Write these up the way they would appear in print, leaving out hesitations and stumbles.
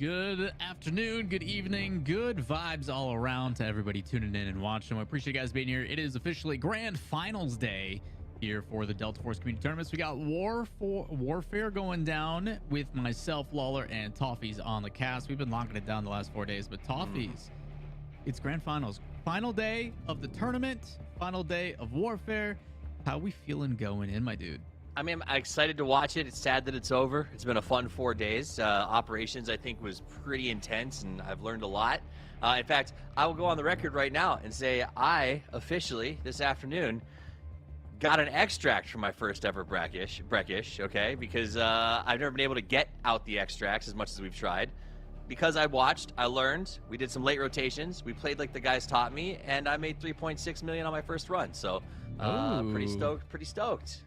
Good afternoon, good evening, good vibes all around to everybody tuning in and watching. I appreciate you guys being here. It is officially Grand Finals Day here for the Delta Force Community Tournaments. We got Warfare going down with myself, Lawler, and Toffees on the cast. We've been locking it down the last 4 days, but Toffees, it's Grand Finals. Final day of the tournament, final day of Warfare. How we feeling going in, my dude? I mean, I'm excited to watch it. It's sad that it's over. It's been a fun 4 days. Operations, I think, was pretty intense, and I've learned a lot. In fact, I will go on the record right now and say I officially, this afternoon, got an extract from my first ever Brekish, okay? Because I've never been able to get out the extracts as much as we've tried. Because I watched, I learned, we did some late rotations, we played like the guys taught me, and I made 3.6 million on my first run. So, pretty stoked.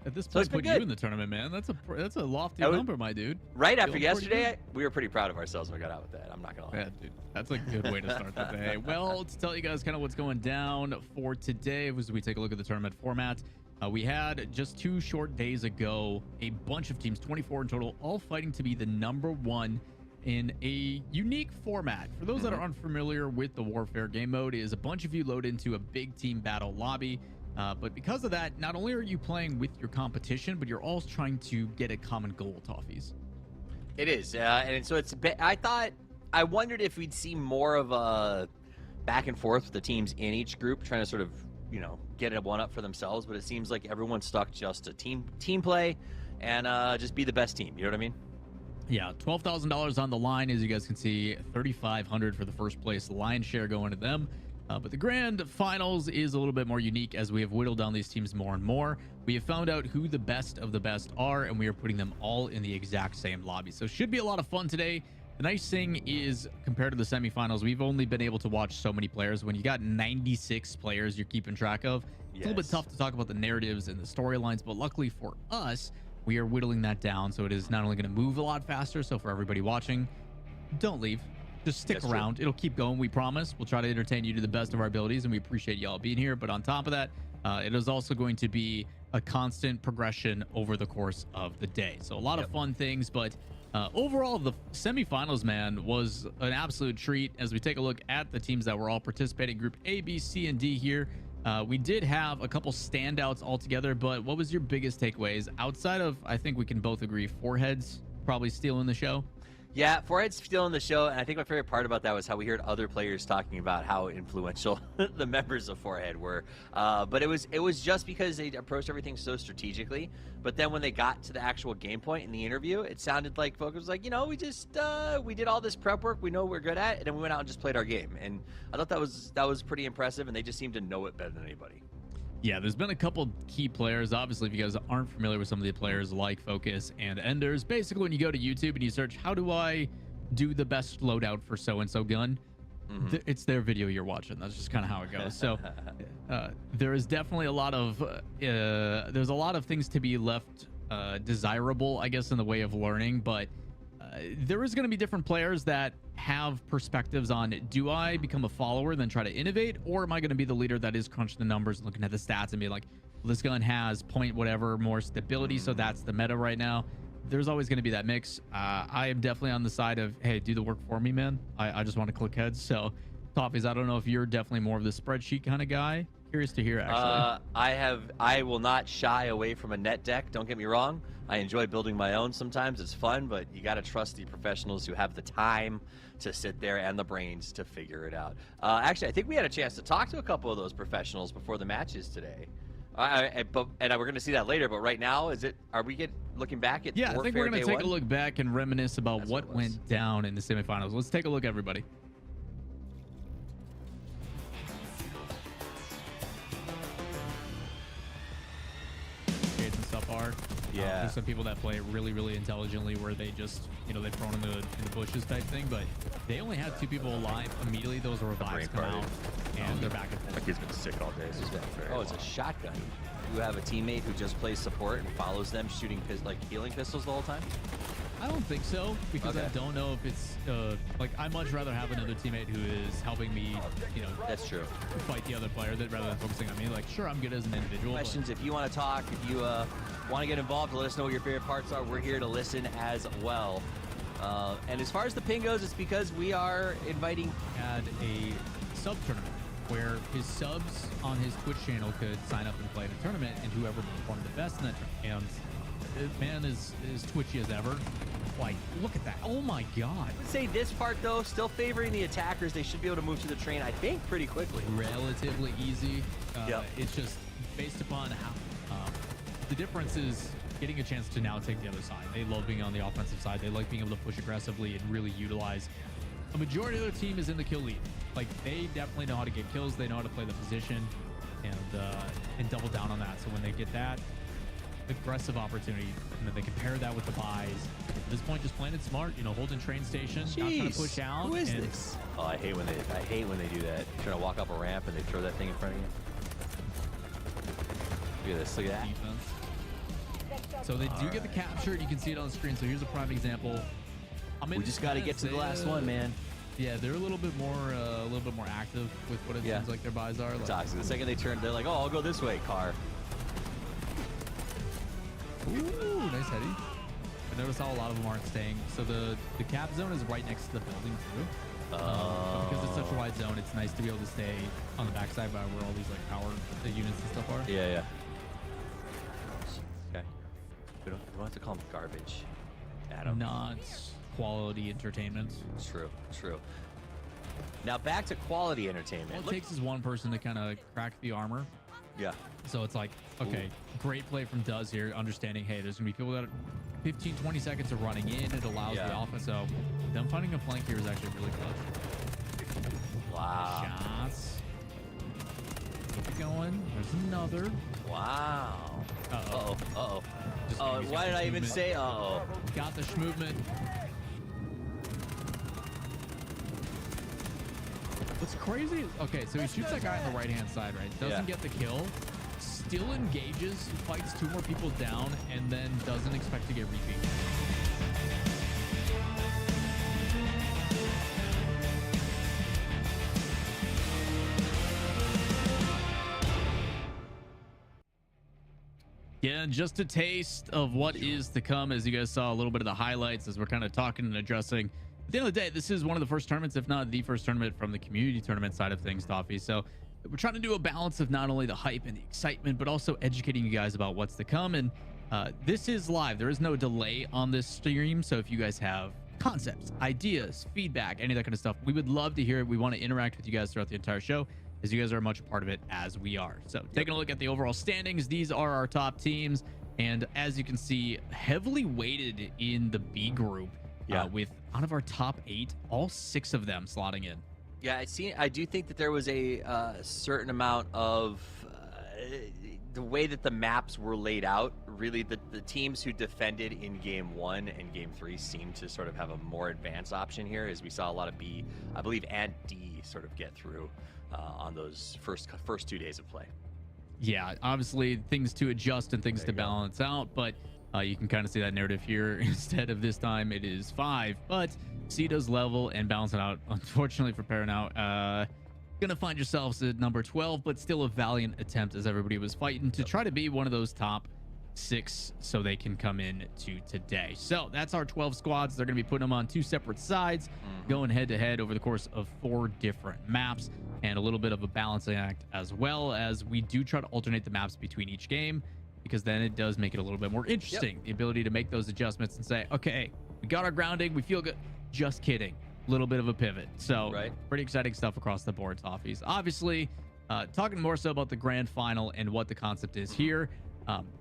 At this point, put you in the tournament, man. That's a lofty number, my dude. Right after yesterday, we were pretty proud of ourselves when we got out with that. I'm not gonna lie. Yeah, dude, that's a good way to start the day. Well, to tell you guys kind of what's going down for today, as we take a look at the tournament format, we had just 2 short days ago a bunch of teams, 24 in total, all fighting to be the #1 in a unique format. For those that are unfamiliar with the Warfare game mode, is a bunch of you load into a big team battle lobby. But because of that, not only are you playing with your competition, but you're also trying to get a common goal, Toffees. It is, and so it's. I wondered if we'd see more of a back and forth with the teams in each group, trying to sort of, get a one up for themselves. But it seems like everyone's stuck just to team play, and just be the best team. You know what I mean? Yeah, $12,000 on the line, as you guys can see. 3,500 for the first place. Lion's share going to them. But the Grand Finals is a little bit more unique as we have whittled down these teams more and more. We have found out who the best of the best are, and we are putting them all in the exact same lobby. So it should be a lot of fun today. The nice thing is, compared to the semifinals, we've only been able to watch so many players. When you got 96 players you're keeping track of, it's a little bit tough to talk about the narratives and the storylines. But luckily for us, we are whittling that down. So it is not only going to move a lot faster. So for everybody watching, don't leave. Just stick around. It'll keep going, we promise. We'll try to entertain you to the best of our abilities, and we appreciate y'all being here. But on top of that, it is also going to be a constant progression over the course of the day. So a lot of fun things, but overall, the semifinals, man, was an absolute treat. As we take a look at the teams that were all participating, Group A, B, C, and D here, we did have a couple standouts altogether, but what was your biggest takeaways? Outside of, I think we can both agree, Foreheads probably stealing the show. Yeah, Forehead's still in the show, and I think my favorite part about that was how we heard other players talking about how influential the members of Forehead were. But it was just because they approached everything so strategically. But then when they got to the actual game point in the interview, it sounded like folks was like, we just we did all this prep work we know we're good at, and then we went out and just played our game. And I thought that was pretty impressive, and they just seemed to know it better than anybody. Yeah, there's been a couple key players. Obviously, if you guys aren't familiar with some of the players like Focus and Enders, basically when you go to YouTube and you search, how do I do the best loadout for so-and-so gun? It's their video you're watching. That's just kind of how it goes. So there is definitely a lot of there's a lot of things to be left desirable, I guess, in the way of learning. But there is going to be different players that have perspectives on, do I become a follower and then try to innovate, or am I going to be the leader that is crunching the numbers and looking at the stats and be like, well, this gun has point whatever more stability, so that's the meta right now. There's always going to be that mix. I am definitely on the side of, hey, do the work for me, man. I just want to click heads. So Toffees, I don't know if you're definitely more of the spreadsheet kind of guy. Curious to hear, actually. I will not shy away from a net deck. Don't get me wrong. I enjoy building my own sometimes. It's fun, but you got to trust the professionals who have the time to sit there and the brains to figure it out. Actually, I think we had a chance to talk to a couple of those professionals before the matches today. And we're going to see that later, but right now, are we looking back at I think we're going to take a look back and reminisce about what went down in the semifinals. Let's take a look, everybody. Stuff are. There's some people that play it really, really intelligently, where they just, they're thrown in the bushes type thing, but they only had 2 people alive immediately. Those revives come out, and they're back and forth. My kid's been sick all day, so he's been very it's a shotgun. You have a teammate who just plays support and follows them, shooting healing pistols the whole time? I don't think so, because I don't know if it's I'd much rather have another teammate who is helping me, that's true, fight the other player rather than focusing on me. Like, sure, I'm good as an individual. Questions, if you want to talk, if you want to get involved, let us know what your favorite parts are. We're here to listen as well. And as far as the ping goes, it's because we are inviting. Had a sub tournament where his subs on his Twitch channel could sign up and play in a tournament, and whoever performed the best in that tournament. And man is twitchy as ever. Like, look at that. Oh my god. I would say this part, though, still favoring the attackers. They should be able to move to the train, I think, pretty quickly. Relatively easy. Yep. It's just based upon how the difference is getting a chance to now take the other side. They love being on the offensive side. They like being able to push aggressively and really utilize. A majority of their team is in the kill lead. Like, they definitely know how to get kills. They know how to play the position and double down on that. So when they get that aggressive opportunity, and then they can pair that with the buys. At this point, just playing it smart, holding train station, not trying to push out. Who is this? Oh, I hate when they do that. Trying to walk up a ramp and they throw that thing in front of you. Look at this. Look at that. Defense. So they do get the capture. You can see it on the screen. So here's a prime example. We just got to get to the last one, man. Yeah, they're a little bit more active with what it seems like their buys are. Like, toxic. The second they turn, they're like, "Oh, I'll go this way, car." Ooh, nice heady. I noticed how a lot of them aren't staying. So the cap zone is right next to the building too. But because it's such a wide zone, it's nice to be able to stay on the backside by where all these like power units and stuff are. Yeah. Okay. We don't have to call them garbage. Adam. Not quality entertainment. True. Now back to quality entertainment. All it takes is one person to kind of crack the armor. Yeah. So it's like, okay, great play from Duz here, understanding, hey, there's going to be people that are 15, 20 seconds of running in. It allows the offense. So them finding a flank here is actually really clutch. Wow. Shots. Keep it going. There's another. Wow. Uh-oh. Uh-oh. Oh, why did I even say uh-oh? Got the schmovement. What's crazy is, okay, so he shoots that guy on the right-hand side, right? Doesn't get the kill, still engages, fights 2 more people down, and then doesn't expect to get repeat. Yeah, just a taste of what is to come. As you guys saw a little bit of the highlights as we're kind of talking and addressing. At the end of the day, this is one of the first tournaments, if not the first tournament from the community tournament side of things, Toffee. So we're trying to do a balance of not only the hype and the excitement, but also educating you guys about what's to come. And this is live. There is no delay on this stream. So if you guys have concepts, ideas, feedback, any of that kind of stuff, we would love to hear it. We want to interact with you guys throughout the entire show, as you guys are much a part of it as we are. So taking a look at the overall standings, these are our top teams. And as you can see, heavily weighted in the B group. With out of our top 8, all 6 of them slotting in. Yeah, I do think that there was a certain amount of the way that the maps were laid out. Really, the teams who defended in Game 1 and Game 3 seemed to sort of have a more advanced option here, as we saw a lot of B, I believe, and D sort of get through on those first 2 days of play. Yeah, obviously things to adjust and things to balance out, but you can kind of see that narrative here. Instead of this time, it is 5, but C does level and balance it out. Unfortunately for Paranout, gonna find yourselves at number 12, but still a valiant attempt as everybody was fighting to try to be one of those top 6 so they can come in to today. So that's our 12 squads. They're gonna be putting them on 2 separate sides, going head to head over the course of 4 different maps, and a little bit of a balancing act, as well as we do try to alternate the maps between each game, because then it does make it a little bit more interesting. The ability to make those adjustments and say, okay, we got our grounding, we feel good. Just kidding. Little bit of a pivot. So pretty exciting stuff across the board, Toffies. Obviously, talking more so about the grand final and what the concept is here.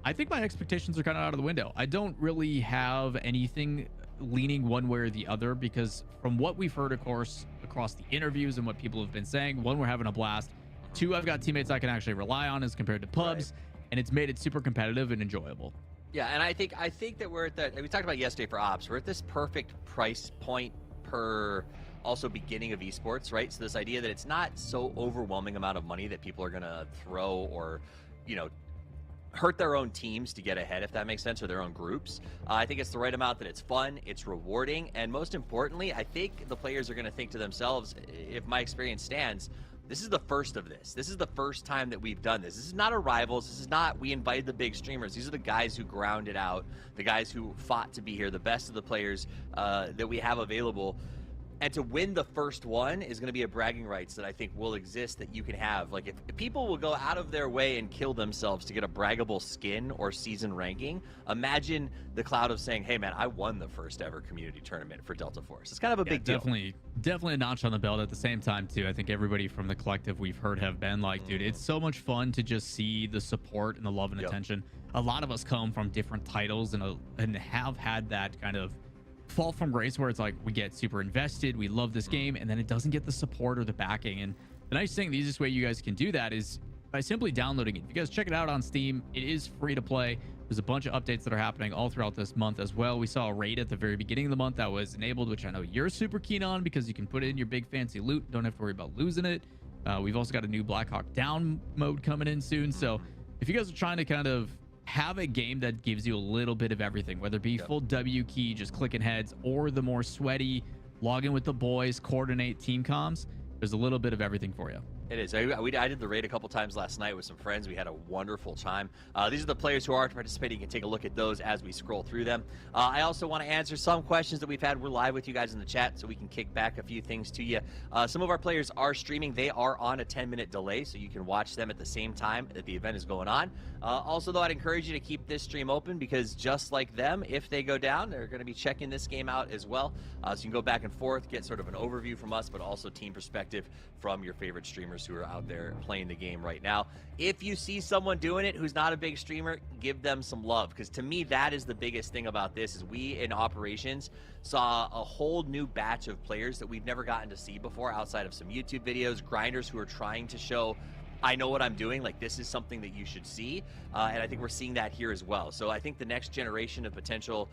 I think my expectations are kind of out of the window. I don't really have anything leaning one way or the other, because from what we've heard, of course, across the interviews and what people have been saying, 1, we're having a blast. 2, I've got teammates I can actually rely on as compared to pubs. And it's made it super competitive and enjoyable. Yeah, and I think that we're at that. We talked about yesterday for ops. We're at this perfect price point per also beginning of esports, right? So this idea that it's not so overwhelming amount of money that people are gonna throw or, hurt their own teams to get ahead, if that makes sense, or their own groups. I think it's the right amount that it's fun, it's rewarding, and most importantly, I think the players are gonna think to themselves, if my experience stands, This is the first of this. This is the first time that we've done this. This is not a rivals. This is not we invited the big streamers. These are the guys who ground it out, the guys who fought to be here, the best of the players that we have available. And to win the first one is going to be a bragging rights that I think will exist that you can have. Like, if people will go out of their way and kill themselves to get a braggable skin or season ranking, imagine the cloud of saying, hey, man, I won the first ever community tournament for Delta Force. It's kind of a big deal. Definitely a notch on the belt. At the same time, too, I think everybody from the collective we've heard have been like, dude, it's so much fun to just see the support and the love and attention. A lot of us come from different titles and have had that kind of fall from grace where it's like we get super invested, we love this game, and then it doesn't get the support or the backing. And the nice thing, the easiest way you guys can do that is by simply downloading it. If you guys check it out on Steam, it is free to play. There's a bunch of updates that are happening all throughout this month as well. We saw a raid at the very beginning of the month that was enabled, which I know you're super keen on because you can put it in your big fancy loot, don't have to worry about losing it. We've also got a new Black Hawk Down mode coming in soon. So if you guys are trying to kind of have a game that gives you a little bit of everything, whether it be full W key, just clicking heads, or the more sweaty, log in with the boys, coordinate team comms, there's a little bit of everything for you. It is. I did the raid a couple times last night with some friends. We had a wonderful time. These are the players who are participating. You can take a look at those as we scroll through them. I also want to answer some questions that we've had. We're live with you guys in the chat, so we can kick back a few things to you. Some of our players are streaming. They are on a 10-minute delay, so you can watch them at the same time that the event is going on. Also, though, I'd encourage you to keep this stream open because just like them, if they go down, they're going to be checking this game out as well. So you can go back and forth, get sort of an overview from us, but also team perspective from your favorite streamers who are out there playing the game right now. If you see someone doing it who's not a big streamer, give them some love, because to me that is the biggest thing about this. Is we in operations saw a whole new batch of players that we've never gotten to see before outside of some YouTube videos, grinders who are trying to show I know what I'm doing, like this is something that you should see, and I think we're seeing that here as well. So I think the next generation of potential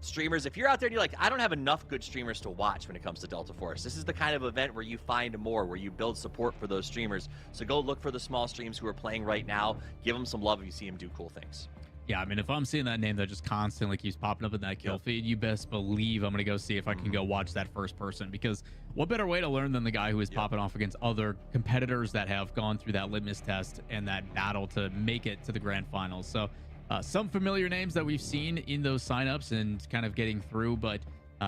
streamers, if you're out there and you're like, I don't have enough good streamers to watch when it comes to Delta Force, this is the kind of event where you find more, where you build support for those streamers. So go look for the small streams who are playing right now, give them some love if you see them do cool things. Yeah, I mean, if I'm seeing that name that just constantly keeps popping up in that kill feed, you best believe I'm going to go see if I can go watch that first person, because what better way to learn than the guy who is popping off against other competitors that have gone through that litmus test and that battle to make it to the grand finals. So some familiar names that we've seen in those signups and kind of getting through, but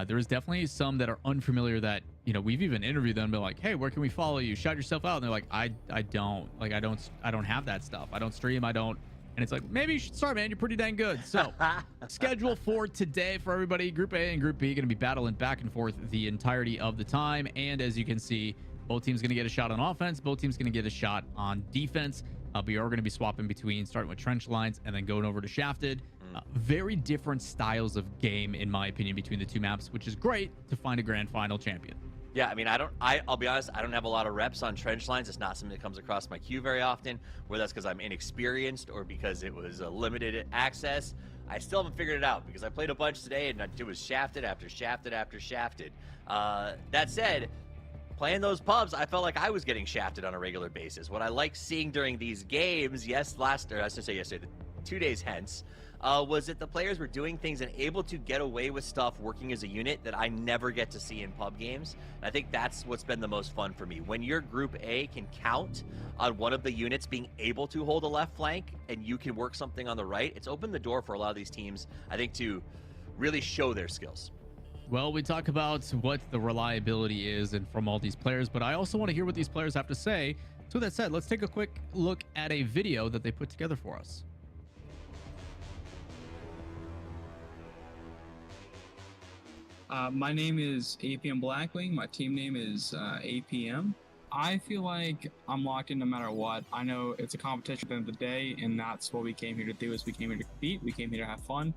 there is definitely some that are unfamiliar that, you know, we've even interviewed them and been like, hey, where can we follow you? Shout yourself out. And they're like, I don't have that stuff. I don't stream. I don't. And it's like, maybe you should start, man. You're pretty dang good. So schedule for today for everybody, Group A and Group B going to be battling back and forth the entirety of the time. And as you can see, both teams going to get a shot on offense. Both teams going to get a shot on defense. We are going to be swapping between starting with trench lines and then going over to shafted. Very different styles of game, in my opinion, between the two maps, which is great to find a grand final champion. Yeah, I mean, I'll be honest, I don't have a lot of reps on trench lines. It's not something that comes across my queue very often, whether that's because I'm inexperienced or because it was a limited access. I still haven't figured it out because I played a bunch today and it was shafted after shafted after shafted. That said, playing those pubs, I felt like I was getting shafted on a regular basis. What I like seeing during these games, yesterday, 2 days hence, was that the players were doing things and able to get away with stuff working as a unit that I never get to see in pub games. And I think that's what's been the most fun for me. When your Group A can count on one of the units being able to hold a left flank and you can work something on the right, it's opened the door for a lot of these teams, I think, to really show their skills. Well, we talk about what the reliability is and from all these players, but I also want to hear what these players have to say. So with that said, let's take a quick look at a video that they put together for us. My name is APM Blackwing. My team name is APM. I feel like I'm locked in no matter what. I know it's a competition at the end of the day, and that's what we came here to do. Is we came here to compete, we came here to have fun,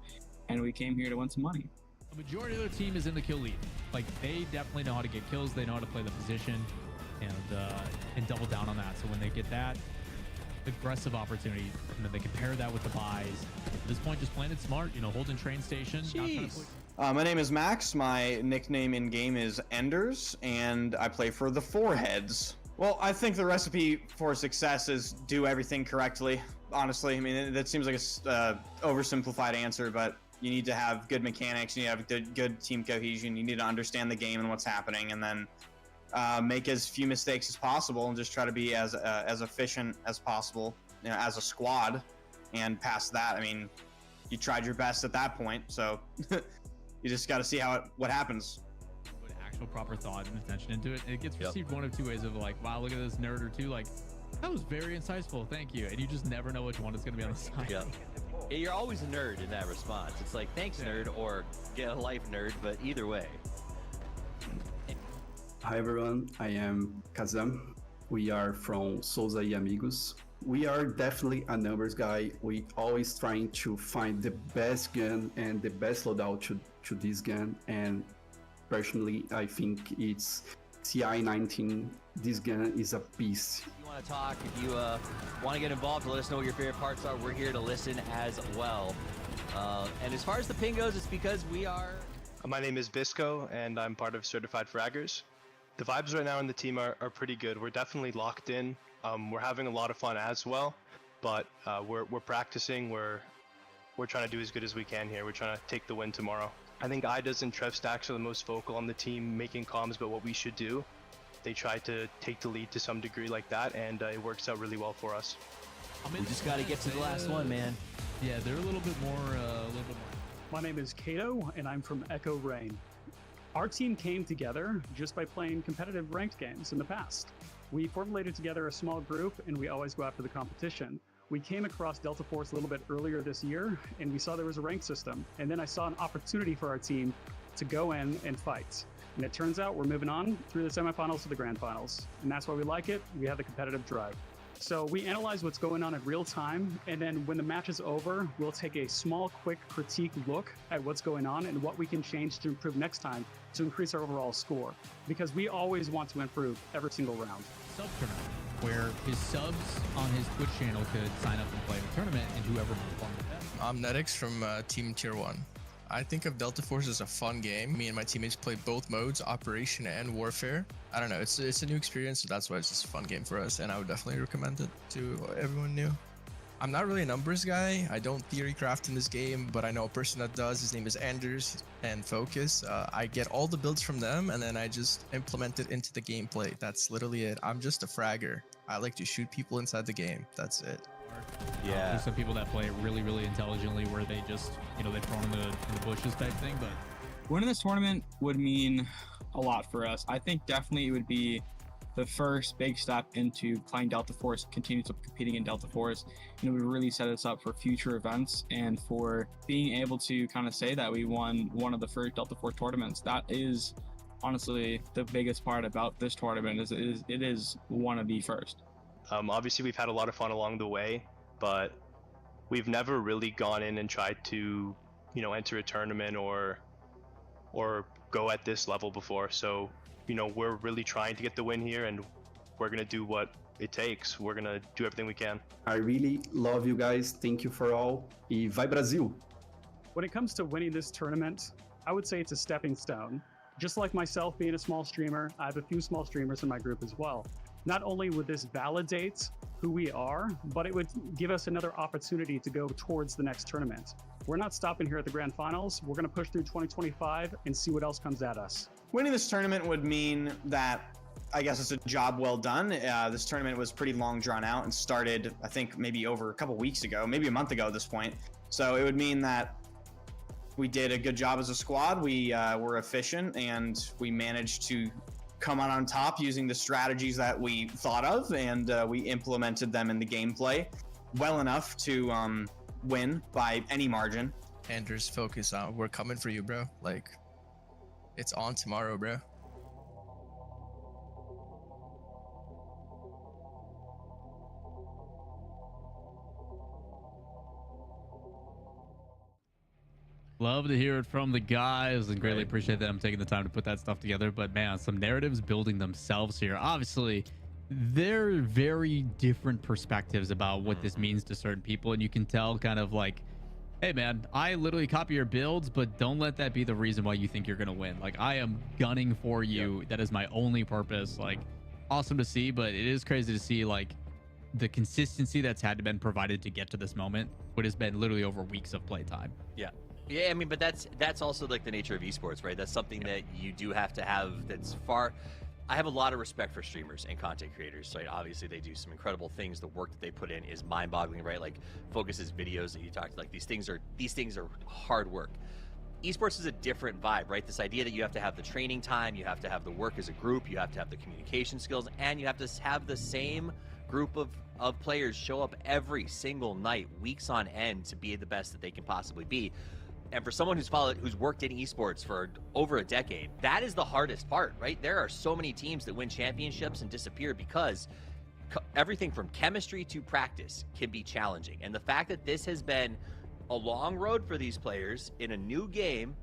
and we came here to win some money. The majority of their team is in the kill lead. Like, they definitely know how to get kills. They know how to play the position and double down on that. So when they get that aggressive opportunity, you know, they can pair that with the buys. At this point, just playing it smart, you know, holding train station. Not trying to put... My name is Max. My nickname in game is Enders, and I play for the Foreheads. Well, I think the recipe for success is do everything correctly. Honestly, I mean, that seems like a oversimplified answer, but you need to have good mechanics. You need to have good team cohesion. You need to understand the game and what's happening, and then make as few mistakes as possible and just try to be as efficient as possible, you know, as a squad. And past that, I mean, you tried your best at that point, so you just got to see what happens. Put actual proper thought and attention into it. It gets received one of two ways of like, wow, look at this nerd, or two, like, that was very insightful, thank you. And you just never know which one is going to be on the side. Yeah, you're always a nerd in that response. It's like, thanks, nerd, or get a life, nerd, but either way. Hi everyone, I am Kazam. We are from Souza e Amigos. We are definitely a numbers guy. We always trying to find the best gun and the best loadout to this gun. And personally, I think it's CI-19. This gun is a beast. If you want to talk, if you want to get involved, let us know what your favorite parts are. We're here to listen as well. And as far as the ping goes, it's because we are... My name is Bisco, and I'm part of Certified Fraggers. The vibes right now in the team are pretty good. We're definitely locked in. We're having a lot of fun as well, but we're practicing. We're trying to do as good as we can here. We're trying to take the win tomorrow. I think Idas and Trev Stacks are the most vocal on the team, making comms about what we should do. They try to take the lead to some degree like that, and it works out really well for us. We just got to get to the last one, man. Yeah, they're a little bit more. My name is Kato, and I'm from Echo Rain. Our team came together just by playing competitive ranked games in the past. We formulated together a small group, and we always go after the competition. We came across Delta Force a little bit earlier this year, and we saw there was a rank system. And then I saw an opportunity for our team to go in and fight. And it turns out we're moving on through the semifinals to the Grandfinals. And that's why we like it. We have the competitive drive. So we analyze what's going on in real time, and then when the match is over, we'll take a small, quick critique look at what's going on and what we can change to improve next time to increase our overall score. Because we always want to improve every single round. Sub tournament, where his subs on his Twitch channel could sign up and play the tournament, and whoever performed the best. I'm NYXE from Team Tier 1. I think of Delta Force as a fun game. Me and my teammates play both modes, Operation and Warfare. I don't know, it's a new experience, so that's why it's just a fun game for us, and I would definitely recommend it to everyone new. I'm not really a numbers guy. I don't theory craft in this game, but I know a person that does. His name is Anders and Focus. I get all the builds from them, and then I just implement it into the gameplay. That's literally it. I'm just a fragger. I like to shoot people inside the game. That's it. Yeah. There's some people that play really, really intelligently, where they just, you know, they throw in the bushes type thing. But winning this tournament would mean a lot for us. I think definitely it would be the first big step into playing Delta Force, continue to competing in Delta Force, and it would really set us up for future events and for being able to kind of say that we won one of the first Delta Force tournaments. That is honestly the biggest part about this tournament. It is one of the first. Obviously, we've had a lot of fun along the way, but we've never really gone in and tried to, you know, enter a tournament or go at this level before. So, you know, we're really trying to get the win here, and we're gonna do what it takes. We're gonna do everything we can. I really love you guys. Thank you for all. E vai Brasil! When it comes to winning this tournament, I would say it's a stepping stone. Just like myself being a small streamer, I have a few small streamers in my group as well. Not only would this validate who we are, but it would give us another opportunity to go towards the next tournament. We're not stopping here at the Grandfinals. We're going to push through 2025 and see what else comes at us. Winning this tournament would mean that, I guess, it's a job well done. This tournament was pretty long drawn out and started, I think, maybe over a couple weeks ago, maybe a month ago at this point. So it would mean that we did a good job as a squad. We were efficient, and we managed to come out on top using the strategies that we thought of, and we implemented them in the gameplay well enough to win by any margin. Anders, Focus, we're coming for you, bro. Like, it's on tomorrow, bro. love to hear it from the guys, and greatly appreciate them taking the time to put that stuff together. But man, some narratives building themselves here. Obviously, they're very different perspectives about what this means to certain people, and you can tell kind of like, hey man, I literally copy your builds, but don't let that be the reason why you think you're gonna win. Like, I am gunning for you. That is my only purpose. Like, awesome to see, but it is crazy to see like the consistency that's had to been provided to get to this moment, what has been literally over weeks of playtime. Yeah, I mean, but that's also like the nature of esports, right? That's something that you do have to have. That's far I have a lot of respect for streamers and content creators. Right? Obviously, they do some incredible things. The work that they put in is mind-boggling, right? Like Focus's videos that you talked, like these things are hard work. Esports is a different vibe, right? This idea that you have to have the training time, you have to have the work as a group, you have to have the communication skills, and you have to have the same group of players show up every single night, weeks on end, to be the best that they can possibly be. And for someone who's worked in esports for over a decade, that is the hardest part, right? There are so many teams that win championships and disappear because everything from chemistry to practice can be challenging. And the fact that this has been a long road for these players in a new game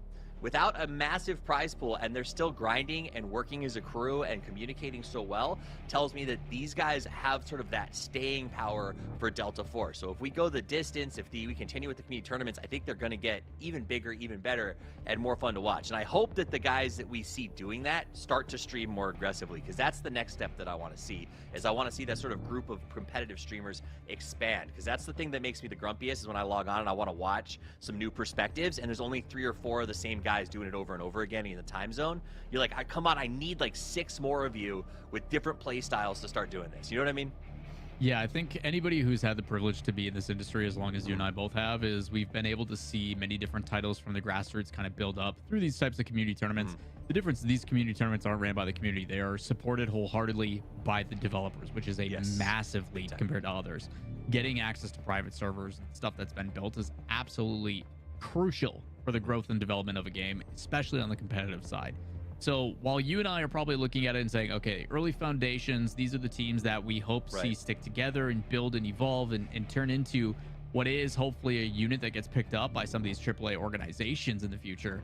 without a massive prize pool, and they're still grinding and working as a crew and communicating so well, tells me that these guys have sort of that staying power for Delta Force. So if we go the distance, if we continue with the community tournaments, I think they're going to get even bigger, even better, and more fun to watch. And I hope that the guys that we see doing that start to stream more aggressively, because that's the next step that I want to see, is I want to see that sort of group of competitive streamers expand, because that's the thing that makes me the grumpiest, is when I log on and I want to watch some new perspectives, and there's only 3 or 4 of the same guys doing it over and over again in the time zone. You're like, come on, I need like 6 more of you with different play styles to start doing this. You know what I mean? Yeah, I think anybody who's had the privilege to be in this industry, as long as you and I both have, is we've been able to see many different titles from the grassroots kind of build up through these types of community tournaments. The difference is these community tournaments aren't ran by the community. They are supported wholeheartedly by the developers, which is a massive lead compared to others. Getting access to private servers and stuff that's been built is absolutely crucial for the growth and development of a game, especially on the competitive side. So while you and I are probably looking at it and saying, okay, early foundations, these are the teams that we hope see stick together and build and evolve and turn into what is hopefully a unit that gets picked up by some of these AAA organizations in the future.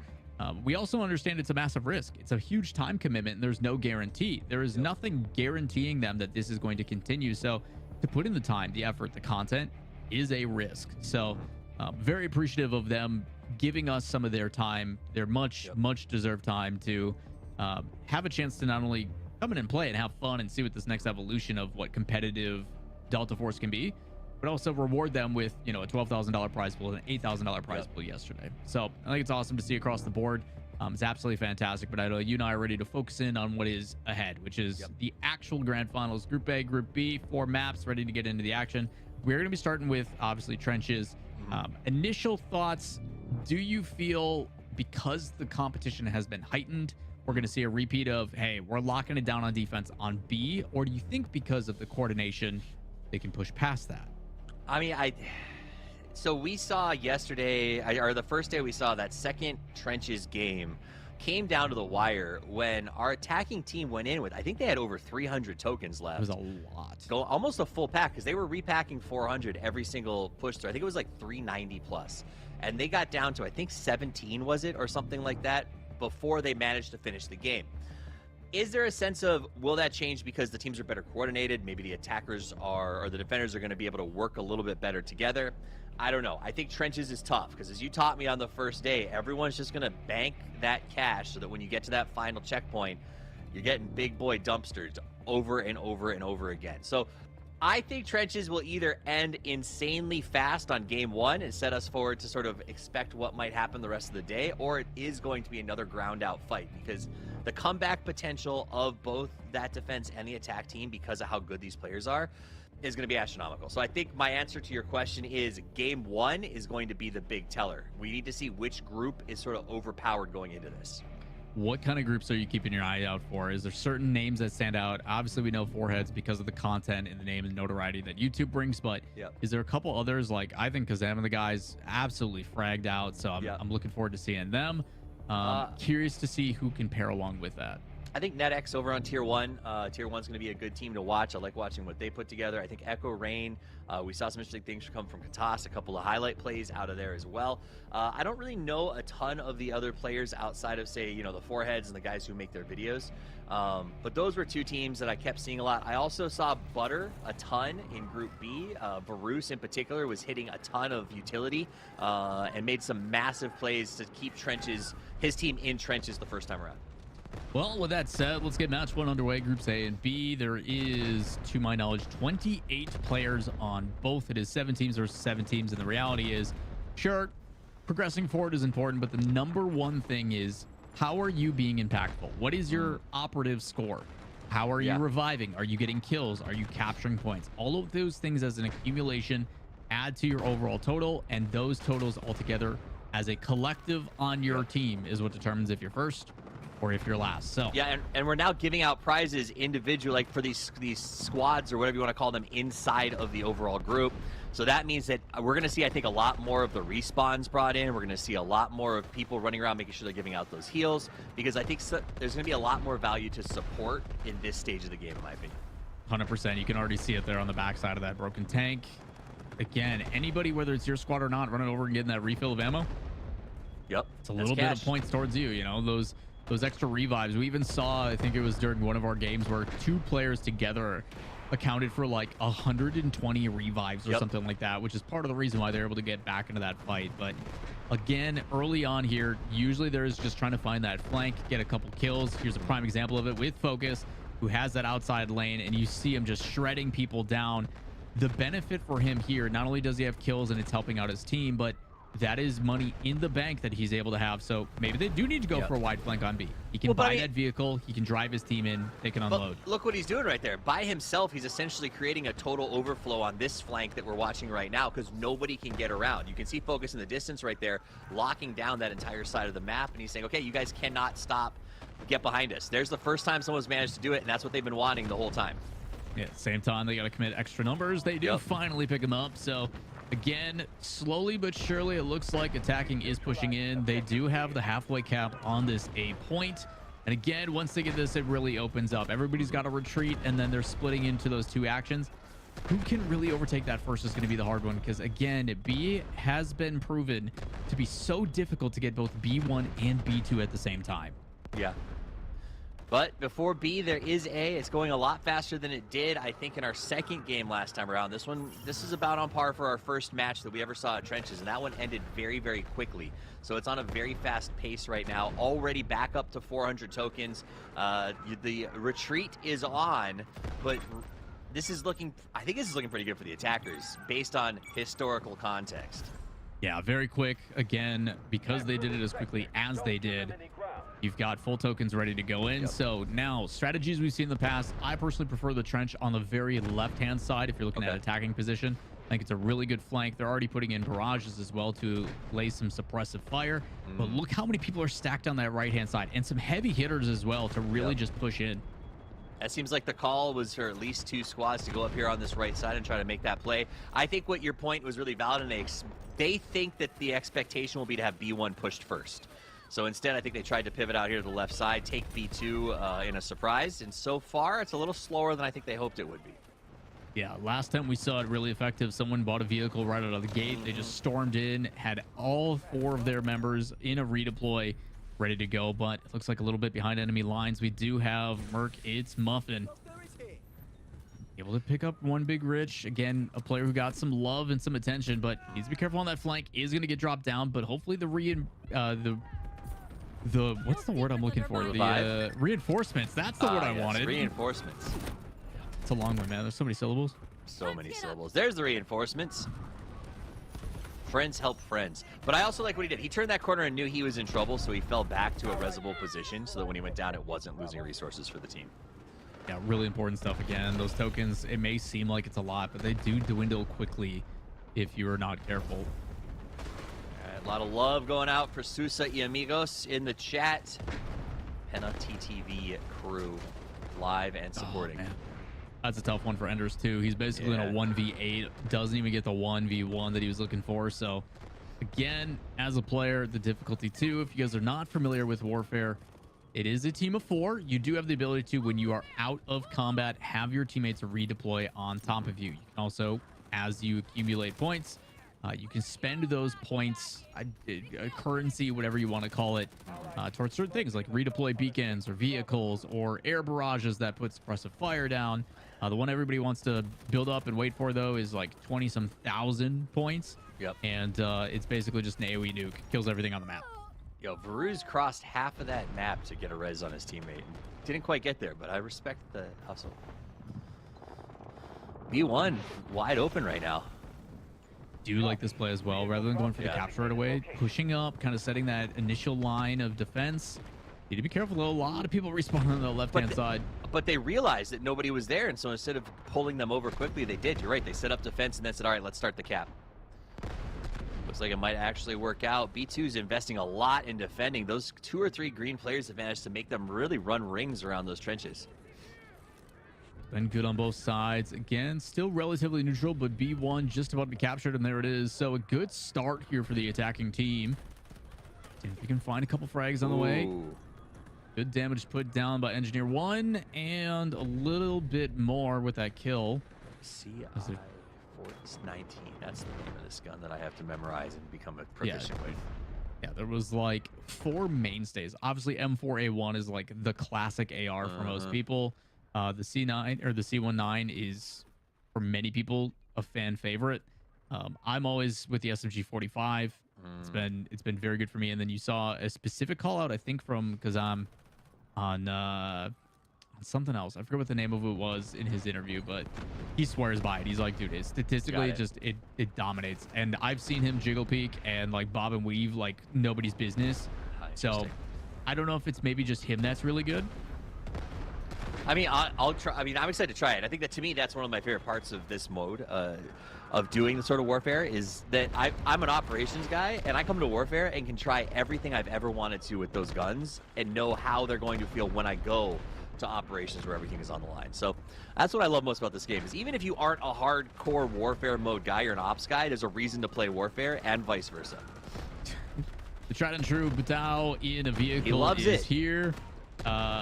We also understand it's a massive risk. It's a huge time commitment, and there's no guarantee. There is nothing guaranteeing them that this is going to continue. So to put in the time, the effort, the content is a risk. So very appreciative of them giving us some of their time, their much deserved time, to have a chance to not only come in and play and have fun and see what this next evolution of what competitive Delta Force can be, but also reward them with, you know, a $12,000 prize pool and an $8,000 prize pool yesterday. So I think it's awesome to see across the board. It's absolutely fantastic, but I know you and I are ready to focus in on what is ahead, which is the actual Grand Finals. Group A, Group B, 4 maps ready to get into the action. We're going to be starting with, obviously, trenches. Initial thoughts, do you feel because the competition has been heightened, we're going to see a repeat of, hey, we're locking it down on defense on B? Or do you think because of the coordination, they can push past that? I mean, so we saw yesterday, or the first day we saw that second trenches game came down to the wire when our attacking team went in with, I think they had over 300 tokens left. It was a lot. Almost a full pack, because they were repacking 400 every single push through. I think it was like 390 plus. And they got down to, I think 17 was it, or something like that, before they managed to finish the game. Is there a sense of, will that change because the teams are better coordinated? Maybe the attackers are, or the defenders are going to be able to work a little bit better together? I don't know. I think trenches is tough, because as you taught me on the first day, everyone's just going to bank that cash so that when you get to that final checkpoint, you're getting big boy dumpsters over and over and over again. So I think trenches will either end insanely fast on game 1 and set us forward to sort of expect what might happen the rest of the day, or it is going to be another ground out fight, because the comeback potential of both that defense and the attack team, because of how good these players are, is going to be astronomical. So I think my answer to your question is game 1 is going to be the big teller. We need to see which group is sort of overpowered going into this. What kind of groups are you keeping your eye out for? Is there certain names that stand out? Obviously, we know Foreheads because of the content and the name and notoriety that YouTube brings, but is there a couple others? Like, I think Kazam and the guys absolutely fragged out, so I'm looking forward to seeing them. Curious to see who can pair along with that. I think NYXE over on Tier 1. Tier 1's going to be a good team to watch. I like watching what they put together. I think Echo Rain, we saw some interesting things come from Katas, a couple of highlight plays out of there as well. I don't really know a ton of the other players outside of, say, you know, the Foreheads and the guys who make their videos. But those were 2 teams that I kept seeing a lot. I also saw Butter a ton in Group B. Varus in particular was hitting a ton of utility and made some massive plays to keep trenches, his team in trenches the first time around. Well, with that said, let's get match 1 underway. Groups A and B. There is, to my knowledge, 28 players on both. It is 7 teams versus 7 teams, and the reality is, sure, progressing forward is important, but the number one thing is, how are you being impactful? What is your operative score? How are you reviving? Are you getting kills? Are you capturing points? All of those things as an accumulation add to your overall total, and those totals altogether as a collective on your team is what determines if you're first or if you're last. So yeah, and we're now giving out prizes individual, like for these squads or whatever you want to call them, inside of the overall group. So that means that we're going to see, I think, a lot more of the respawns brought in. We're going to see a lot more of people running around making sure they're giving out those heals, because I think there's going to be a lot more value to support in this stage of the game, in my opinion. 100%. You can already see it there on the backside of that broken tank. Again, anybody, whether it's your squad or not, running over and getting that refill of ammo. Yep. It's a little bit of points towards you, you know, those extra revives. We even saw, I think it was during one of our games, where 2 players together accounted for like 120 revives or something like that, which is part of the reason why they're able to get back into that fight. But again, early on here, usually there's just trying to find that flank, get a couple kills. Here's a prime example of it with Focus, who has that outside lane, and you see him just shredding people down. The benefit for him here, not only does he have kills and it's helping out his team, but that is money in the bank that he's able to have. So maybe they do need to go for a wide flank on B. He can buy that vehicle. He can drive his team in. They can unload. Look what he's doing right there. By himself, he's essentially creating a total overflow on this flank that we're watching right now, because nobody can get around. You can see Focus in the distance right there, locking down that entire side of the map. And he's saying, okay, you guys cannot stop. Get behind us. There's the first time someone's managed to do it, and that's what they've been wanting the whole time. Yeah, same time, they got to commit extra numbers. They do finally pick him up. So again, slowly but surely, it looks like attacking is pushing in. They do have the halfway cap on this A point. And again, once they get this, it really opens up. Everybody's got to retreat, and then they're splitting into those 2 actions. Who can really overtake that first is going to be the hard one, because again, B has been proven to be so difficult to get both B1 and B2 at the same time. Yeah. But before B, there is A. It's going a lot faster than it did, I think, in our second game last time around. This is about on par for our first match that we ever saw at Trenches, and that one ended very, very quickly. So it's on a very fast pace right now, already back up to 400 tokens. The retreat is on, but this is looking, I think this is looking pretty good for the attackers, based on historical context. Yeah, very quick. Again, because they did it as quickly as they did, you've got full tokens ready to go in. So now, strategies we've seen in the past, I personally prefer the trench on the very left-hand side if you're looking at attacking position. I think it's a really good flank. They're already putting in barrages as well to lay some suppressive fire. But look how many people are stacked on that right-hand side, and some heavy hitters as well to really just push in. That seems like the call was for at least 2 squads to go up here on this right side and try to make that play. I think what your point was really valid, and they think that the expectation will be to have B1 pushed first. So instead, I think they tried to pivot out here to the left side, take B2 in a surprise, and so far, it's a little slower than I think they hoped it would be. Yeah, last time we saw it really effective. Someone bought a vehicle right out of the gate. They just stormed in, had all 4 of their members in a redeploy, ready to go, but it looks like a little bit behind enemy lines. We do have Merc. It's Muffin able to pick up one big Rich. Again, a player who got some love and some attention, but needs to be careful on that flank. Is going to get dropped down, but hopefully the what's the word I'm looking for? The reinforcements. That's the word I wanted. Reinforcements. It's a long one, man. There's so many syllables. So many syllables. There's the reinforcements. Friends help friends. But I also like what he did. He turned that corner and knew he was in trouble, so he fell back to a resable position so that when he went down, it wasn't losing resources for the team. Yeah, really important stuff. Again, those tokens, it may seem like it's a lot, but they do dwindle quickly if you are not careful. A lot of love going out for Souza y amigos in the chat. Henna TTV crew live and supporting. Man. That's a tough one for Enders too. He's basically in a 1v8, doesn't even get the 1v1 that he was looking for. So again, as a player, the difficulty too, if you guys are not familiar with Warfare, it is a team of 4. You do have the ability to, when you are out of combat, have your teammates redeploy on top of you. You can also, as you accumulate points, you can spend those points, a currency, whatever you want to call it, towards certain things like redeploy beacons or vehicles or air barrages that put suppressive fire down. The one everybody wants to build up and wait for, though, is like 20-some thousand points. Yep. And it's basically just an AoE nuke. Kills everything on the map. Yo, Varuz crossed half of that map to get a res on his teammate. Didn't quite get there, but I respect the hustle. B1 wide open right now. Do like this play as well, rather than going for the capture right away, pushing up, kind of setting that initial line of defense. You need to be careful though. A lot of people respawn on the left-hand side. but they realized that nobody was there, and so instead of pulling them over quickly, they did. You're right. They set up defense and then said, all right, let's start the cap. Looks like it might actually work out. B2 is investing a lot in defending. Those 2 or 3 green players have managed to make them really run rings around those trenches. Been good on both sides. Again, still relatively neutral, but B1 just about to be captured, and there it is. So a good start here for the attacking team. See if we can find a couple frags on the way. Good damage put down by Engineer 1, and a little bit more with that kill. CI 19. That's the name of this gun that I have to memorize and become a proficient with. Yeah, there was like 4 mainstays. Obviously, M4A1 is like the classic AR for most people. The C9 or the C19 is, for many people, a fan favorite. I'm always with the SMG 45. It's been very good for me. And then you saw a specific call out, I think, from Kazam on something else. I forget what the name of it was in his interview, but he swears by it. He's like, dude, statistically it dominates. And I've seen him jiggle peek and like bob and weave like nobody's business. So I don't know if it's maybe just him that's really good. I mean, I'll try. I mean, I'm excited to try it. I think that, to me, that's one of my favorite parts of this mode of doing the sort of warfare, is that I'm an operations guy, and I come to warfare and can try everything I've ever wanted to with those guns and know how they're going to feel when I go to operations where everything is on the line. So that's what I love most about this game, is even if you aren't a hardcore warfare mode guy, you're an ops guy, there's a reason to play warfare, and vice versa. The tried and true Batao in a vehicle is here.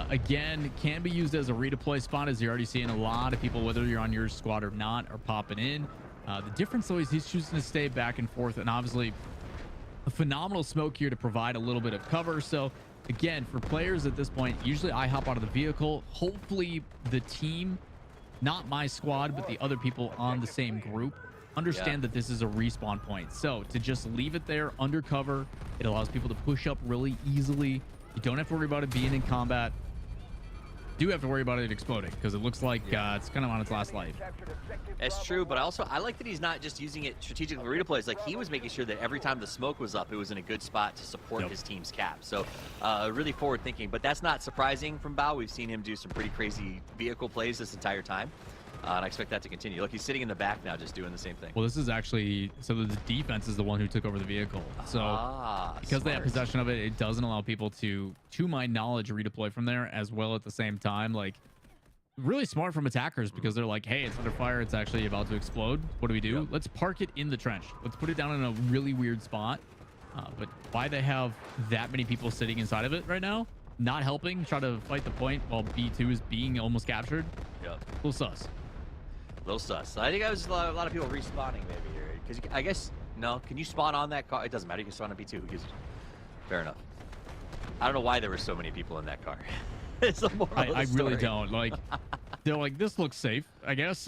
Again, can be used as a redeploy spot, as you're already seeing a lot of people, whether you're on your squad or not, are popping in. The difference, though, is he's choosing to stay back and forth, and obviously a phenomenal smoke here to provide a little bit of cover. So again, for players at this point, usually I hop out of the vehicle. Hopefully the team, not my squad, but the other people on the same group, understand that this is a respawn point. So to just leave it there undercover, it allows people to push up really easily. You don't have to worry about it being in combat. You do have to worry about it exploding, because it looks like it's kind of on its last life. That's true, but I like that he's not just using it strategically for redeploys. Like, he was making sure that every time the smoke was up, it was in a good spot to support his team's cap. So really forward thinking, but that's not surprising from Bao. We've seen him do some pretty crazy vehicle plays this entire time. And I expect that to continue. Look, he's sitting in the back now, just doing the same thing. Well, this is actually, so the defense is the one who took over the vehicle. So because they have possession of it, it doesn't allow people to my knowledge, redeploy from there as well at the same time. Like, really smart from attackers, because they're like, hey, it's under fire. It's actually about to explode. What do we do? Let's park it in the trench. Let's put it down in a really weird spot. But why they have that many people sitting inside of it right now, not helping, try to fight the point while B2 is being almost captured. A little sus. Little sus. I think I was a lot of people respawning maybe here, because I guess, no, can you spawn on that car? It doesn't matter. You can spawn on B2. Fair enough. I don't know why there were so many people in that car. It's the moral of the I really story. don't. Like, they're like, this looks safe, I guess.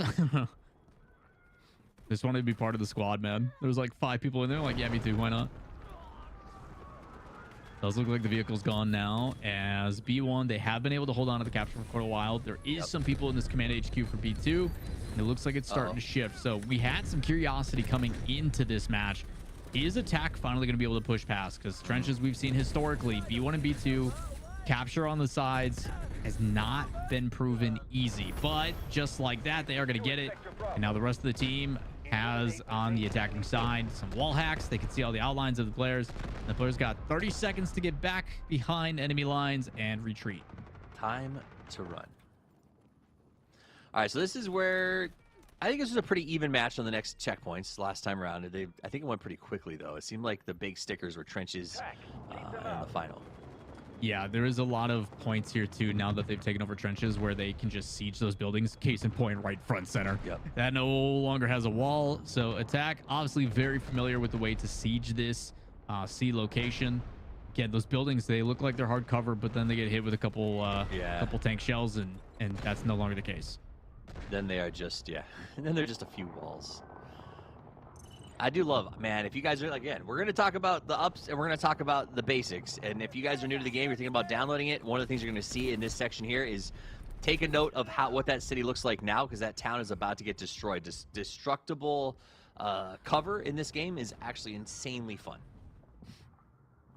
Just wanted to be part of the squad, man. There was like 5 people in there. Like, yeah, me too. Why not? Does look like the vehicle's gone now. As B1, they have been able to hold on to the capture for quite a while. There is some people in this command HQ for B2, and it looks like it's starting to shift. So we had some curiosity coming into this match. Is attack finally going to be able to push past? Because trenches we've seen historically, B1 and B2, capture on the sides has not been proven easy. But just like that, they are going to get it. And now the rest of the team has, on the attacking side, some wall hacks. They can see all the outlines of the players. The players got 30 seconds to get back behind enemy lines and retreat. Time to run. All right, so this is where I think this was a pretty even match on the next checkpoints last time around. I think it went pretty quickly, though. It seemed like the big stickers were trenches in the final. Yeah, there is a lot of points here, too, now that they've taken over trenches, where they can just siege those buildings. Case in point, right front center. That no longer has a wall. So attack, obviously very familiar with the way to siege this C location. Again, those buildings, they look like they're hard cover, but then they get hit with a couple tank shells, and that's no longer the case. Then they are just, and then they're just a few walls. I do love, man, if you guys are, again, we're going to talk about the ups and we're going to talk about the basics. And if you guys are new to the game, you're thinking about downloading it, one of the things you're going to see in this section here is take a note of what that city looks like now, because that town is about to get destroyed. Destructible cover in this game is actually insanely fun.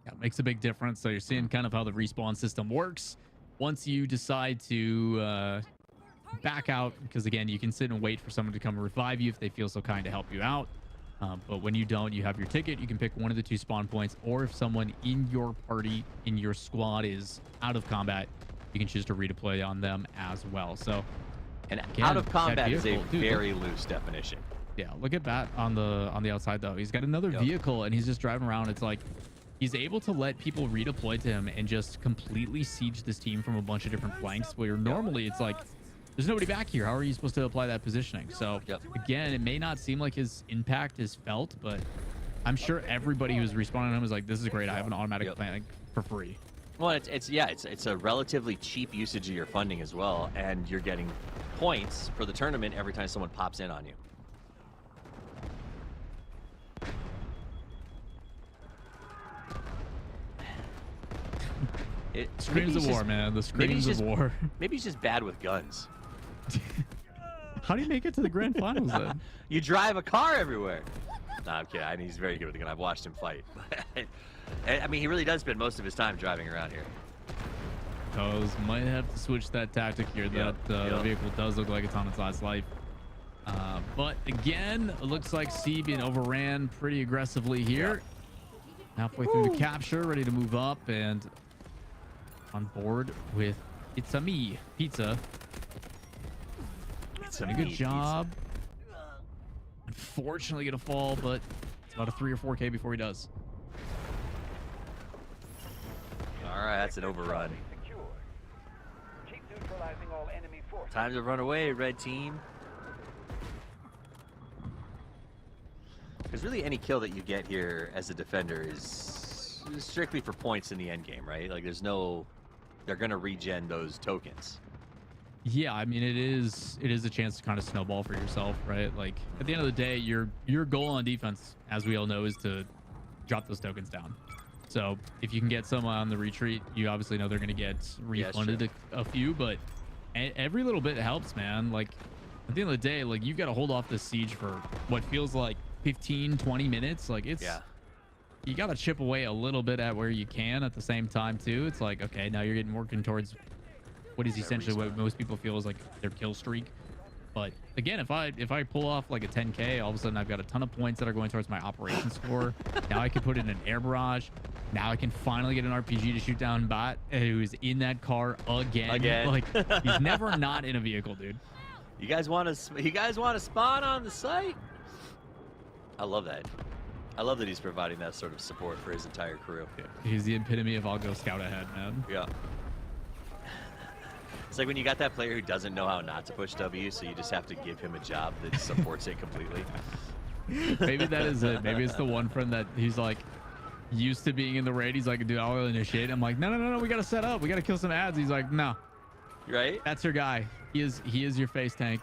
Yeah, it makes a big difference. So you're seeing kind of how the respawn system works. once you decide to back out, because again, you can sit and wait for someone to come revive you if they feel so kind to help you out. But when you don't, you have your ticket. You can pick one of the 2 spawn points, or if someone in your party, in your squad, is out of combat, you can choose to redeploy on them as well. So, and again, out of combat is a dude, very loose definition. Yeah, look at Bat on the outside though. He's got another vehicle and he's just driving around. It's like he's able to let people redeploy to him and just completely siege this team from a bunch of different flanks, where normally it's like there's nobody back here. How are you supposed to apply that positioning? So again, it may not seem like his impact is felt, but I'm sure everybody who's respawning him is like, this is great. I have an automatic plan for free. Well, it's a relatively cheap usage of your funding as well, and you're getting points for the tournament every time someone pops in on you. It screams of war, man. The screams of war. Maybe he's just bad with guns. How do you make it to the grand finals then? You drive a car everywhere. No, I'm kidding. I mean, he's very good with the gun. I've watched him fight. I mean, he really does spend most of his time driving around here. Might have to switch that tactic here. That vehicle does look like it's on its last life. But again, it looks like C being overran pretty aggressively here. Halfway through the capture, ready to move up and on board with It's a Me Pizza. It's a good job. Unfortunately, gonna fall, but it's about a 3 or 4K before he does. All right, that's an overrun. Time to run away, red team. Because really, any kill that you get here as a defender is strictly for points in the end game, right? Like, there's no. They're gonna regen those tokens. Yeah, I mean, it is a chance to kind of snowball for yourself, right? Like, at the end of the day, your goal on defense, as we all know, is to drop those tokens down. So if you can get some on the retreat, you obviously know they're going to get refunded a few, but every little bit helps, man. Like, at the end of the day, like, you've got to hold off this siege for what feels like 15, 20 minutes. Like, it's... Yeah. You got to chip away a little bit at where you can at the same time, too. It's like, okay, now you're getting working towards what is essentially what most people feel is like their kill streak. But again, if I pull off like a 10K, all of a sudden I've got a ton of points that are going towards my operation score. Now I can put in an air barrage. Now I can finally get an RPG to shoot down Bot, who's in that car again. Like, he's never not in a vehicle, dude. You guys want to spawn on the site? I love that. I love that he's providing that sort of support for his entire crew. Yeah. He's the epitome of I'll go scout ahead, man. Yeah. It's like when you got that player who doesn't know how not to push W, so you just have to give him a job that supports it completely. Maybe that is it. Maybe it's the one friend that he's like used to being in the raid. He's like, dude, I'll initiate. I'm like, no, we got to set up. We got to kill some ads. He's like, no. Right? That's your guy. He is your face tank.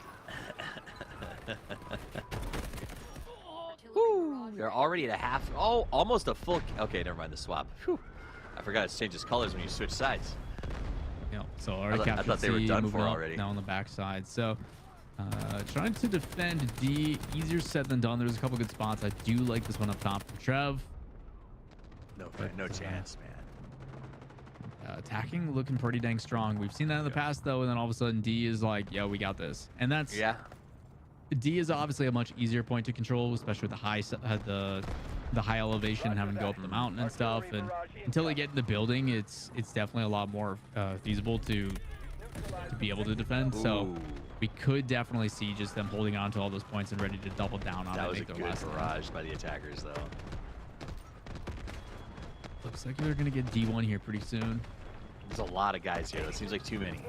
They're already at a half. Oh, almost a full. Okay, never mind the swap. Whew. I forgot it changes colors when you switch sides. Yeah, so already captured. I thought they were done for already. Now on the backside. So trying to defend D, easier said than done. There's a couple good spots. I do like this one up top from Trev. No chance, man. Attacking looking pretty dang strong. We've seen that in the past though, and then all of a sudden D is like, yo, we got this. And that's D is obviously a much easier point to control, especially with the high elevation and having to go up the mountain and stuff. And until they get in the building, it's definitely a lot more feasible to be able to defend. Ooh. So we could definitely see just them holding on to all those points and ready to double down on it. That was a good barrage by the attackers, though. Looks like they're gonna get D1 here pretty soon. There's a lot of guys here. That seems like too many.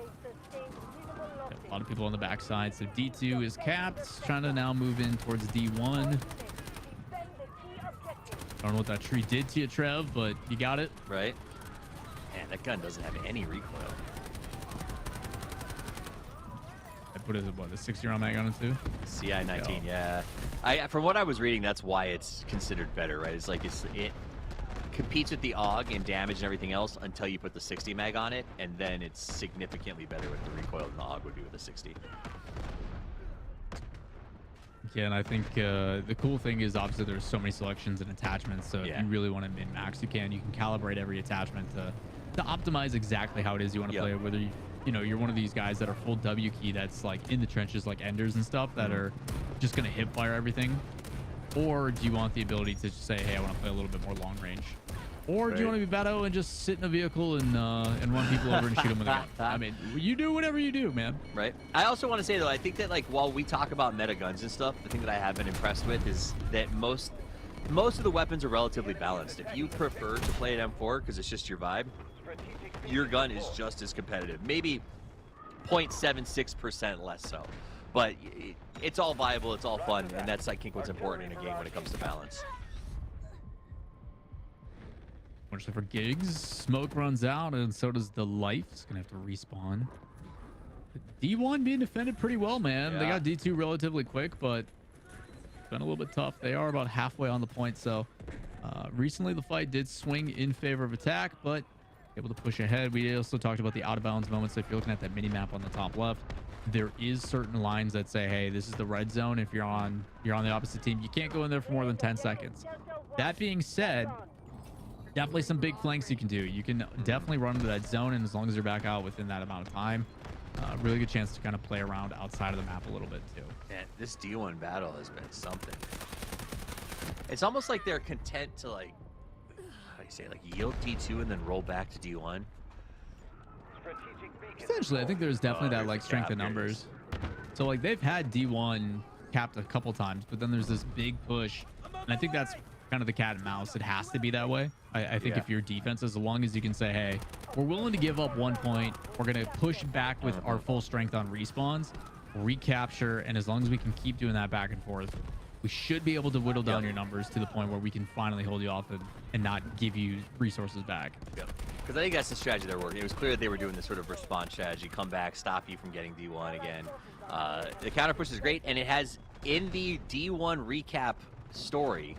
A lot of people on the backside. So D2 is capped, trying to now move in towards D1. I don't know what that tree did to you, Trev, but you got it. Right. Man, that gun doesn't have any recoil. I put it, what, a 60-round mag on it too? CI-19, yeah. From what I was reading, that's why it's considered better, right? It's like it competes with the AUG in damage and everything else until you put the 60 mag on it, and then it's significantly better with the recoil than the AUG would be with the 60. Yeah, and I think the cool thing is obviously there's so many selections and attachments, so if you really want to min-max, you can calibrate every attachment to to optimize exactly how it is you want to play it, whether you know, you're one of these guys that are full W key that's like in the trenches like Enders and stuff that are just going to hip fire everything, or do you want the ability to just say, hey, I want to play a little bit more long range, or do you want to be Beto and just sit in a vehicle and run people over and shoot them with a gun? I mean, you do whatever you do, man. Right. I also want to say though, I think that like while we talk about meta guns and stuff, the thing that I have been impressed with is that most of the weapons are relatively balanced. If you prefer to play an M4 because it's just your vibe, your gun is just as competitive. Maybe 0.76% less so, but it's all viable, it's all fun, and that's, I think, what's important in a game when it comes to balance. Unfortunately for Gigs, smoke runs out, and so does the life. It's gonna have to respawn. D1 being defended pretty well, man. They got D2 relatively quick, but it's been a little bit tough. They are about halfway on the point, so recently the fight did swing in favor of attack, but able to push ahead. We also talked about the out of bounds moments. So if you're looking at that mini map on the top left, there is certain lines that say, hey, this is the red zone. If you're on the opposite team, you can't go in there for more than 10 seconds. That being said, definitely some big flanks you can do. You can definitely run into that zone, and as long as you're back out within that amount of time, really good chance to kind of play around outside of the map a little bit too. Man, this D1 battle has been something. It's almost like they're content to like, how do you say, like yield D2 and then roll back to D1. Essentially, I think there's definitely that like strength in numbers. So like they've had D1 capped a couple times, but then there's this big push, and I think that's kind of the cat and mouse. It has to be that way. I think if your defense, as long as you can say, hey, we're willing to give up 1 point, we're gonna push back with our full strength on respawns, recapture, and as long as we can keep doing that back and forth, we should be able to whittle down your numbers to the point where we can finally hold you off and not give you resources back. Because I think that's the strategy they're working. It was clear that they were doing this sort of response strategy, come back, stop you from getting D1 again. The counter push is great, and it has, in the D1 recap story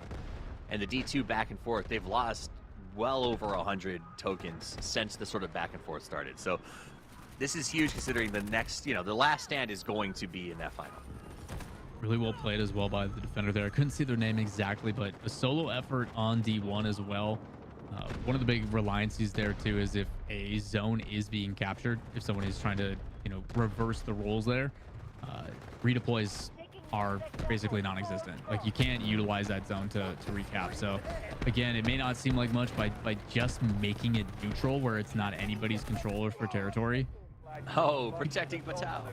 and the D2 back and forth, they've lost well over 100 tokens since the sort of back and forth started. So this is huge considering the next, you know, the last stand is going to be in that final. Really well played as well by the defender there. I couldn't see their name exactly, but a solo effort on D1 as well. One of the big reliances there too is if a zone is being captured, if someone is trying to, you know, reverse the roles there, redeploys are basically non-existent. Like you can't utilize that zone to recap. So again, it may not seem like much by just making it neutral where it's not anybody's controller for territory. Oh, protecting Patel.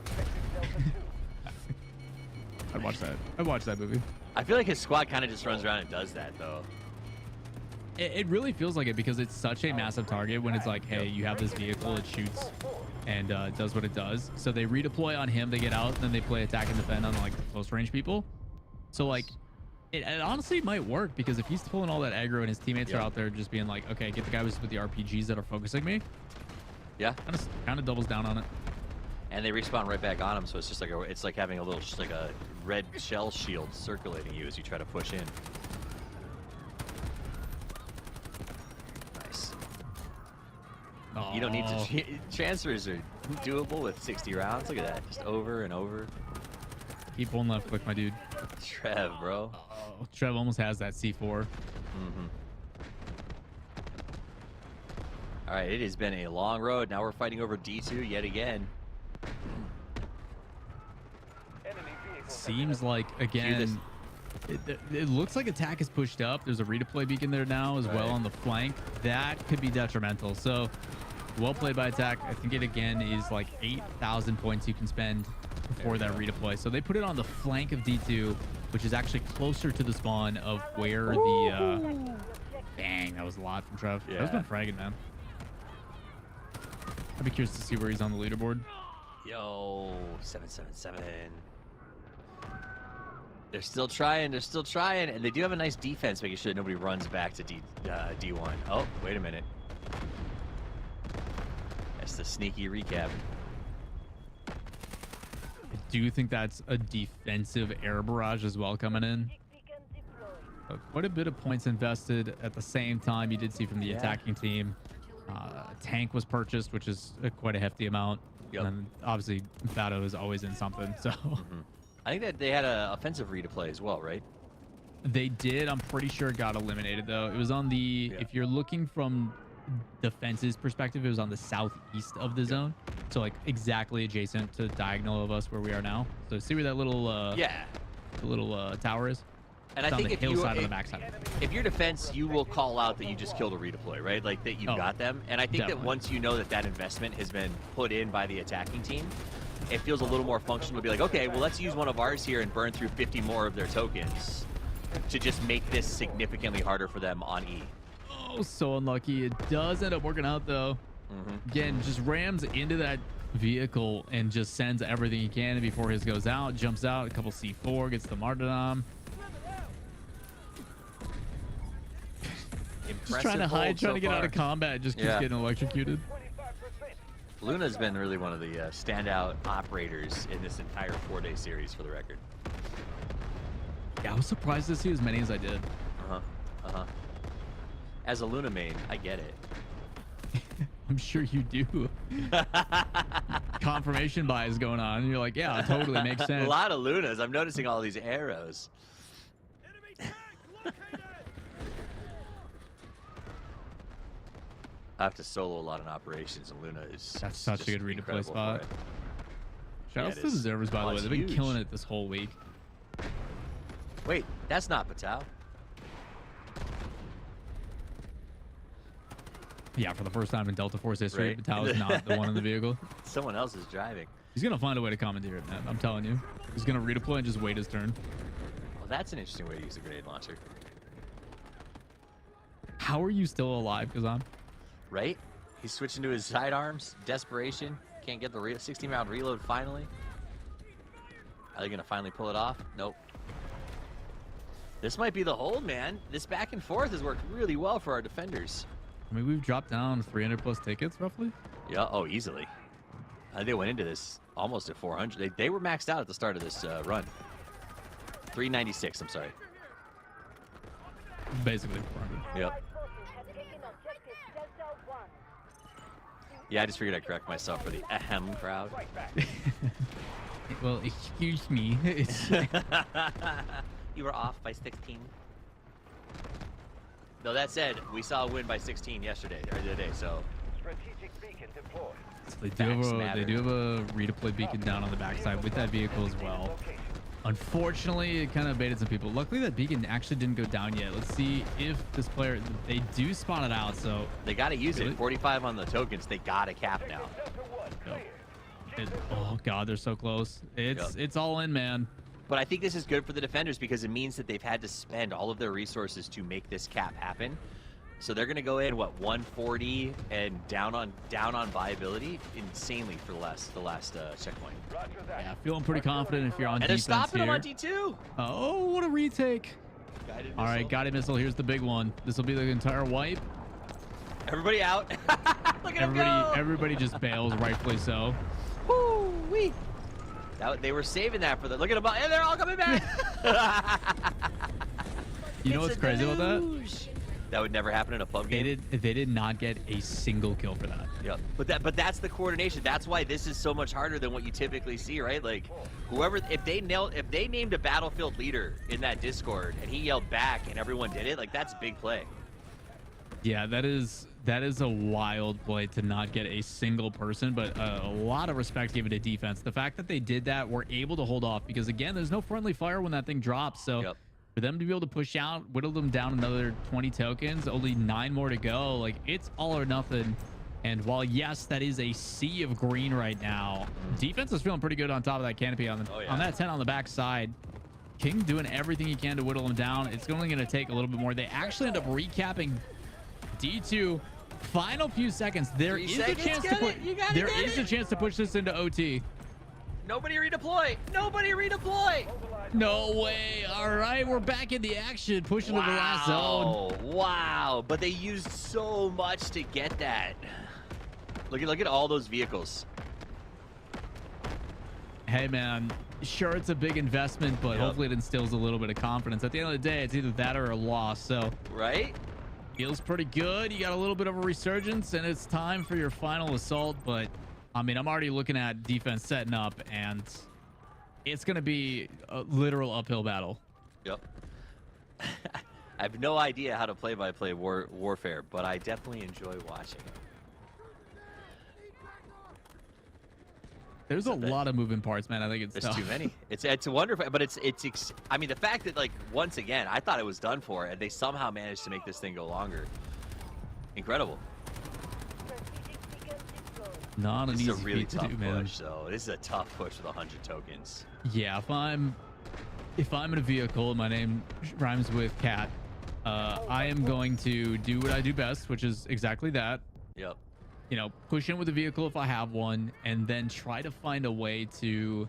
I'd watch that movie. I feel like his squad kind of just runs around and does that though. It really feels like it because it's such a massive target when it's like, hey, you have this vehicle, it shoots and does what it does. So they redeploy on him, they get out, and then they play attack and defend on like close range people. So like, it honestly might work because if he's pulling all that aggro and his teammates are out there just being like, okay, get the guy with the RPGs that are focusing me. Yeah. Kind of doubles down on it. And they respawn right back on him, so it's just like it's like having a little, just like a red shell shield circulating you as you try to push in. Nice. Oh. You don't need to. Transfers are doable with 60 rounds. Look at that, just over and over. Keep pulling left click, my dude. Trev, bro. Oh, Trev almost has that C4. All right, it has been a long road. Now we're fighting over D2 yet again. Seems like, again, it looks like attack is pushed up. There's a redeploy beacon there now as well on the flank. That could be detrimental. So well played by attack. I think it again is like 8,000 points you can spend before that redeploy. So they put it on the flank of D2, which is actually closer to the spawn of where the dang, that was a lot from Trev. Yeah. That's been fragging, man. I'd be curious to see where he's on the leaderboard. Yo, 777. They're still trying, and they do have a nice defense, making sure nobody runs back to D1. Oh, wait a minute. That's the sneaky recap. I do think that's a defensive air barrage as well coming in. Quite a bit of points invested at the same time. You did see from the attacking team. A tank was purchased, which is quite a hefty amount. And then obviously Bato is always in something. So I think that they had an offensive redeploy as well, right? They did. I'm pretty sure it got eliminated though. It was on the if you're looking from defense's perspective, it was on the southeast of the zone. So like exactly adjacent to diagonal of us where we are now. So see where that little Yeah. the little tower is? And It's I on think the if you hillside on the backside. if your defense, you will call out that you just killed a redeploy, right? Like that you Oh, got them. And I think definitely. that once you know that that investment has been put in by the attacking team, it feels a little more functional to be like, okay, well, let's use one of ours here and burn through 50 more of their tokens to just make this significantly harder for them on E. Oh, so unlucky. It does end up working out though. Again, just rams into that vehicle and just sends everything he can. And before his goes out, jumps out, a couple C4, gets the martyrdom. Just trying to hide, trying to get out of combat, just keeps getting electrocuted. Luna's been really one of the standout operators in this entire 4-day series, for the record. Yeah, I was surprised to see as many as I did. As a Luna main, I get it. I'm sure you do. Confirmation bias going on. You're like, yeah, it totally makes sense. A lot of Lunas. I'm noticing all these arrows. I have to solo a lot in operations, and Luna is That's such a good redeploy spot. Shout out it to the is. observers, by the way. It's They've been huge. killing it this whole week. Wait, that's not Patau. Yeah, for the first time in Delta Force history, Right. Patau is not the one in the vehicle. Someone else is driving. He's going to find a way to commandeer it, man. I'm telling you. He's going to redeploy and just wait his turn. Well, that's an interesting way to use a grenade launcher. How are you still alive, Kazan? Right? He's switching to his sidearms. Desperation. Can't get the 16-round reload finally. Are they going to finally pull it off? Nope. This might be the hold, man. This back and forth has worked really well for our defenders. I mean, we've dropped down 300 plus tickets, roughly. Yeah, oh, easily. They went into this almost at 400. They were maxed out at the start of this run. 396, I'm sorry. Basically 400. Yep. Yeah, I just figured I'd correct myself for the ahem crowd. Well, excuse me. You were off by 16. Though that said, we saw a win by 16 yesterday, or the other day, so. So they do have a redeploy beacon down on the backside with that vehicle as well. Unfortunately, it kind of baited some people. Luckily, that beacon actually didn't go down yet. Let's see if this player, they do spawn it out, so. They got to use it. 45 on the tokens. They got to cap now. Oh, God, they're so close. It's all in, man. But I think this is good for the defenders because it means that they've had to spend all of their resources to make this cap happen. So they're going to go in, what, 140 and down on viability insanely for the last checkpoint. Yeah, feeling pretty confident if you're on and they're defense stopping here. them on D2. Oh, what a retake. All right, guided missile. Here's the big one. This will be the entire wipe. Everybody out. Look at him go. Everybody just bails, rightfully so. Woo-wee. They were saving that for the. Look at them. And they're all coming back. You know what's crazy about that? That would never happen in a pub game. They did not get a single kill for that. Yep. But that's the coordination. That's why this is so much harder than what you typically see, right? Like whoever, if they named a battlefield leader in that Discord and he yelled back and everyone did it, like that's a big play. Yeah, that is a wild play to not get a single person, but a lot of respect given to defense. The fact that they did that, were able to hold off because again, there's no friendly fire when that thing drops. So for them to be able to push out, whittle them down another 20 tokens, only 9 more to go. Like it's all or nothing. And while yes, that is a sea of green right now, defense is feeling pretty good on top of that canopy on that 10 on the back side. King doing everything he can to whittle them down. It's only going to take a little bit more. They actually end up recapping D2. Final few seconds. There is a chance to push this into OT. Nobody redeploy. Nobody redeploy. No way. All right, we're back in the action, pushing to the last zone. Wow. But they used so much to get that. Look at all those vehicles. Hey, man. Sure, it's a big investment, but hopefully it instills a little bit of confidence. At the end of the day, it's either that or a loss. So right. Feels pretty good. You got a little bit of a resurgence, and it's time for your final assault. But, I mean, I'm already looking at defense setting up, and it's going to be a literal uphill battle. Yep. I have no idea how to play-by-play warfare, but I definitely enjoy watching it. There's a lot of moving parts, man. I think it's There's tough. too many. It's wonderful, but I mean, the fact that, like, once again, I thought it was done for, and they somehow managed to make this thing go longer. Incredible. Not an This easy is a really feat to tough do, man. push, though. This is a tough push with 100 tokens. Yeah, if I'm in a vehicle, my name rhymes with cat. I am going to do what I do best, which is exactly that. Yep. You know, push in with a vehicle if I have one, and then try to find a way to,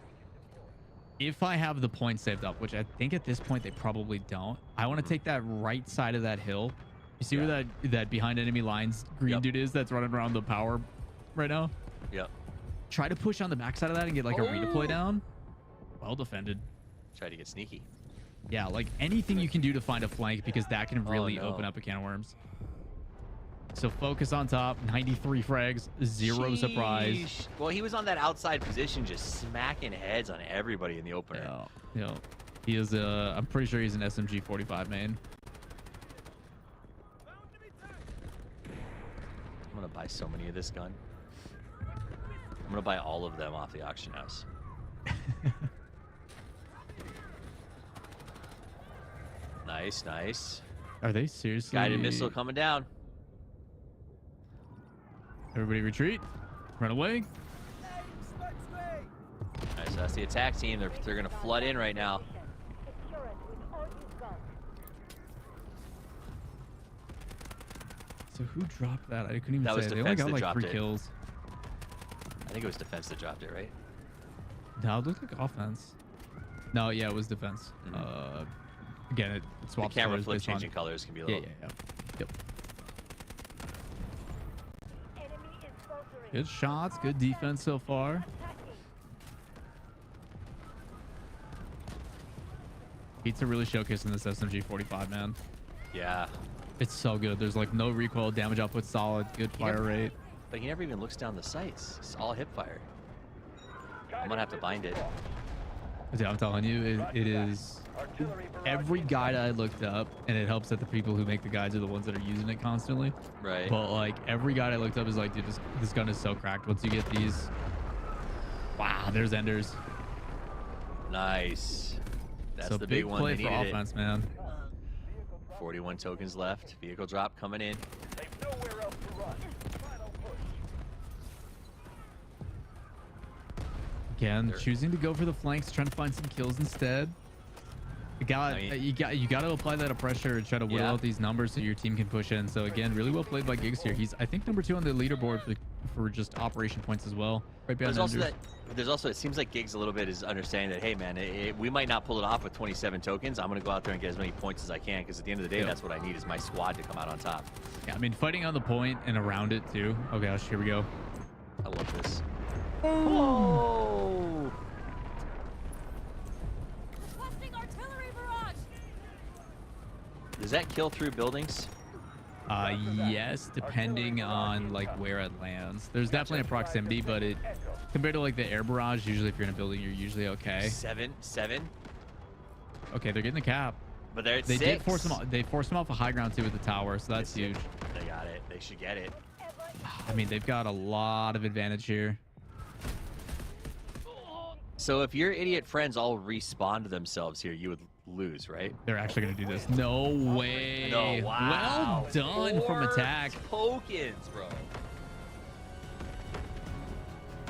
if I have the points saved up, which I think at this point they probably don't, I want to take that right side of that hill. You see where that behind enemy lines green dude is that's running around the power right now? Yep. Try to push on the backside of that and get like a redeploy down. Well defended. Try to get sneaky. Yeah, like anything you can do to find a flank, because that can really open up a can of worms. So focus on top, 93 frags, zero surprise. Well, he was on that outside position just smacking heads on everybody in the opener. Yeah, he is I'm pretty sure he's an SMG 45 main. I'm gonna buy so many of this gun. I'm gonna buy all of them off the auction house. Nice, nice. Are they seriously? Guided missile coming down. Everybody retreat. Run away. Nice, so that's the attack team. They're gonna flood in right now. So who dropped that? I couldn't even That was say. They only defense got that like 3 dropped it. kills. I think it was defense that dropped it, right? No, it looked like offense. No, yeah, it was defense. Again, it swaps The camera colors flip based on- changing colors can be a little. Yeah. Yep. Good shots, good defense so far. Pizza really showcasing this SMG 45, man. Yeah. It's so good. There's like no recoil, damage output solid, good fire rate. But he never even looks down the sights. It's all hip fire. I'm gonna have to bind it. Yeah, I'm telling you, it is every guide I looked up, and it helps that the people who make the guides are the ones that are using it constantly. Right. But like every guide I looked up is like, dude, this gun is so cracked. Once you get these, wow, there's enders. Nice. That's so the big big one. play They for needed offense, man. 41 tokens left. Vehicle drop coming in. Again, choosing to go for the flanks, trying to find some kills instead. You got to apply that pressure and try to whittle out these numbers so your team can push in. So again, really well played by Giggs here. He's, I think, number 2 on the leaderboard for just operation points as well. Right behind There's also it seems like Giggs a little bit is understanding that, hey man, we might not pull it off with 27 tokens. I'm gonna go out there and get as many points as I can, because at the end of the day, that's what I need, is my squad to come out on top. Yeah, I mean, fighting on the point and around it too. Oh gosh, here we go. I love this. Oh! Does that kill through buildings? Yes, depending on like where it lands. There's definitely a proximity, but it compared to like the air barrage, usually if you're in a building, you're usually okay. 7. Okay, they're getting the cap. But they're at they 6. did force them. They forced them off a high ground too with the tower, so that's huge. They got it. They should get it. I mean, they've got a lot of advantage here. So if your idiot friends all respawn to themselves here, you would lose, right? They're actually gonna do this. No way. No, wow. Well done from attack. Tokens, bro.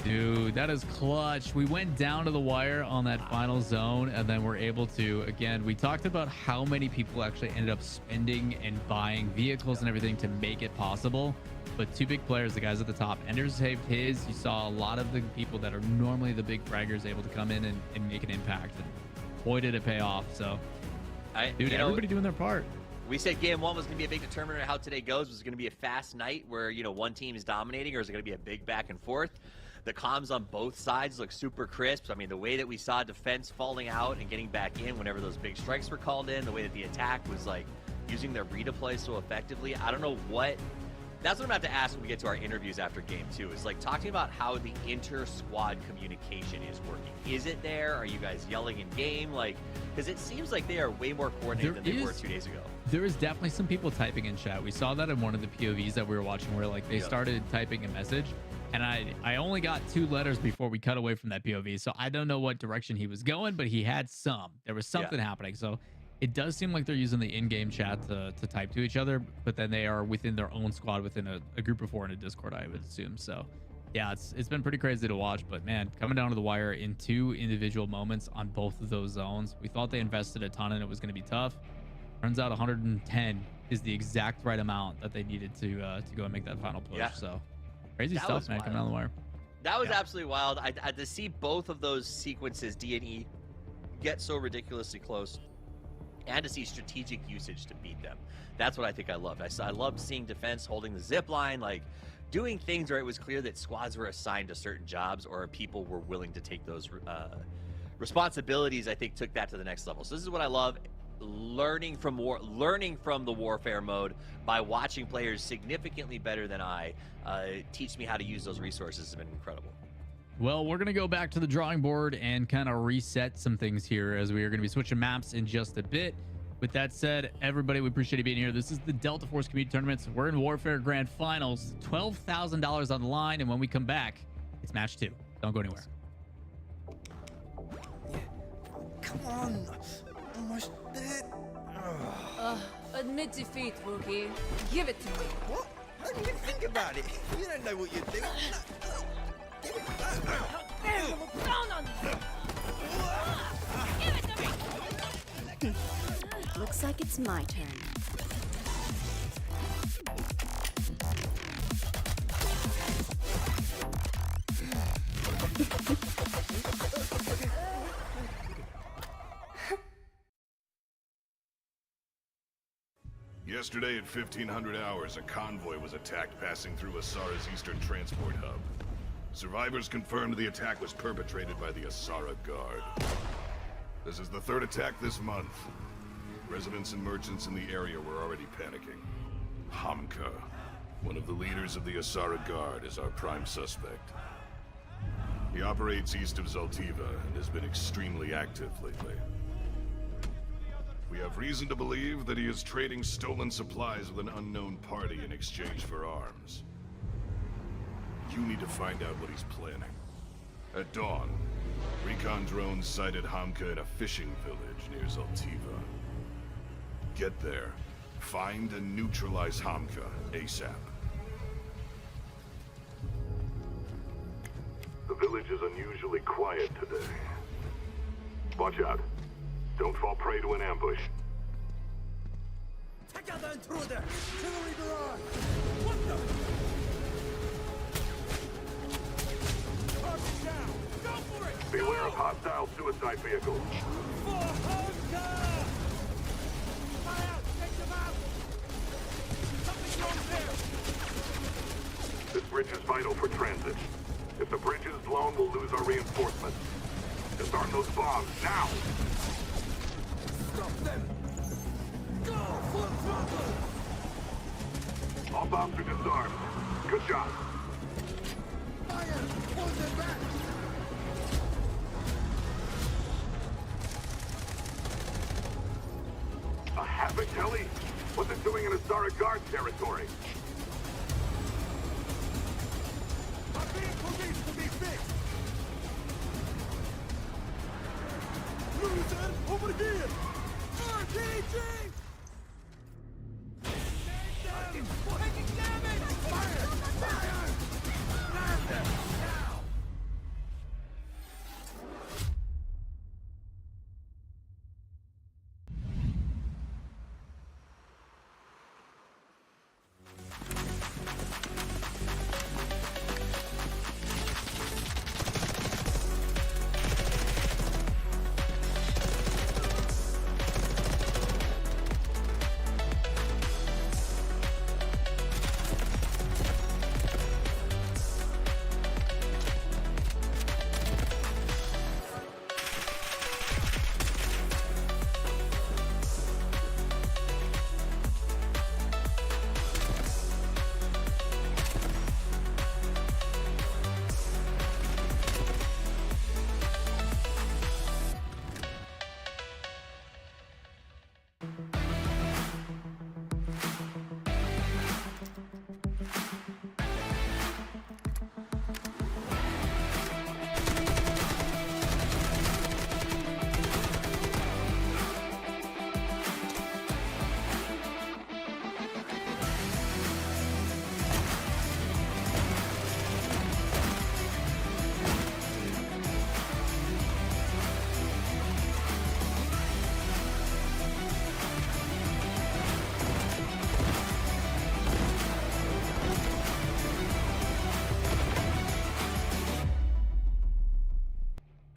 Dude, that is clutch. We went down to the wire on that final zone, and then we're able to, again, we talked about how many people actually ended up spending and buying vehicles and everything to make it possible. But 2 big players, the guys at the top, Enders saved his. You saw a lot of the people that are normally the big fraggers able to come in and make an impact. And boy, did it pay off. So, dude, everybody doing their part. We said game 1 was going to be a big determiner of how today goes. Was it going to be a fast night where, one team is dominating, or is it going to be a big back and forth? The comms on both sides look super crisp. I mean, the way that we saw defense falling out and getting back in whenever those big strikes were called in, the way that the attack was like using their redeploy so effectively. I don't know what That's what I'm about to ask when we get to our interviews after game 2, is like talking about how the inter-squad communication is working. Is it there? Are you guys yelling in game? Like, because it seems like they are way more coordinated than they were 2 days ago. There is definitely some people typing in chat. We saw that in one of the POVs that we were watching where like they started typing a message, and I only got 2 letters before we cut away from that POV. So I don't know what direction he was going, but he had some. There was something happening. So it does seem like they're using the in-game chat to type to each other, but then they are within their own squad within a group of 4 in a Discord, I would assume. So yeah, it's been pretty crazy to watch, but man, coming down to the wire in 2 individual moments on both of those zones. We thought they invested a ton and it was going to be tough. Turns out 110 is the exact right amount that they needed to go and make that final push. So crazy stuff, man, coming down the wire. That was absolutely wild. I to see both of those sequences, D and E, get so ridiculously close, and to see strategic usage to beat them. That's what I think I loved. I loved seeing defense holding the zip line, like doing things where it was clear that squads were assigned to certain jobs or people were willing to take those responsibilities. I think took that to the next level. So this is what I love. Learning from the warfare mode by watching players significantly better than I teach me how to use those resources has been incredible. Well, we're going to go back to the drawing board and kind of reset some things here as we are going to be switching maps in just a bit. With that said, everybody, we appreciate you being here. This is the Delta Force Community Tournaments. We're in Warfare Grand Finals, $12,000 on the line, and when we come back, it's match 2. Don't go anywhere. Come on. Almost dead. Admit defeat, rookie. Give it to me. What? I didn't even think about it. You don't know what you're doing. Give it Down on you. Give it to me. Looks like it's my turn. Yesterday at 1500 hours, a convoy was attacked passing through Asara's eastern transport hub. Survivors confirmed the attack was perpetrated by the Asara Guard. This is the 3rd attack this month. Residents and merchants in the area were already panicking. Hamka, one of the leaders of the Asara Guard, is our prime suspect. He operates east of Zaltiva and has been extremely active lately. We have reason to believe that he is trading stolen supplies with an unknown party in exchange for arms. You need to find out what he's planning. At dawn, recon drones sighted Hamka in a fishing village near Zaltiva. Get there, find and neutralize Hamka ASAP. The village is unusually quiet today. Watch out. Don't fall prey to an ambush. Take out the intruder! Chivalry garage! What the? Target down! Go for it! Beware of hostile suicide vehicles. For Hamka! Fire out! Take them out! Something's wrong there! This bridge is vital for transit. If the bridge is blown, we'll lose our reinforcements. Disarm those bombs, now! Stop them! Go! Full throttle! All bombs are disarmed. Good job. Fire! Pull them back! A Havoc heli? What's it doing in Asara Guard territory? Our vehicle needs to be fixed! Loser, over here! RPG! Take them! Taking damage! Fire! Fire! Slam them! Now!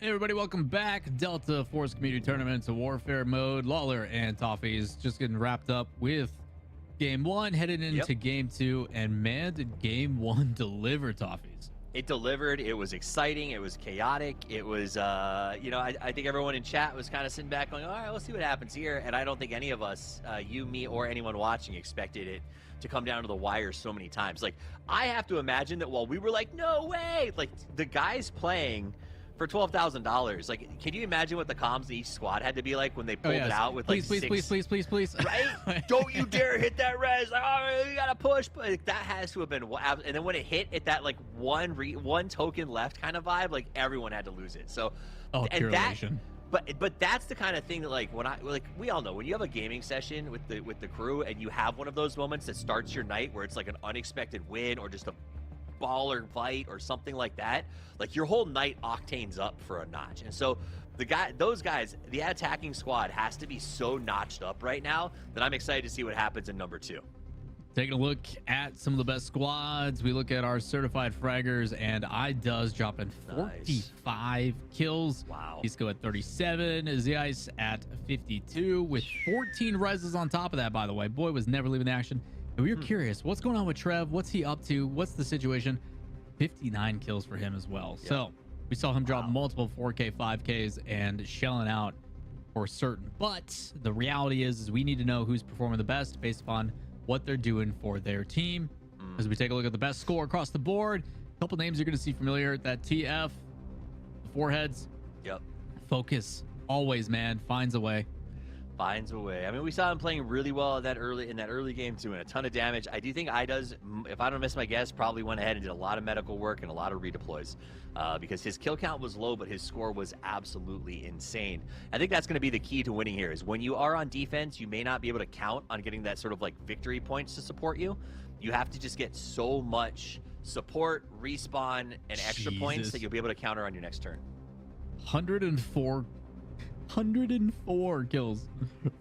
Hey everybody, welcome back. Delta Force Community Tournament to Warfare mode. Lawler and Toffee's just getting wrapped up with game one, headed into game two, and man, did game one deliver, Toffee's. It delivered. It was exciting. It was chaotic. It was, you know, I think everyone in chat was kind of sitting back going, all right, we'll see what happens here. And I don't think any of us, you, me, or anyone watching expected it to come down to the wire so many times. Like, I have to imagine that while we were like, no way, like the guys playing for $12,000. Like, can you imagine what the comms of each squad had to be like when they pulled it out with please, like please. Right? Don't you dare hit that res. Like, oh, you gotta push. But like, that has to have been. And then when it hit at that like one token left kind of vibe, like everyone had to lose it. So, and that. But that's the kind of thing that like when we all know when you have a gaming session with the crew and you have one of those moments that starts your night where it's like an unexpected win or just a baller fight or something like that, like your whole night octanes up for a notch. And so those guys, the attacking squad has to be so notched up right now that I'm excited to see what happens in number two. Taking a look at some of the best squads, we look at our certified fraggers, and iDoes dropping 45 kills. Wow. Isco at 37, Zeiss at 52 with 14 reses on top of that, by the way. Boy was never leaving the action. And we were curious, what's going on with Trev? What's he up to? What's the situation? 59 kills for him as well. Yeah. So we saw him drop multiple 4K, 5Ks and shelling out for certain. But the reality is we need to know who's performing the best based upon what they're doing for their team. As we take a look at the best score across the board, a couple names you're going to see familiar. That TF, the foreheads. Yep. Focus. Always, man. Finds a way. Finds a way. I mean, we saw him playing really well in that early game, doing a ton of damage. I do think iDoes, if I don't miss my guess, probably went ahead and did a lot of medical work and a lot of redeploys because his kill count was low, but his score was absolutely insane. I think that's going to be the key to winning here is when you are on defense, you may not be able to count on getting that sort of like victory points to support you. You have to just get so much support, respawn, and extra points that you'll be able to counter on your next turn. 104 kills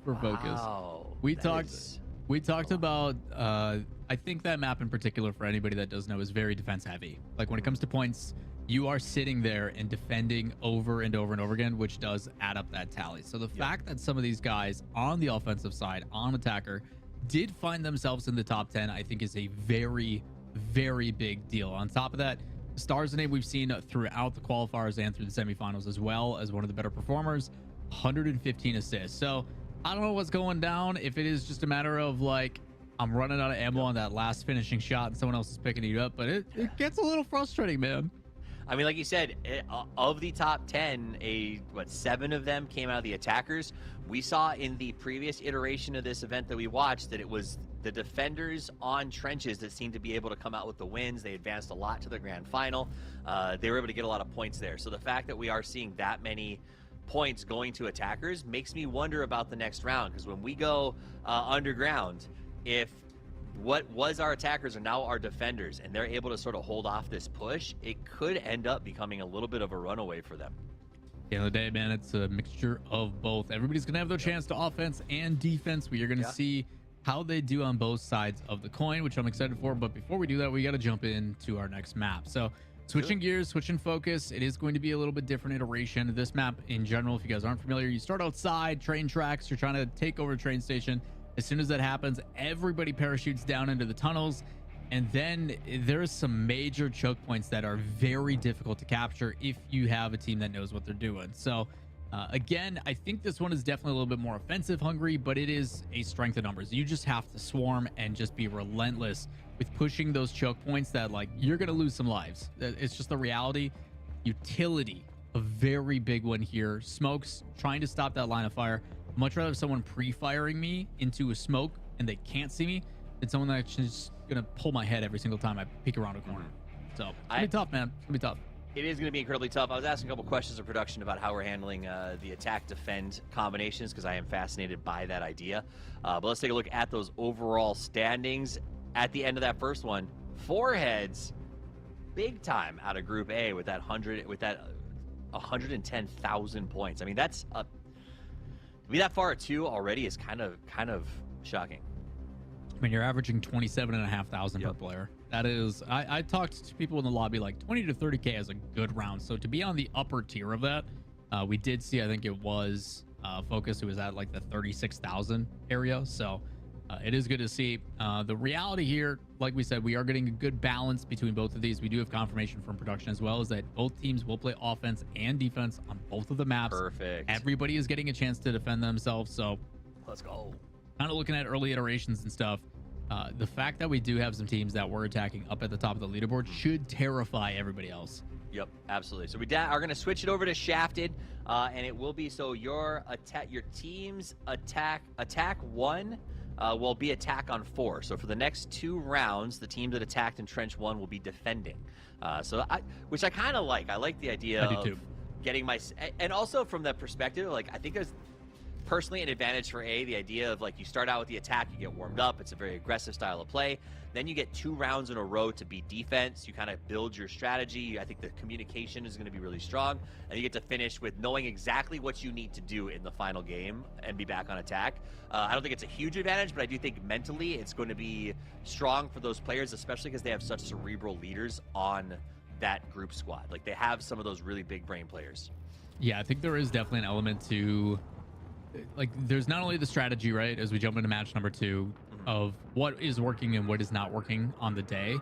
for Focus. We talked about I think that map in particular, for anybody that doesn't know, is very defense heavy. Like when it comes to points, you are sitting there and defending over and over and over again, which does add up that tally. So the fact that some of these guys on the offensive side, on attacker, did find themselves in the top 10, I think is a very, very big deal. On top of that, Star's a name we've seen throughout the qualifiers and through the semifinals as well as one of the better performers. 115 assists. So I don't know what's going down, if it is just a matter of like I'm running out of ammo on that last finishing shot and someone else is picking it up, but it gets a little frustrating, man. I mean, like you said, of the top 10, 7 of them came out of the attackers. We saw in the previous iteration of this event that we watched that it was the defenders on trenches that seemed to be able to come out with the wins. They advanced a lot to the grand final. They were able to get a lot of points there. So the fact that we are seeing that many points going to attackers makes me wonder about the next round, because when we go underground, if what was our attackers are now our defenders and they're able to sort of hold off this push, it could end up becoming a little bit of a runaway for them. At the end of the day, man, it's a mixture of both. Everybody's gonna have their chance to offense and defense. We are gonna see how they do on both sides of the coin, which I'm excited for. But before we do that, we got to jump into our next map. So switching gears, switching focus, it is going to be a little bit different iteration. This map in general, if you guys aren't familiar, you start outside, train tracks, you're trying to take over a train station. As soon as that happens, everybody parachutes down into the tunnels, and then there's some major choke points that are very difficult to capture if you have a team that knows what they're doing. So again, I think this one is definitely a little bit more offensive hungry, but it is a strength of numbers. You just have to swarm and just be relentless with pushing those choke points that like you're going to lose some lives. It's just the reality. Utility, a very big one here. Smokes trying to stop that line of fire. much rather have someone pre-firing me into a smoke and they can't see me than someone that's just gonna pull my head every single time I peek around a corner. So it's gonna be tough, man. It's gonna be tough. It is going to be incredibly tough. I was asking a couple questions of production about how we're handling the attack-defend combinations because I am fascinated by that idea. But let's take a look at those overall standings at the end of that first one. Four heads, big time out of Group A with that 110,000 points. I mean, that's to be that far at 2 already is kind of shocking. I mean, you're averaging 27,500 per player. That is, I talked to people in the lobby, like 20 to 30K is a good round. So to be on the upper tier of that, we did see, I think it was Focus who was at like the 36,000 area. So it is good to see. The reality here, like we said, we are getting a good balance between both of these. We do have confirmation from production as well, is that both teams will play offense and defense on both of the maps. Perfect. Everybody is getting a chance to defend themselves. So let's go. Kind of looking at early iterations and stuff. The fact that we do have some teams that were attacking up at the top of the leaderboard should terrify everybody else. Yep, absolutely. So we are going to switch it over to Shafted, and it will be so your team's attack 1 will be attack on 4. So for the next 2 rounds, the team that attacked in Trench 1 will be defending. Which I kind of like. I like the idea of getting and also from the perspective, like I think there's personally an advantage for A, the idea of like you start out with the attack, you get warmed up, it's a very aggressive style of play, then you get 2 rounds in a row to be defense, you kind of build your strategy. I think the communication is going to be really strong, and you get to finish with knowing exactly what you need to do in the final game and be back on attack. I don't think it's a huge advantage, but I do think mentally it's going to be strong for those players, especially because they have such cerebral leaders on that group squad. Like they have some of those really big brain players. Yeah, I think there is definitely an element to, like, there's not only the strategy, right, as we jump into match number 2 of what is working and what is not working on the day.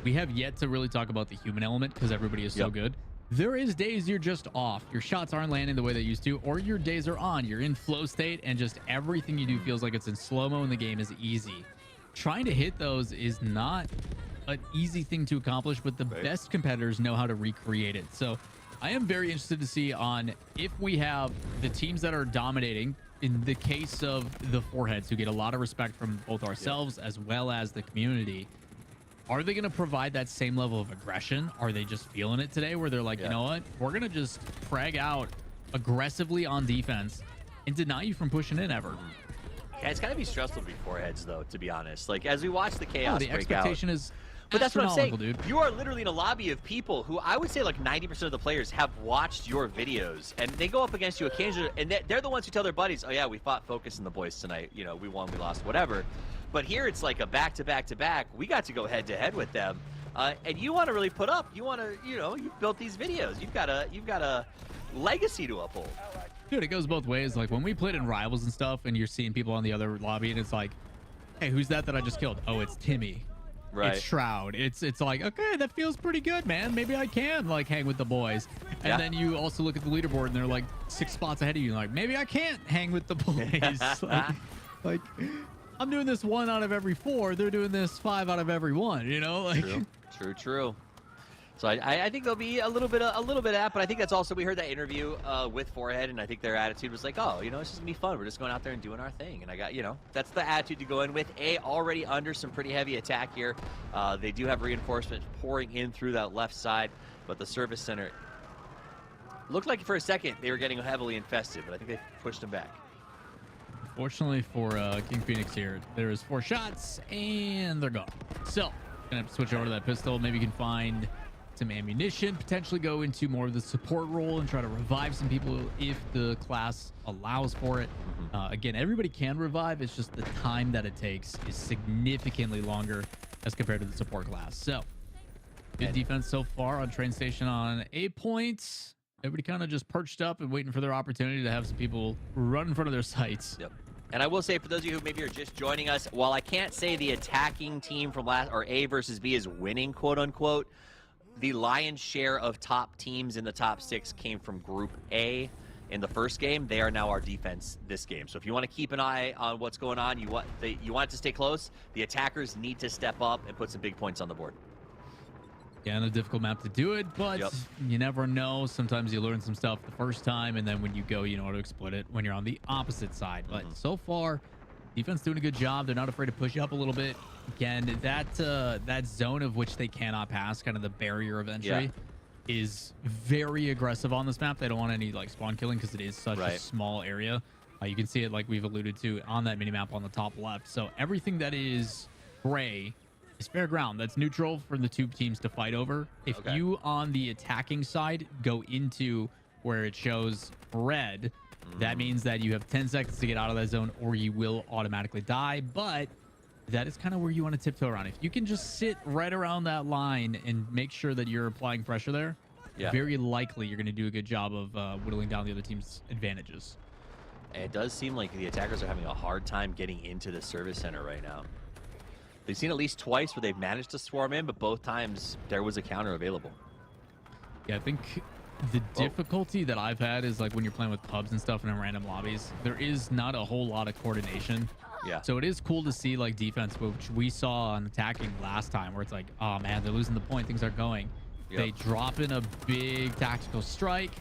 We have yet to really talk about the human element because everybody is so good. There is days you're just off. Your shots aren't landing the way they used to, or your days are on. You're in flow state and just everything you do feels like it's in slow-mo and the game is easy. Trying to hit those is not an easy thing to accomplish, but the best competitors know how to recreate it. So I am very interested to see on if we have the teams that are dominating, in the case of the foreheads who get a lot of respect from both ourselves as well as the community, are they going to provide that same level of aggression? Are they just feeling it today where they're like, you know what, we're going to just frag out aggressively on defense and deny you from pushing in ever? Yeah, it's got to be stressful to be foreheads, though, to be honest. Like, as we watch the chaos the break expectation is but that's what I'm saying. Dude. You are literally in a lobby of people who I would say like 90% of the players have watched your videos, and they go up against you occasionally, and they're the ones who tell their buddies, oh yeah, we fought Focus and the boys tonight. You know, we won, we lost, whatever. But here it's like a back-to-back-to-back. We got to go head-to-head with them. And you want to really put up. You want to, you know, you've built these videos. You've got a legacy to uphold. Dude, it goes both ways. Like when we played in Rivals and stuff, and you're seeing people on the other lobby, and it's like, hey, who's that I just killed? Oh, it's Timmy. Right. It's Shroud. It's like, okay, that feels pretty good, man. Maybe I can like hang with the boys. And then you also look at the leaderboard and they're like 6 spots ahead of you. Like, maybe I can't hang with the boys. like, I'm doing this 1 out of every 4. They're doing this 5 out of every 1. You know, like. True. So I think there'll be a little bit of that, but I think that's also, we heard that interview with Forehead, and I think their attitude was like, oh, you know, it's just gonna be fun. We're just going out there and doing our thing. And I got, you know, that's the attitude to go in with. Already under some pretty heavy attack here. They do have reinforcement pouring in through that left side, but the service center looked like for a second they were getting heavily infested, but I think they pushed them back. Fortunately for King Phoenix here, there is 4 shots and they're gone. So gonna have to switch over to that pistol. Maybe you can find some ammunition, potentially go into more of the support role and try to revive some people if the class allows for it. Again, everybody can revive. It's just the time that it takes is significantly longer as compared to the support class. So good defense so far on train station on 8 points. Everybody kind of just perched up and waiting for their opportunity to have some people run in front of their sights. Yep. And I will say, for those of you who maybe are just joining us, while I can't say the attacking team from A versus B is winning, quote unquote, the lion's share of top teams in the top 6 came from Group A in the first game. They are now our defense this game. So if you want to keep an eye on what's going on, you want it to stay close, the attackers need to step up and put some big points on the board. Yeah, and a difficult map to do it, but you never know. Sometimes you learn some stuff the first time, and then when you go, you know how to exploit it when you're on the opposite side. But so far, defense doing a good job. They're not afraid to push up a little bit. Again, that zone of which they cannot pass, kind of the barrier of entry, is very aggressive on this map. They don't want any like spawn killing because it is such a small area. You can see it like we've alluded to on that mini map on the top left. So everything that is gray is fair ground. That's neutral for the two teams to fight over. If you on the attacking side go into where it shows red, that means that you have 10 seconds to get out of that zone or you will automatically die. But that is kind of where you want to tiptoe around. If you can just sit right around that line and make sure that you're applying pressure there, very likely you're going to do a good job of whittling down the other team's advantages. And it does seem like the attackers are having a hard time getting into the service center right now. They've seen at least twice where they've managed to swarm in, but both times there was a counter available. Yeah, I think the difficulty that I've had is like when you're playing with pubs and stuff and in random lobbies, there is not a whole lot of coordination. Yeah. So it is cool to see like defense, which we saw on attacking last time, where it's like, oh man, they're losing the point, things aren't going. They drop in a big tactical strike,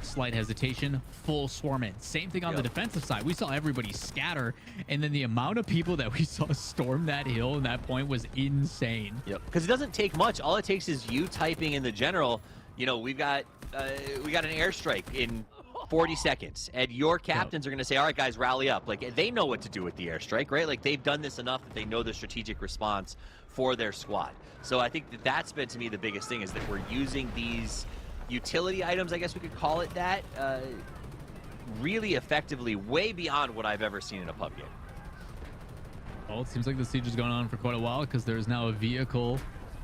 slight hesitation, full swarm in. Same thing on the defensive side. We saw everybody scatter, and then the amount of people that we saw storm that hill in that point was insane. Because it doesn't take much. All it takes is you typing in the general, you know, we got an airstrike in 40 seconds, and your captains are going to say, all right, guys, rally up. Like, they know what to do with the airstrike, right? Like, they've done this enough that they know the strategic response for their squad. So I think that that's been, to me, the biggest thing, is that we're using these utility items, I guess we could call it that, really effectively, way beyond what I've ever seen in a pub game. Well, it seems like the siege is going on for quite a while because there's now a vehicle.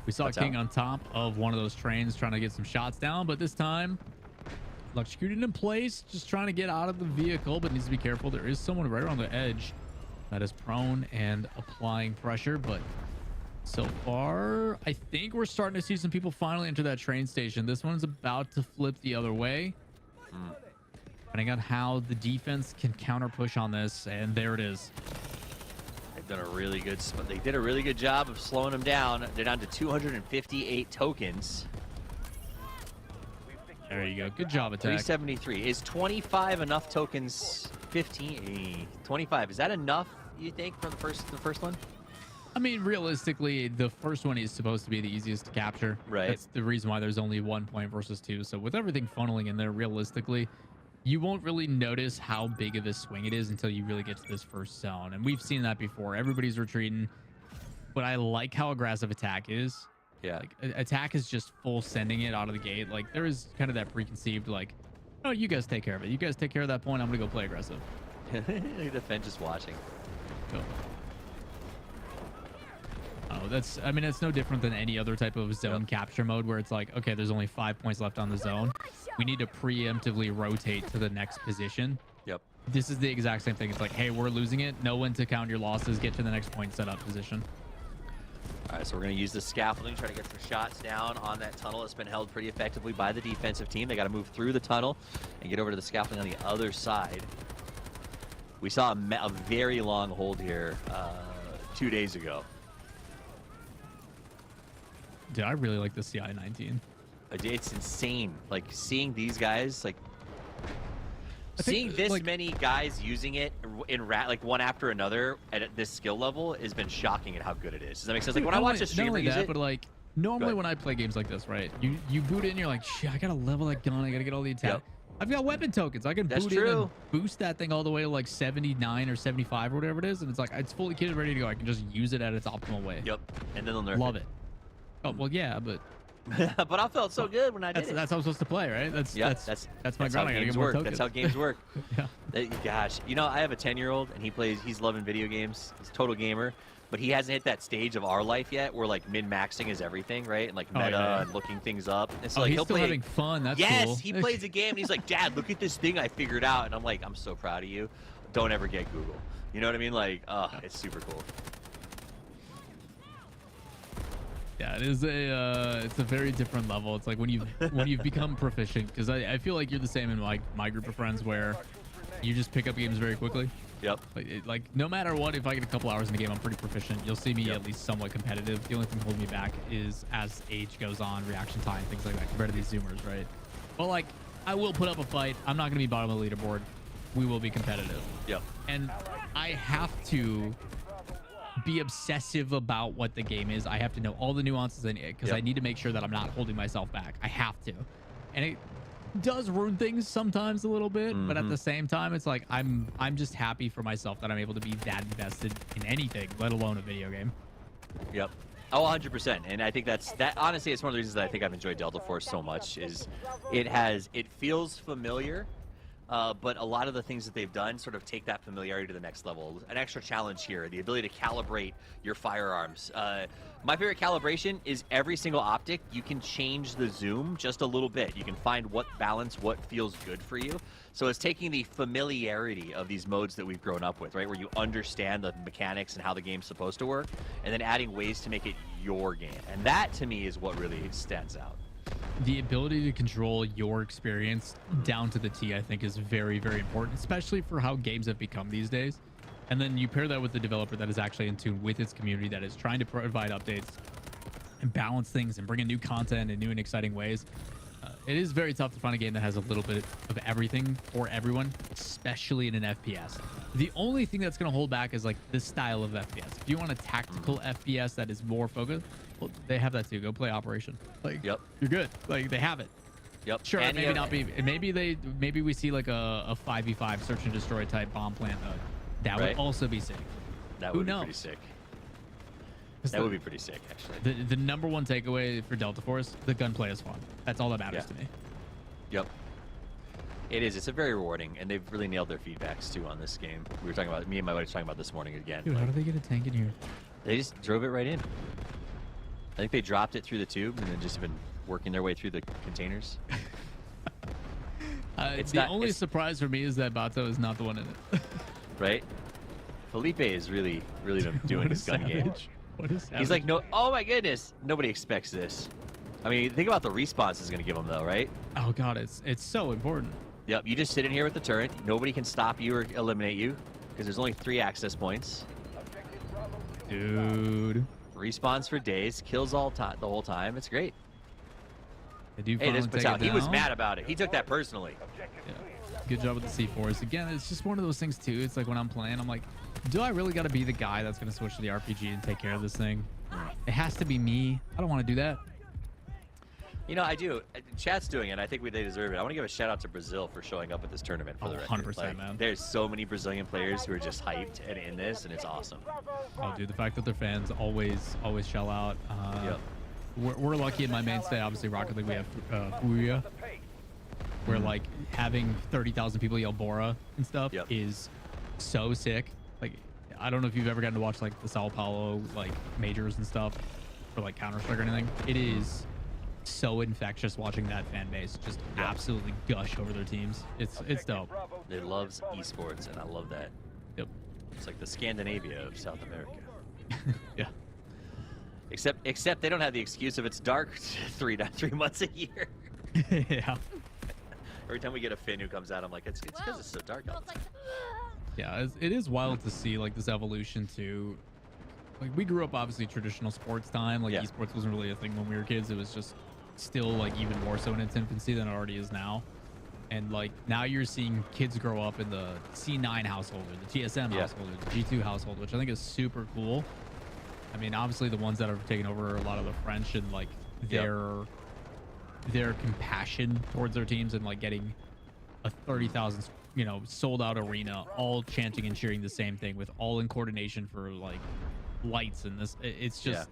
We saw King on top of one of those trains trying to get some shots down, but this time electrocuted in place, just trying to get out of the vehicle, but needs to be careful. There is someone right around the edge that is prone and applying pressure, but so far, I think we're starting to see some people finally enter that train station. This one's about to flip the other way. Depending on how the defense can counter push on this, and there it is. They've done a really good, they did a really good job of slowing them down. They're down to 258 tokens. There you go. Good job, attack. 373. Is 25 enough tokens? 15, 25. Is that enough, you think, for the first one? I mean, realistically, the first one is supposed to be the easiest to capture. Right. That's the reason why there's only 1 point versus 2. So with everything funneling in there, realistically, you won't really notice how big of a swing it is until you really get to this first zone. And we've seen that before. Everybody's retreating. But I like how aggressive attack is. Yeah. Like, attack is just full sending it out of the gate. Like, there is kind of that preconceived, like, oh, you guys take care of it. You guys take care of that point. I'm going to go play aggressive. The Fenn just watching. Cool. Oh, that's, I mean, it's no different than any other type of zone capture mode where it's like, okay, there's only 5 points left on the zone. We need to preemptively rotate to the next position. Yep. This is the exact same thing. It's like, hey, we're losing it. Know when to count your losses. Get to the next point setup position. All right, so we're going to use the scaffolding, try to get some shots down on that tunnel. It's been held pretty effectively by the defensive team. They got to move through the tunnel and get over to the scaffolding on the other side. We saw a very long hold here 2 days ago. Dude, I really like the CI-19. It's insane. Like, seeing these guys, like, seeing this like, many guys using it in like one after another at this skill level has been shocking at how good it is. Does that make sense? Like, when I watch a streamer use it, but like normally when I play games like this, right? You boot in, you're like, shit, I gotta level that gun. I gotta get all the attack. Yep. I've got weapon tokens. I can boot in and boost that thing all the way to like 79 or 75 or whatever it is, and it's like it's fully kitted, ready to go. I can just use it at its optimal way. Yep. And then they'll nerf Love it. Oh well, yeah, but. But I felt so good when I did it. That's how I'm supposed to play, right? That's my grind. I gotta get more tokens. That's how games work. Yeah. Gosh, you know, I have a 10-year-old and he's loving video games. He's a total gamer, but he hasn't hit that stage of our life yet where like min-maxing is everything, right? And like meta and looking things up. And so like he's he'll still play having fun. That's cool. Yes, he plays a game and he's like, Dad, look at this thing I figured out. And I'm like, I'm so proud of you. Don't ever get Google. You know what I mean? Like, it's super cool. Yeah, it is it's a very different level. It's like when you've become proficient, because I feel like you're the same in my group of friends where you just pick up games very quickly. Yep. Like no matter what, if I get a couple hours in the game, I'm pretty proficient. You'll see me at least somewhat competitive. The only thing holding me back is as age goes on, reaction time, things like that, compared to these Zoomers, right? But like, I will put up a fight. I'm not going to be bottom of the leaderboard. We will be competitive. Yep. And I have to be obsessive about what the game is. I have to know all the nuances in it because I need to make sure that I'm not holding myself back. I have to. And it does ruin things sometimes a little bit, but at the same time, it's like I'm just happy for myself that I'm able to be that invested in anything, let alone a video game. Yep. Oh, 100%. And I think that honestly, it's one of the reasons that I think I've enjoyed Delta Force so much is it feels familiar, but a lot of the things that they've done sort of take that familiarity to the next level. An extra challenge here, the ability to calibrate your firearms. My favorite calibration is every single optic. You can change the zoom just a little bit. You can find what balance, what feels good for you. So it's taking the familiarity of these modes that we've grown up with, right? Where you understand the mechanics and how the game's supposed to work, and then adding ways to make it your game. And that, to me, is what really stands out. The ability to control your experience down to the T, I think, is very, very important, especially for how games have become these days. And then you pair that with the developer that is actually in tune with its community, that is trying to provide updates and balance things and bring in new content in new and exciting ways. It is very tough to find a game that has a little bit of everything for everyone, especially in an FPS. The only thing that's going to hold back is like this style of FPS. If you want a tactical FPS that is more focused, well, they have that too. Go play Operation. Like, you're good. Like, they have it. Yep. Sure, and maybe not be. Maybe we see like a 5v5 search and destroy type bomb plant mode. That would also be sick. That Who would be knows? pretty sick. That would be pretty sick, actually. The number one takeaway for Delta Force, the gunplay is fun. That's all that matters to me. Yep. It is. It's a very rewarding, and they've really nailed their feedbacks too on this game. We were talking about, me and my wife were talking about this morning again. Dude, how do they get a tank in here? They just drove it right in. I think they dropped it through the tube and then just been working their way through the containers. The only surprise for me is that Bato is not the one in it. Right? Felipe is really been doing his gun game. What is He's like, no, oh my goodness, nobody expects this. I mean, think about the response it's going to give him, though, right? Oh god, it's so important. Yep, you just sit in here with the turret. Nobody can stop you or eliminate you because there's only 3 access points. Dude. Respawns for days, kills the whole time. It's great. They do hey, this take it he was down. mad about it. He took that personally. Yeah. Good job with the C4s. Again, it's just one of those things too. It's like when I'm playing, I'm like, do I really got to be the guy that's going to switch to the RPG and take care of this thing? It has to be me. I don't want to do that. You know, I do. Chat's doing it. I think they deserve it. I want to give a shout out to Brazil for showing up at this tournament for the record. 100%, like, man. There's so many Brazilian players who are just hyped and in this, and it's awesome. Oh, dude, the fact that their fans always shell out. We're lucky in my mainstay. Obviously, Rocket League, we have Furia, where like having 30,000 people yell Bora and stuff is so sick. Like, I don't know if you've ever gotten to watch like the Sao Paulo like majors and stuff for like Counter-Strike or anything. It is so infectious watching that fan base just absolutely gush over their teams. It's dope. It loves esports, and I love that. Yep. It's like the Scandinavia of South America. Yeah. Except they don't have the excuse of it's dark 3 months a year. Yeah. Every time we get a Finn who comes out, I'm like, it's because it's so dark out. Yeah, it is wild to see like this evolution to, like, we grew up obviously traditional sports time. Like esports wasn't really a thing when we were kids. It was just still like even more so in its infancy than it already is now. And like now you're seeing kids grow up in the C9 household or the TSM household or the G2 household, which I think is super cool. I mean, obviously the ones that are taking over are a lot of the French and like their compassion towards their teams and like getting a 30,000 sold out arena, all chanting and cheering the same thing with all in coordination for like lights and this. It's just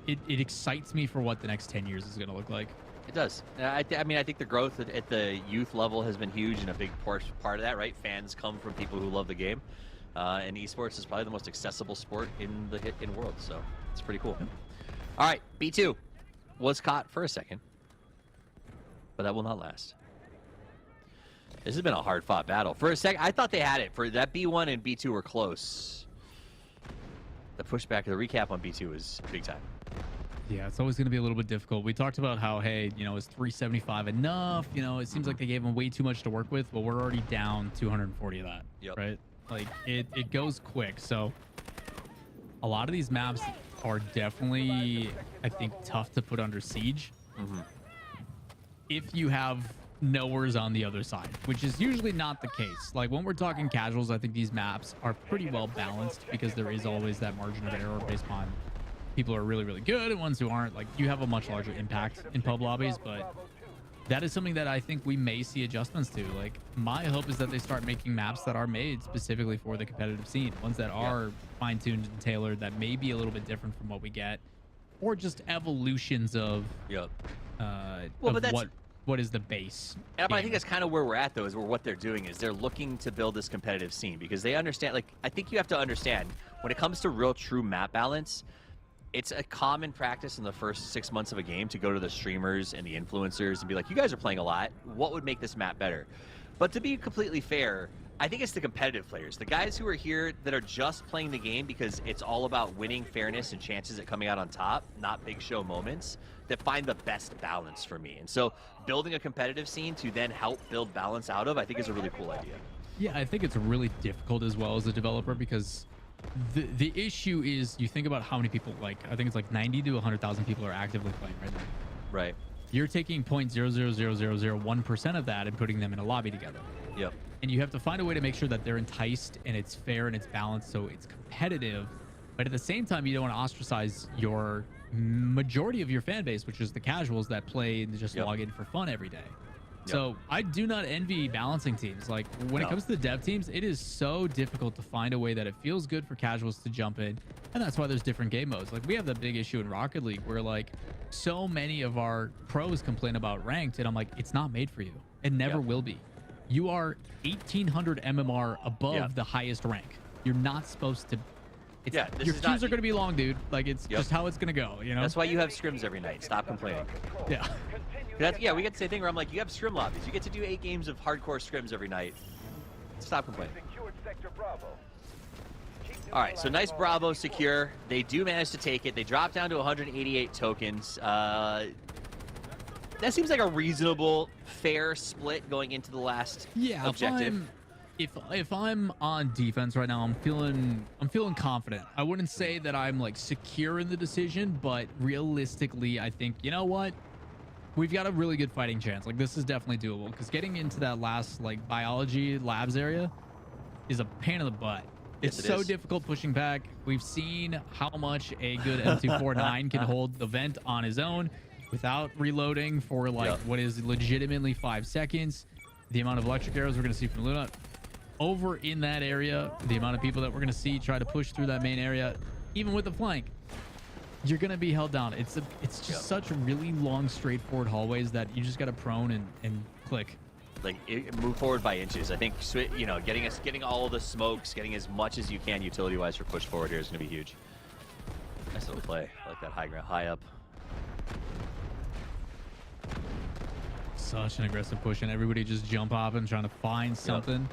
it excites me for what the next 10 years is going to look like. It does. I mean, I think the growth at the youth level has been huge, and a big part of that, right? Fans come from people who love the game, and esports is probably the most accessible sport in the world, so it's pretty cool. All right, B2 was caught for a second, but that will not last. This has been a hard-fought battle. For a second, I thought they had it. For that, B1 and B2 were close. The pushback, the recap on B2 was big time. Yeah, it's always going to be a little bit difficult. We talked about how, hey, is 375 enough? It seems like they gave them way too much to work with, but we're already down 240 of that, right? Like it goes quick. So a lot of these maps are definitely, I think, tough to put under siege if you have nowheres on the other side, which is usually not the case. Like when we're talking casuals, I think these maps are pretty well balanced because there is always that margin of error based on people who are really, really good and ones who aren't. Like you have a much larger impact in pub lobbies, but that is something that I think we may see adjustments to. Like my hope is that they start making maps that are made specifically for the competitive scene, ones that are fine-tuned and tailored, that may be a little bit different from what we get, or just evolutions of what is the base. And I think that's kind of where we're at, though, is where what they're doing is they're looking to build this competitive scene because they understand, like, I think you have to understand when it comes to real true map balance, it's a common practice in the first 6 months of a game to go to the streamers and the influencers and be like, you guys are playing a lot. What would make this map better? But to be completely fair, I think it's the competitive players, the guys who are here that are just playing the game because it's all about winning, fairness, and chances at coming out on top, not big show moments, that find the best balance for me. And so building a competitive scene to then help build balance out of, I think is a really cool idea. Yeah, I think it's really difficult as well as a developer because the issue is you think about how many people, like I think it's like 90 to 100,000 people are actively playing right now. Right. You're taking 0.00001% of that and putting them in a lobby together. Yep. And you have to find a way to make sure that they're enticed and it's fair and it's balanced so it's competitive. But at the same time, you don't want to ostracize your majority of your fan base, which is the casuals that play and just log in for fun every day. So I do not envy balancing teams. Like when it comes to the dev teams, it is so difficult to find a way that it feels good for casuals to jump in. And that's why there's different game modes. Like we have the big issue in Rocket League where like so many of our pros complain about ranked and I'm like, it's not made for you. It never will be. You are 1800 MMR above the highest rank. You're not supposed to. Your queues are going to be long, dude. Like it's just how it's going to go, you know? That's why you have scrims every night. Stop complaining. Yeah. We get the same thing where I'm like, you have scrim lobbies. You get to do 8 games of hardcore scrims every night. Stop complaining. All right, so nice Bravo secure. They do manage to take it. They drop down to 188 tokens. That seems like a reasonable, fair split going into the last objective. If I'm on defense right now, I'm feeling confident. I wouldn't say that I'm like secure in the decision, but realistically, I think, you know what? We've got a really good fighting chance. Like this is definitely doable because getting into that last like biology labs area is a pain in the butt. It's so difficult pushing back. We've seen how much a good M249 can hold the vent on his own without reloading for like what is legitimately 5 seconds. The amount of electric arrows we're going to see from Luna over in that area, the amount of people that we're going to see try to push through that main area, even with the flank, you're going to be held down. It's just such really long, straightforward hallways that you just got to prone and click. Like move forward by inches. I think getting all of the smokes, getting as much as you can utility-wise for push forward here is going to be huge. Nice little play. I like that high up. Such an aggressive push, and everybody just jump off and trying to find something.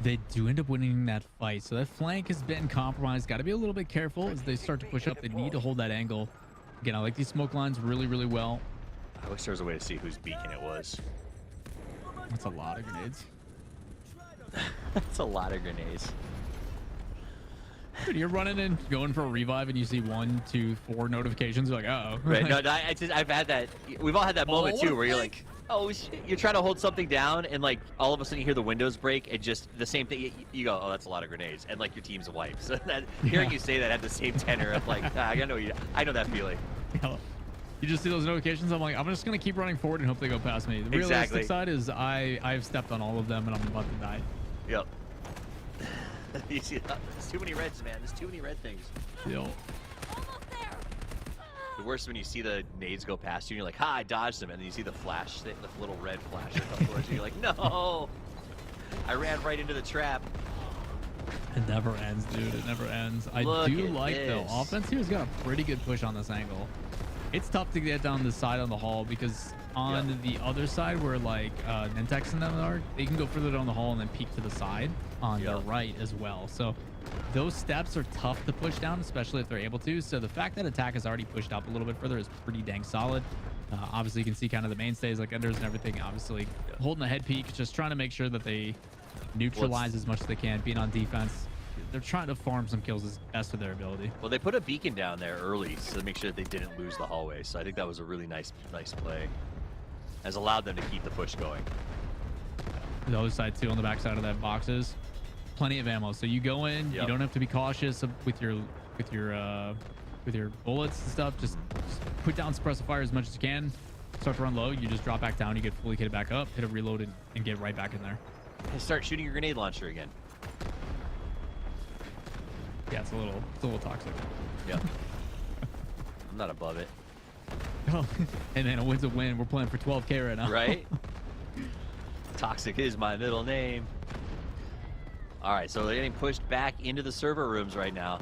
They do end up winning that fight, so that flank has been compromised. Got to be a little bit careful as they start to push up. They need to hold that angle. Again, I like these smoke lines really, really well. I wish there was a way to see whose beacon it was. That's a lot of grenades. That's a lot of grenades. Dude, you're running and going for a revive and you see 1, 2, 4 notifications. You're like, uh-oh. Right, no, I've had that. We've all had that moment too where you're like, oh shit, you're trying to hold something down and like all of a sudden you hear the windows break and just the same thing, you go, oh, that's a lot of grenades, and like your team's a wipe. So hearing you say that had the same tenor of like, I know that feeling. You just see those notifications, I'm like, I'm just gonna keep running forward and hope they go past me. The realistic side is I've stepped on all of them and I'm about to die. Yep. You see, there's too many reds, man. There's too many red things. Yo. The worst is when you see the nades go past you and you're like, ha, I dodged them, and then you see the flash, the little red flash come towards you. You're like, no, I ran right into the trap. It never ends, dude. It never ends. I do like though. Offense here's got a pretty good push on this angle. It's tough to get down the side on the hall because on the other side where like Nintex and them are, they can go further down the hall and then peek to the side on the right as well. So those steps are tough to push down, especially if they're able to. So the fact that attack is already pushed up a little bit further is pretty dang solid. Obviously, you can see kind of the mainstays like Enders and everything, obviously holding the head peak, just trying to make sure that they neutralize as much as they can, being on defense. They're trying to farm some kills as best of their ability. Well, they put a beacon down there early to make sure that they didn't lose the hallway. So I think that was a really nice play. Has allowed them to keep the push going. The other side too, on the back side of that boxes, plenty of ammo. So you go in, you don't have to be cautious with your bullets and stuff. Just put down suppressive fire as much as you can. Start to run low, you just drop back down, you get fully kitted back up, hit a reload, and get right back in there. And start shooting your grenade launcher again. Yeah, it's a little toxic. Yeah. I'm not above it. Oh, and then a win's a win. We're playing for 12K right now. Right? Toxic is my middle name. All right, so they're getting pushed back into the server rooms right now.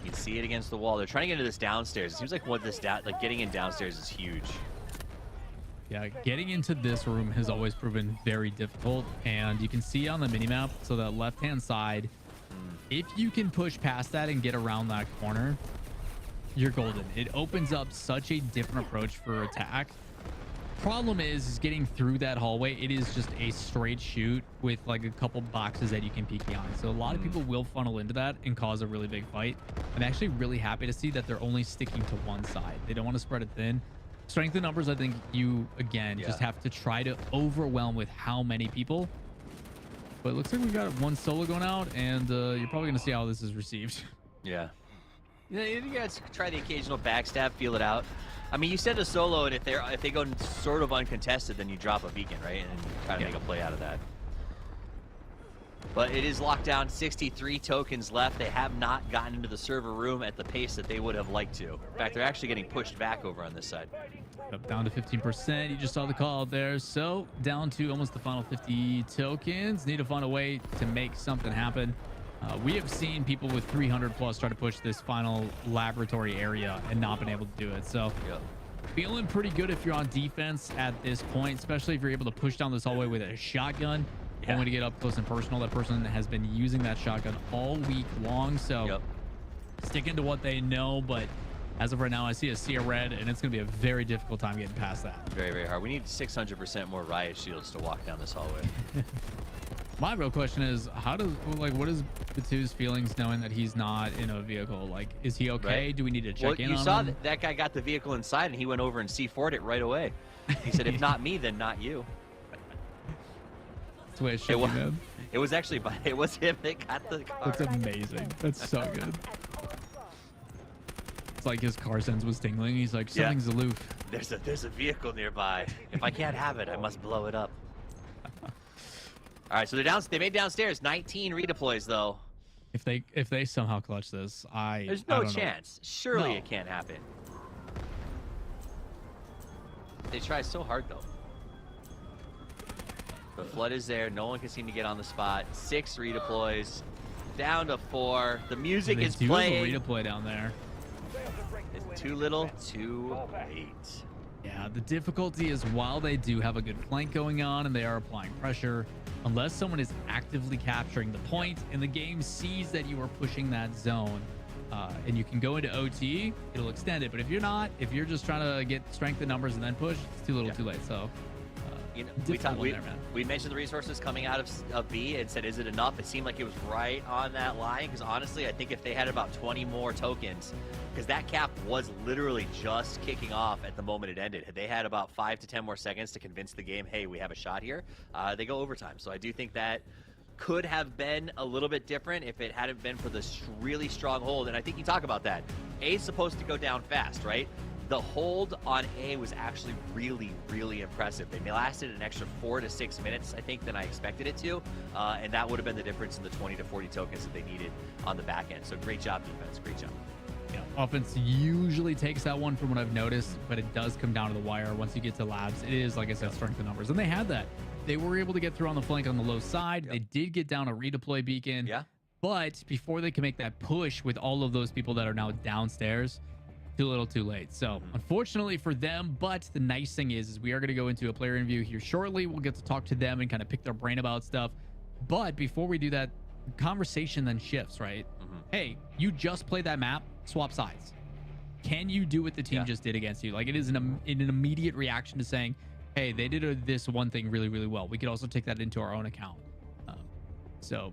You can see it against the wall. They're trying to get into this downstairs. It seems like getting in downstairs is huge. Yeah, getting into this room has always proven very difficult, and you can see on the minimap, so that left-hand side, if you can push past that and get around that corner, you're golden. It opens up such a different approach for attack. Problem is getting through that hallway. It is just a straight shoot with like a couple boxes that you can peek behind. So a lot of people will funnel into that and cause a really big fight. I'm actually really happy to see that they're only sticking to one side. They don't want to spread it thin. Strength in numbers, I think you, again, just have to try to overwhelm with how many people. But it looks like we've got one solo going out, and you're probably going to see how this is received. Yeah. You guys try the occasional backstab, feel it out. I mean, you send a solo, and if they go sort of uncontested, then you drop a beacon, right? And try to make a play out of that. But it is locked down. 63 tokens left. They have not gotten into the server room at the pace that they would have liked to. In fact, they're actually getting pushed back over on this side. Up down to 15%. You just saw the call out there. So down to almost the final 50 tokens. Need to find a way to make something happen. We have seen people with 300 plus try to push this final laboratory area and not been able to do it. So feeling pretty good if you're on defense at this point, especially if you're able to push down this hallway with a shotgun. And when you get up close and personal, that person has been using that shotgun all week long. So sticking to what they know. But as of right now, I see a sea of red, and it's going to be a very difficult time getting past that. Very, very hard. We need 600% more riot shields to walk down this hallway. My real question is, what is Batu's feelings knowing that he's not in a vehicle? Like, is he okay? Right. Do we need to check in on him? You saw that guy got the vehicle inside, and he went over and C4'd it right away. He said, if not me, then not you. That's the way it should be, man. It was actually, it was him that got the car. That's amazing. That's so good. It's like his car sense was tingling. He's like, something's aloof. There's a vehicle nearby. If I can't have it, I must blow it up. All right, so they're down. They made downstairs. 19 redeploys though. If they somehow clutch this, there's no chance. Surely it can't happen. They try so hard though. The flood is there. No one can seem to get on the spot. 6 redeploys, down to 4. The music is playing. Have a redeploy down there. It's too little, too late. Yeah, the difficulty is while they do have a good flank going on and they are applying pressure, unless someone is actively capturing the point and the game sees that you are pushing that zone, and you can go into OT, it'll extend it. But if you're not, if you're just trying to get strength in numbers and then push, it's too little, too late. So you know, we mentioned the resources coming out of B and said, is it enough? It seemed like it was right on that line, because honestly, I think if they had about 20 more tokens, because that cap was literally just kicking off at the moment it ended. Had they had about 5 to 10 more seconds to convince the game, hey, we have a shot here, they go overtime. So I do think that could have been a little bit different if it hadn't been for this really strong hold. And I think you talk about that. A is supposed to go down fast, right? The hold on A was actually really, really impressive. They lasted an extra 4 to 6 minutes, I think, than I expected it to. And that would have been the difference in the 20 to 40 tokens that they needed on the back end. So great job, defense. Great job. Yeah, offense usually takes that one from what I've noticed, but it does come down to the wire. Once you get to labs, it is, like I said, strength of numbers. And they had that. They were able to get through on the flank on the low side. They did get down a redeploy beacon. Yeah. But before they can make that push with all of those people that are now downstairs, too little, too late. So unfortunately for them, but the nice thing is we are going to go into a player interview here shortly. We'll get to talk to them and kind of pick their brain about stuff. But before we do that, conversation then shifts, right? Hey, you just played that map, swap sides. Can you do what the team just did against you? Like, it is an immediate reaction to saying, hey, they did this one thing really, really well. We could also take that into our own account. So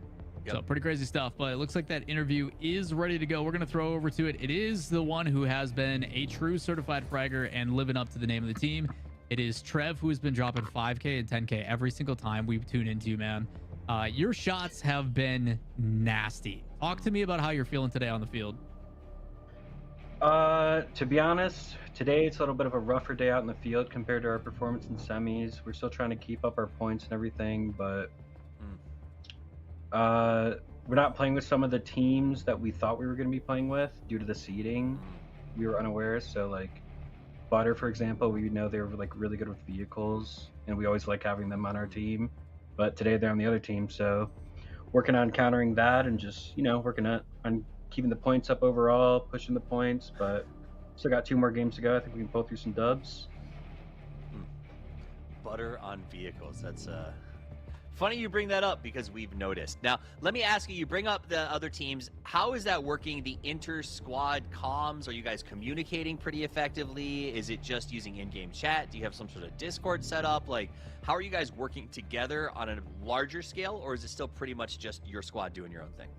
pretty crazy stuff, but it looks like that interview is ready to go. We're going to throw over to it. It is the one who has been a true certified fragger and living up to the name of the team. It is Trev, who has been dropping 5K and 10K every single time we tune into you, man. Your shots have been nasty. Talk to me about how you're feeling today on the field. To be honest, today it's a little bit of a rougher day out in the field compared to our performance in semis. We're still trying to keep up our points and everything, but we're not playing with some of the teams that we thought we were going to be playing with due to the seeding. We were unaware, so like Butter, for example, we know they were like really good with vehicles, and we always like having them on our team. But today they're on the other team, so working on countering that and just working on keeping the points up overall, pushing the points. But still got 2 more games to go. I think we can pull through some dubs. Butter on vehicles. That's funny you bring that up because we've noticed. Now, let me ask you, you bring up the other teams. How is that working, the inter-squad comms? Are you guys communicating pretty effectively? Is it just using in-game chat? Do you have some sort of Discord set up? Like, how are you guys working together on a larger scale, or is it still pretty much just your squad doing your own thing?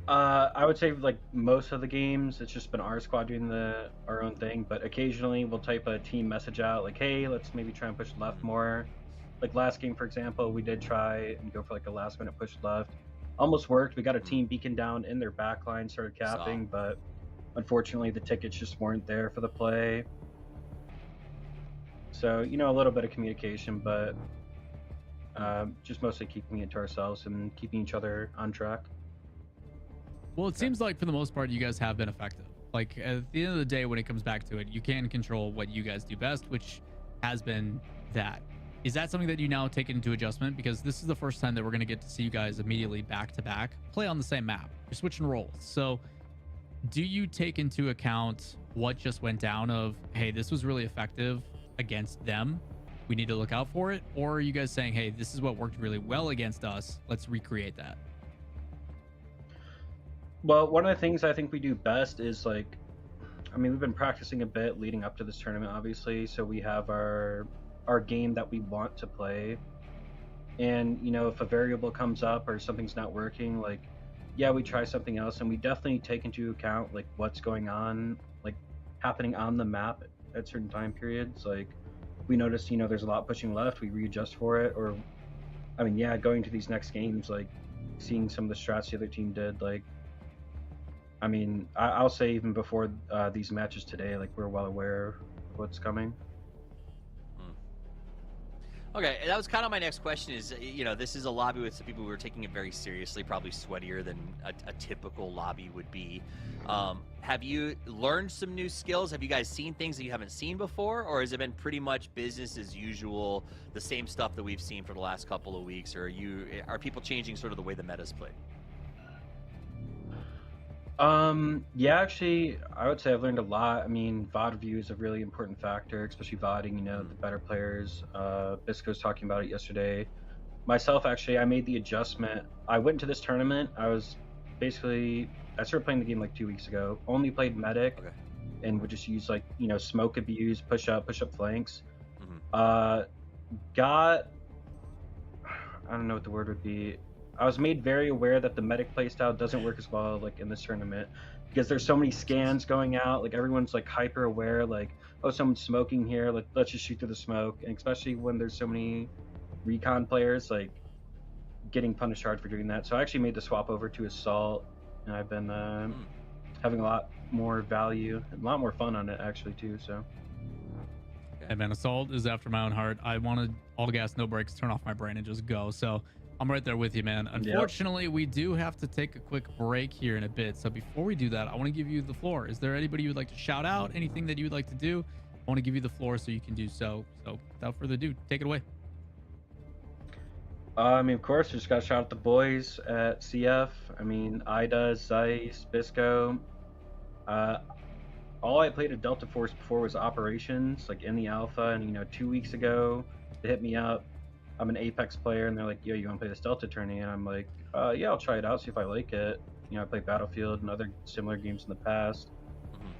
I would say like most of the games, it's just been our squad doing our own thing, but occasionally we'll type a team message out like, hey, let's maybe try and push left more. Like last game, for example, we did try and go for like a last minute push left. Almost worked. We got a team beacon down in their back line, started capping, but unfortunately the tickets just weren't there for the play. So, a little bit of communication, but just mostly keeping it to ourselves and keeping each other on track. Well, it seems like for the most part, you guys have been effective. Like at the end of the day, when it comes back to it, you can control what you guys do best, which has been that. Is that something that you now take into adjustment? Because this is the first time that we're going to get to see you guys immediately back to back play on the same map. You're switching roles. So do you take into account what just went down of, hey, this was really effective against them, we need to look out for it? Or are you guys saying, hey, this is what worked really well against us, let's recreate that? Well, one of the things I think we do best is like, we've been practicing a bit leading up to this tournament, obviously. So we have our game that we want to play. And, if a variable comes up or something's not working, like, yeah, we try something else, and we definitely take into account like what's going on, like happening on the map at certain time periods. Like we notice, there's a lot pushing left, we readjust for it. Or, going to these next games, like seeing some of the strats the other team did, like, I'll say even before these matches today, like we're well aware of what's coming. Okay, that was kind of my next question is, this is a lobby with some people who are taking it very seriously, probably sweatier than a typical lobby would be. Have you learned some new skills? Have you guys seen things that you haven't seen before? Or has it been pretty much business as usual, the same stuff that we've seen for the last couple of weeks? Or are people changing sort of the way the meta's played? Yeah, actually, I would say I've learned a lot. VOD view is a really important factor, especially VODing, the better players. Bisco was talking about it yesterday. Myself, actually, I made the adjustment. I went into this tournament. I started playing the game like 2 weeks ago. Only played medic, and would just use like, smoke abuse, push up flanks. I don't know what the word would be. I was made very aware that the medic playstyle doesn't work as well like in this tournament because there's so many scans going out. Like everyone's like hyper aware, like, oh, someone's smoking here, like let's just shoot through the smoke. And especially when there's so many recon players, like getting punished hard for doing that. So I actually made the swap over to Assault, and I've been having a lot more value and a lot more fun on it actually too. So hey man, Assault is after my own heart. I wanted all gas, no brakes, turn off my brain and just go. So I'm right there with you, man. Unfortunately, we do have to take a quick break here in a bit. So before we do that, I want to give you the floor. Is there anybody you would like to shout out? Anything that you would like to do? I want to give you the floor so you can do so. So without further ado, take it away. Of course, just got to shout out the boys at CF. Ida, Zeiss, Bisco. All I played at Delta Force before was Operations, like in the alpha. And, 2 weeks ago, they hit me up. I'm an Apex player, and they're like, yo, you want to play this Delta tourney? And I'm like, yeah, I'll try it out, see if I like it. I played Battlefield and other similar games in the past.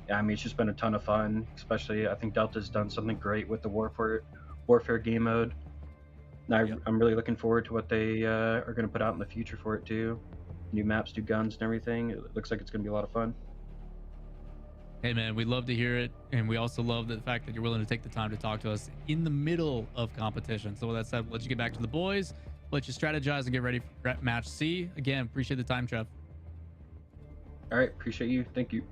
Yeah, it's just been a ton of fun, especially I think Delta's done something great with the Warfare game mode. I'm really looking forward to what they are going to put out in the future for it too. New maps, new guns, and everything. It looks like it's going to be a lot of fun. Hey man, we love to hear it, and we also love the fact that you're willing to take the time to talk to us in the middle of competition. So with that said, let you get back to the boys, let you strategize and get ready for match C. Again, appreciate the time, Trev. All right, appreciate you. Thank you.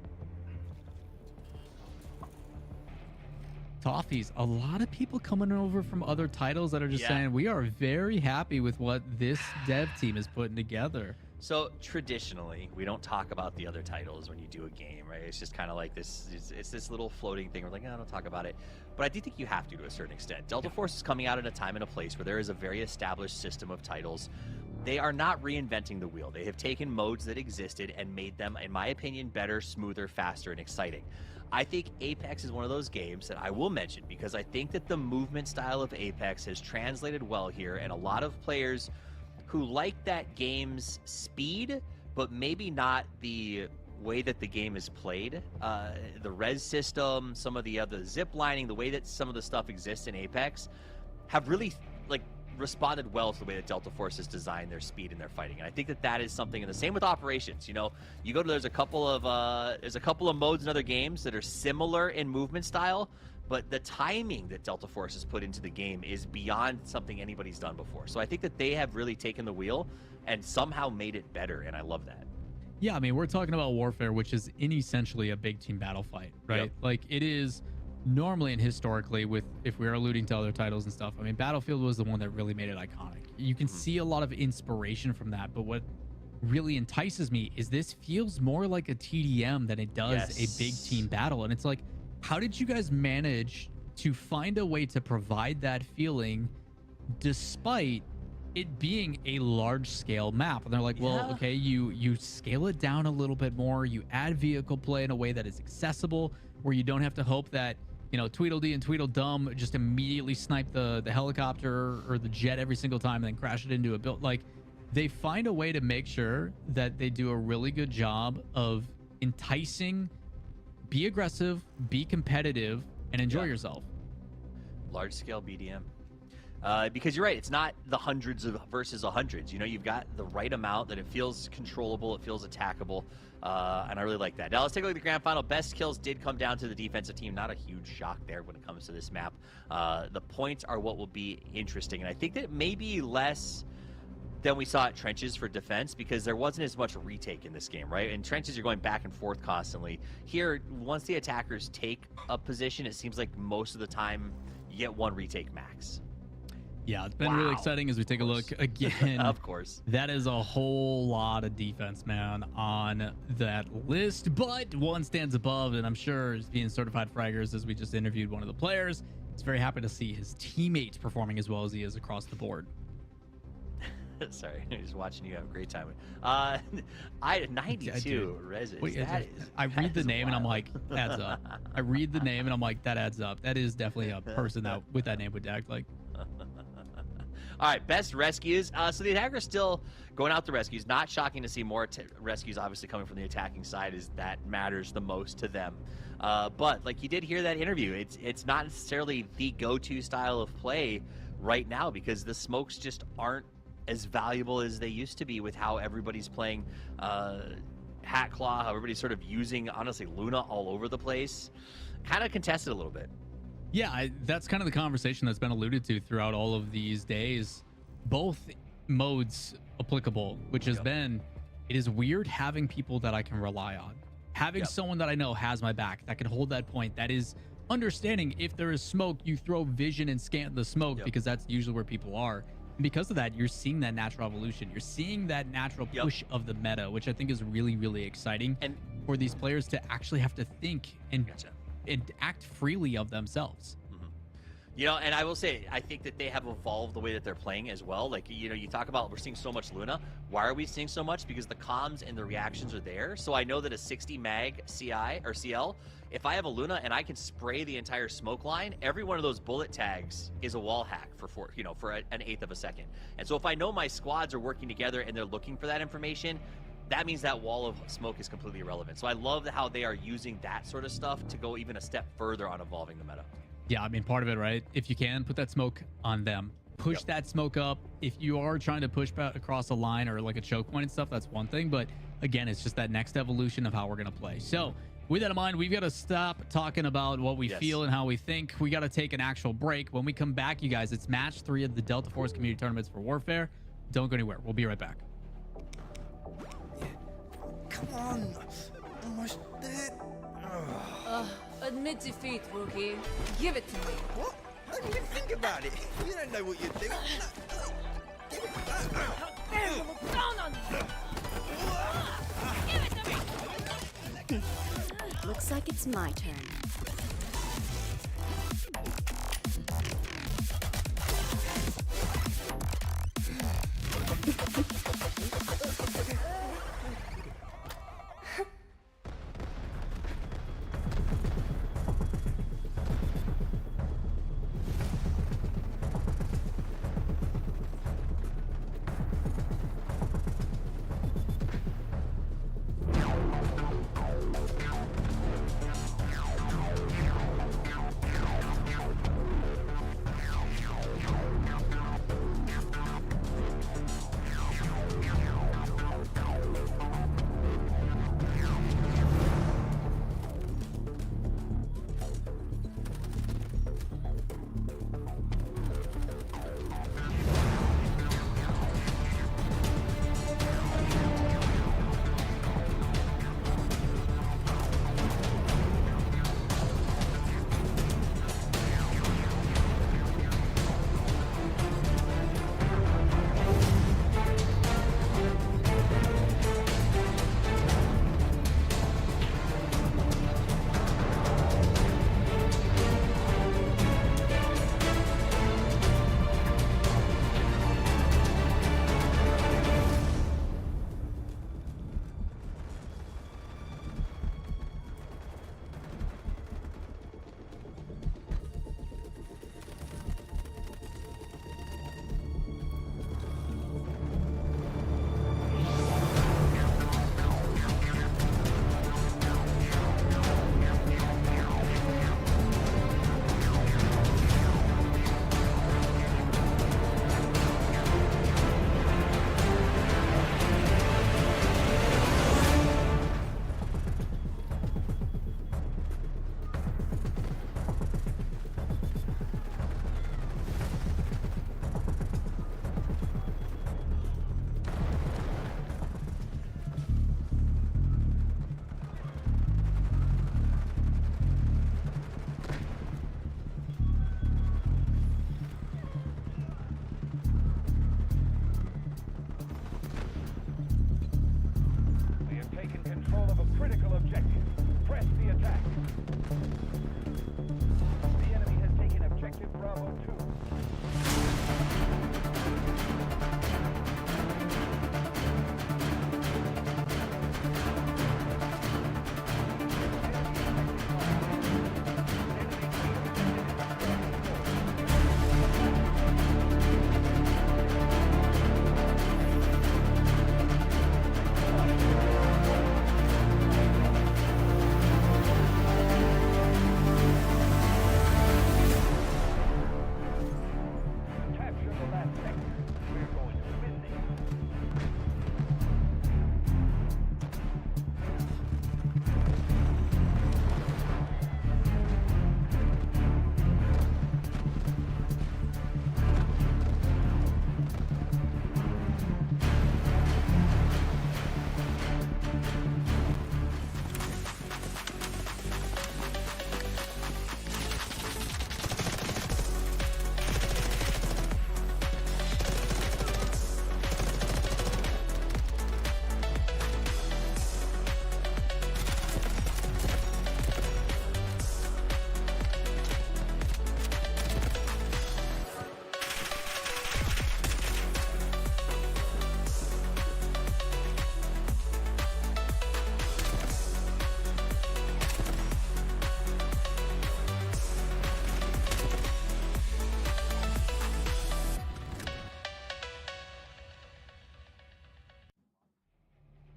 Toffees, a lot of people coming over from other titles that are just saying we are very happy with what this dev team is putting together. So traditionally, we don't talk about the other titles when you do a game, right? It's just kind of like this. It's this little floating thing. We're like, oh, don't talk about it. But I do think you have to a certain extent. Delta Force is coming out at a time and a place where there is a very established system of titles. They are not reinventing the wheel. They have taken modes that existed and made them, in my opinion, better, smoother, faster, and exciting. I think Apex is one of those games that I will mention because I think that the movement style of Apex has translated well here, and a lot of players who like that game's speed, but maybe not the way that the game is played. The res system, some of the other zip lining, the way that some of the stuff exists in Apex have really responded well to the way that Delta Force has designed their speed and their fighting. And I think that that is something, and the same with operations. You know, you go to, there's a couple of modes in other games that are similar in movement style, but the timing that Delta Force has put into the game is beyond something anybody's done before. So I think that they have really taken the wheel and somehow made it better, and I love that. Yeah, I mean, we're talking about Warfare, which is essentially a big team battle fight, right? Yep. Like, it is normally and historically, with if we're alluding to other titles and stuff, I mean, Battlefield was the one that really made it iconic. You can see a lot of inspiration from that, but what really entices me is this feels more like a TDM than it does a big team battle. And it's like, how did you guys manage to find a way to provide that feeling despite it being a large scale map? And they're like, well, okay, you scale it down a little bit more, you add vehicle play in a way that is accessible, where you don't have to hope that, you know, Tweedledee and Tweedledum just immediately snipe the helicopter or the jet every single time and then crash it into a build. Like, they find a way to make sure that they do a really good job of enticing, be aggressive, be competitive, and enjoy yourself. Large scale BDM. Because you're right, it's not the hundreds of versus hundreds. You know, you've got the right amount that it feels controllable, it feels attackable, and I really like that. Now let's take a look at the grand final. Best kills did come down to the defensive team. Not a huge shock there when it comes to this map. The points are what will be interesting, and I think that maybe less than we saw at Trenches for defense, because there wasn't as much retake in this game, right? In Trenches, you're going back and forth constantly. Here, once the attackers take a position, it seems like most of the time you get one retake max. Yeah, it's been really exciting as we take a look again. Of course. That is a whole lot of defense, man, on that list. But one stands above, and I'm sure as being certified fraggers, as we just interviewed one of the players, it's very happy to see his teammates performing as well as he is across the board. Sorry, just watching you have a great time. I 92 res. I read the name and I'm like, adds up. I read the name and I'm like, that adds up. That is definitely a person that with that name would act like. All right, best rescues. So the attackers still going out to rescues. Not shocking to see more rescues, obviously, coming from the attacking side, as that matters the most to them. But like you did hear that interview, it's not necessarily the go-to style of play right now, because the smokes just aren't as valuable as they used to be with how everybody's playing Hat Claw, how everybody's sort of using, honestly, Luna all over the place. Kind of contested a little bit. Yeah, that's kind of the conversation that's been alluded to throughout all of these days. Both modes applicable, which has been, it is weird having people that I can rely on. Having someone that I know has my back, that can hold that point, that is understanding if there is smoke, you throw vision and scan the smoke, because that's usually where people are. And because of that, you're seeing that natural evolution. You're seeing that natural push of the meta, which I think is really, really exciting. And for these players to actually have to think and act freely of themselves. You know, and I will say, I think that they have evolved the way that they're playing as well. Like, you know, you talk about we're seeing so much Luna. Why are we seeing so much? Because the comms and the reactions are there. So I know that a 60 mag CI or CL, if I have a Luna and I can spray the entire smoke line, every one of those bullet tags is a wall hack for an eighth of a second. And so if I know my squads are working together and they're looking for that information, that means that wall of smoke is completely irrelevant. So I love how they are using that sort of stuff to go even a step further on evolving the meta. Yeah, I mean, part of it, right? If you can, put that smoke on them. push that smoke up. If you are trying to push across a line or like a choke point and stuff, that's one thing. But again, it's just that next evolution of how we're going to play. So with that in mind, we've got to stop talking about what we feel and how we think. We got to take an actual break. When we come back, you guys, it's match 3 of the Delta Force community tournaments for Warfare. Don't go anywhere. We'll be right back. Come on. Almost there. Admit defeat, rookie. Give it to me. What? I didn't even think about it. You don't know what you're doing. Give it back. Look down on me. Give it to me. Looks like it's my turn.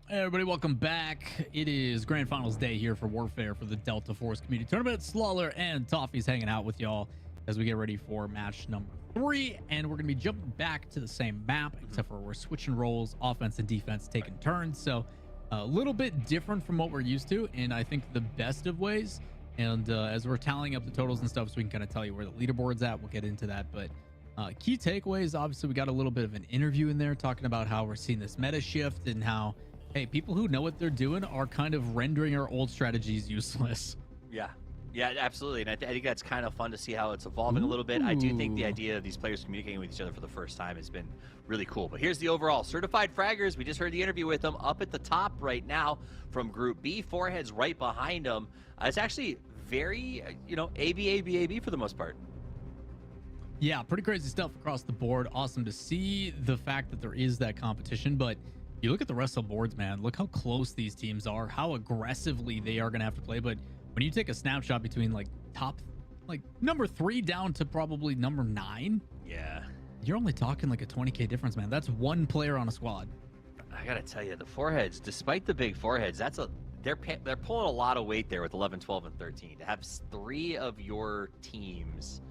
Hey everybody, welcome back. It is Grand Finals day here for Warfare for the Delta Force Community Tournament. Slawler and Toffee's hanging out with y'all. as we get ready for match number 3. And we're going to be jumping back to the same map, except for we're switching roles, offense and defense taking turns. So a little bit different from what we're used to, and I think the best of ways. And as we're tallying up the totals and stuff, so we can kind of tell you where the leaderboard's at, we'll get into that. But key takeaways, obviously, we got a little bit of an interview in there talking about how we're seeing this meta shift and how, hey, people who know what they're doing are kind of rendering our old strategies useless. Yeah, absolutely. And I think that's kind of fun to see how it's evolving a little bit. I do think the idea of these players communicating with each other for the first time has been really cool. But here's the overall. Certified Fraggers, we just heard the interview with them up at the top right now from Group B. Foreheads right behind them. It's actually very, AB for the most part. Yeah, pretty crazy stuff across the board. Awesome to see the fact that there is that competition. But you look at the rest of the boards, man. Look how close these teams are, how aggressively they are going to have to play. But when you take a snapshot between number 3 down to probably number 9, yeah, you're only talking like a 20K difference, man. That's one player on a squad. I gotta tell you, the Foreheads, despite the big foreheads, they're pulling a lot of weight there with 11, 12, and 13. To have 3 of your teams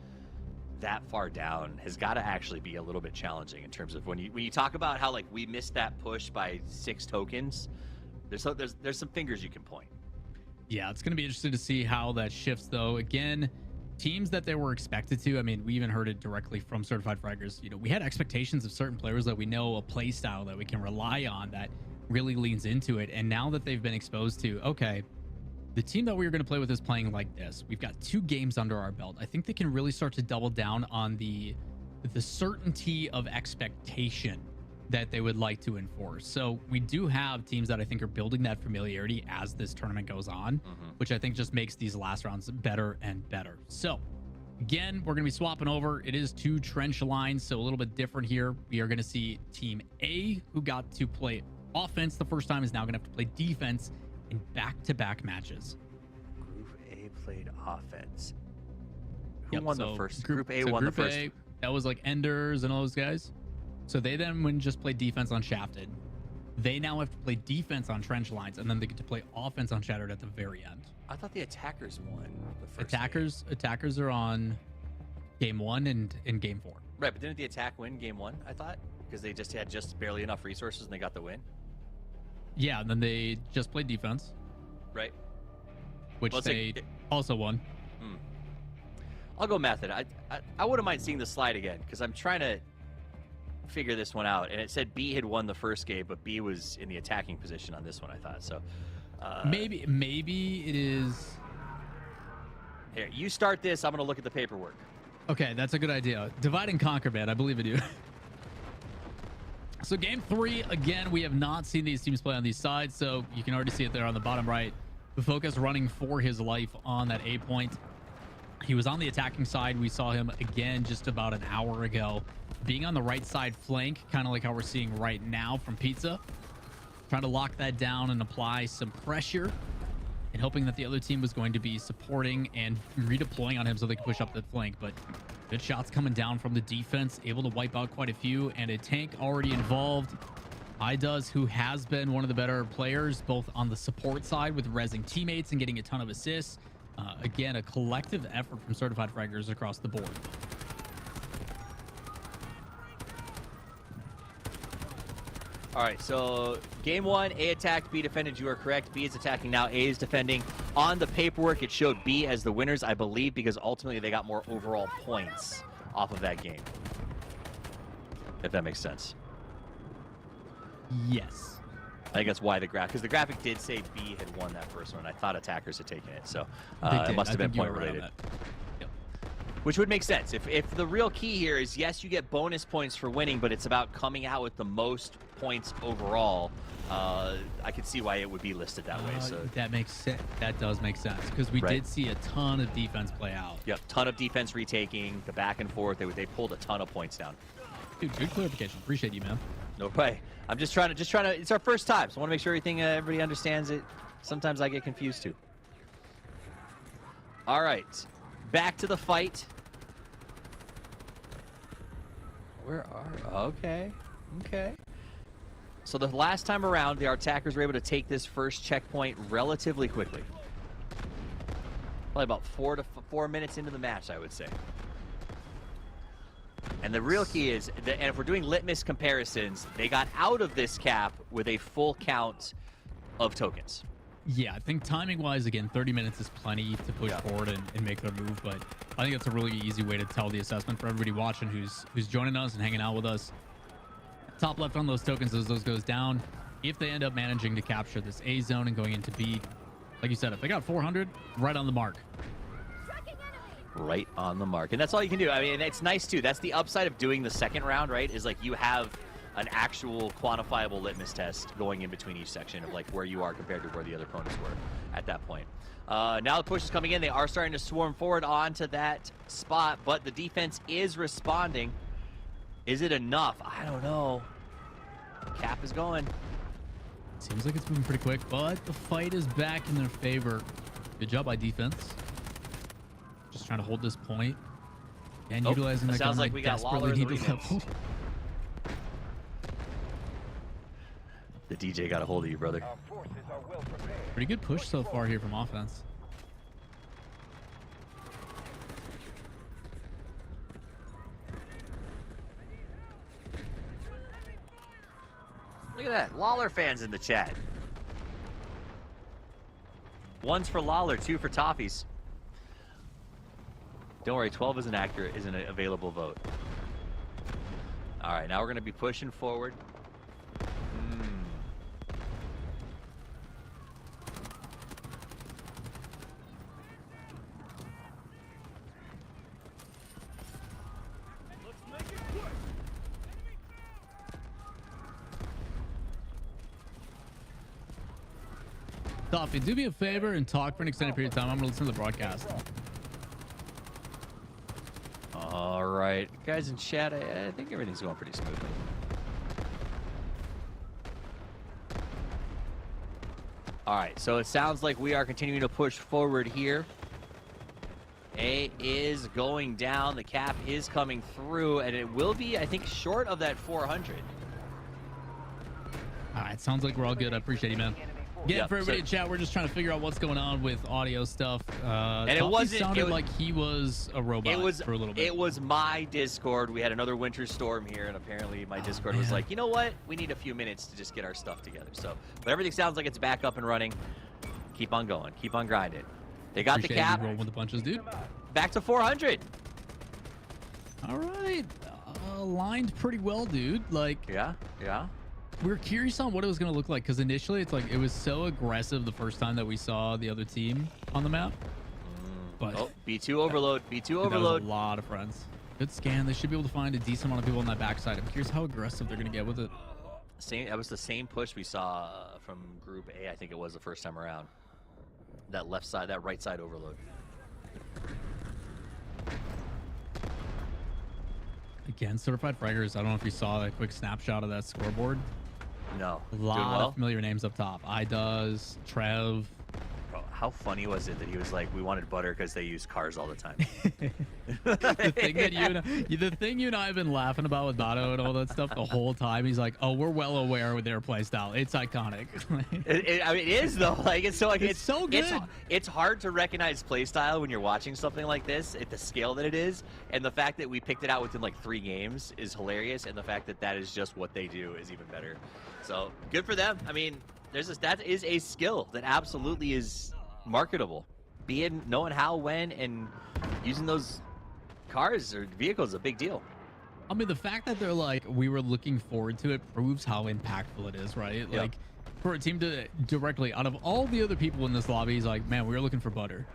that far down has got to actually be a little bit challenging in terms of when you talk about how like we missed that push by 6 tokens. There's some fingers you can point. Yeah, it's going to be interesting to see how that shifts, though. Again, teams that they were expected to, I mean, we even heard it directly from Certified Fraggers. We had expectations of certain players that we know a play style that we can rely on that really leans into it. And now that they've been exposed to, okay, the team that we were going to play with is playing like this. We've got 2 games under our belt. I think they can really start to double down on the certainty of expectation that they would like to enforce. So we do have teams that I think are building that familiarity as this tournament goes on, which I think just makes these last rounds better and better. So again, we're going to be swapping over. It is 2 trench lines, so a little bit different here. We are going to see Team A, who got to play offense the first time, is now going to have to play defense in back-to-back matches. Group A played offense. Who won the first? Group A won Group the first. A, that was like Enders and all those guys. So they then wouldn't just play defense on Shafted. They now have to play defense on trench lines, and then they get to play offense on Shattered at the very end. I thought the attackers won the first Attackers are on game 1 and in game 4. Right, but didn't the attack win game 1, I thought? Because they just had barely enough resources and they got the win. Yeah, and then they just played defense. Right. Which they also won. I'll go method. I wouldn't mind seeing the slide again, because I'm trying to figure this one out. And it said B had won the first game, but B was in the attacking position on this one, I thought. So maybe it is. Here, you start this. I'm going to look at the paperwork. Okay, that's a good idea. Divide and conquer, man. I believe in you. So game 3, again, we have not seen these teams play on these sides, so you can already see it there on the bottom right. The Focus running for his life on that A point. He was on the attacking side. We saw him again just about an hour ago, being on the right side flank, kind of like how we're seeing right now from Pizza. Trying to lock that down and apply some pressure, and hoping that the other team was going to be supporting and redeploying on him so they could push up the flank. But good shots coming down from the defense, able to wipe out quite a few, and a tank already involved. iDoes, who has been one of the better players, both on the support side with rezzing teammates and getting a ton of assists. Again, a collective effort from Certified Fraggers across the board. All right, so game 1, A attacked, B defended. You are correct. B is attacking now. A is defending. On the paperwork, it showed B as the winners, I believe, because ultimately they got more overall points off of that game. If that makes sense. Yes. I think that's why because the graphic did say B had won that first one. I thought attackers had taken it, so it must have been point related. Yep. Which would make sense. If the real key here is, yes, you get bonus points for winning, but it's about coming out with the most points overall, I could see why it would be listed that way. So that makes sense. That does make sense, because we did see a ton of defense play out. Yep, ton of defense retaking, the back and forth. They pulled a ton of points down. Dude, good clarification. Appreciate you, man. No way. I'm just trying to. It's our first time, so I want to make sure everybody understands it. Sometimes I get confused too. All right, back to the fight. Okay. So the last time around, the attackers were able to take this first checkpoint relatively quickly. Probably about 4 minutes into the match, I would say. And the real key is, and if we're doing litmus comparisons, they got out of this cap with a full count of tokens. Yeah, I think timing-wise, again, 30 minutes is plenty to push forward and make their move, but I think that's a really easy way to tell the assessment for everybody watching who's joining us and hanging out with us. Top left on those tokens as those goes down. If they end up managing to capture this A zone and going into B, like you said, if they got 400, right on the mark. Right on the mark. And that's all you can do. I mean, it's nice too. That's the upside of doing the second round, right? Is like you have an actual quantifiable litmus test going in between each section of like where you are compared to where the other opponents were at that point. Now the push is coming in. They are starting to swarm forward onto that spot, but the defense is responding. Is it enough? I don't know. Cap is going. Seems like it's moving pretty quick, but the fight is back in their favor. Good job by defense. Just trying to hold this point and utilizing that sounds gun like we got desperately Lawler in the needed remix. level. The DJ got a hold of you, brother. Pretty good push so far here from offense. Look at that. Lawler fans in the chat. One's for Lawler, 2 for Toffees. Don't worry, 12 isn't accurate, isn't an available vote. All right, now we're going to be pushing forward. Toffee, do me a favor and talk for an extended period of time. I'm going to listen to the broadcast. All right, guys in chat, I think everything's going pretty smoothly. All right, so it sounds like we are continuing to push forward here. A is going down, the cap is coming through, and it will be, I think, short of that 400. All right, sounds like we're all good. I appreciate you, man. Yeah, for everybody in chat, we're just trying to figure out what's going on with audio stuff. And it wasn't. Sounded like he was a robot for a little bit. It was my Discord. We had another winter storm here, and apparently my Discord was like, you know what? We need a few minutes to just get our stuff together. So, but everything sounds like it's back up and running. Keep on going. Keep on grinding. They got the cap. Rolling with the punches, dude. Back to 400. All right, aligned pretty well, dude. Like, yeah. We're curious on what it was going to look like because initially it's like it was so aggressive the first time that we saw the other team on the map. But B2 overload. B2 overload. That was a lot of friends. Good scan. They should be able to find a decent amount of people on that backside. I'm curious how aggressive they're going to get with it. That was the same push we saw from Group A. I think it was the first time around. That left side, that right side overload. Again, certified fraggers. I don't know if you saw that quick snapshot of that scoreboard. No. A lot of familiar names up top. IDoes, Trev. Bro, how funny was it that he was like, we wanted butter because they use cars all the time. the thing you and I have been laughing about with Nato and all that stuff the whole time. He's like, oh, we're well aware with their play style. It's iconic. I mean, it is though. Like it's so good. It's hard to recognize play style when you're watching something like this at the scale that it is, and the fact that we picked it out within like 3 games is hilarious, and the fact that that is just what they do is even better. So good for them. I mean, that is a skill that absolutely is marketable. Knowing how, when, and using those cars or vehicles is a big deal. I mean, the fact that they're like, we were looking forward to it proves how impactful it is, right? Yep. Like, for a team to directly, out of all the other people in this lobby, he's like, man, we were looking for butter.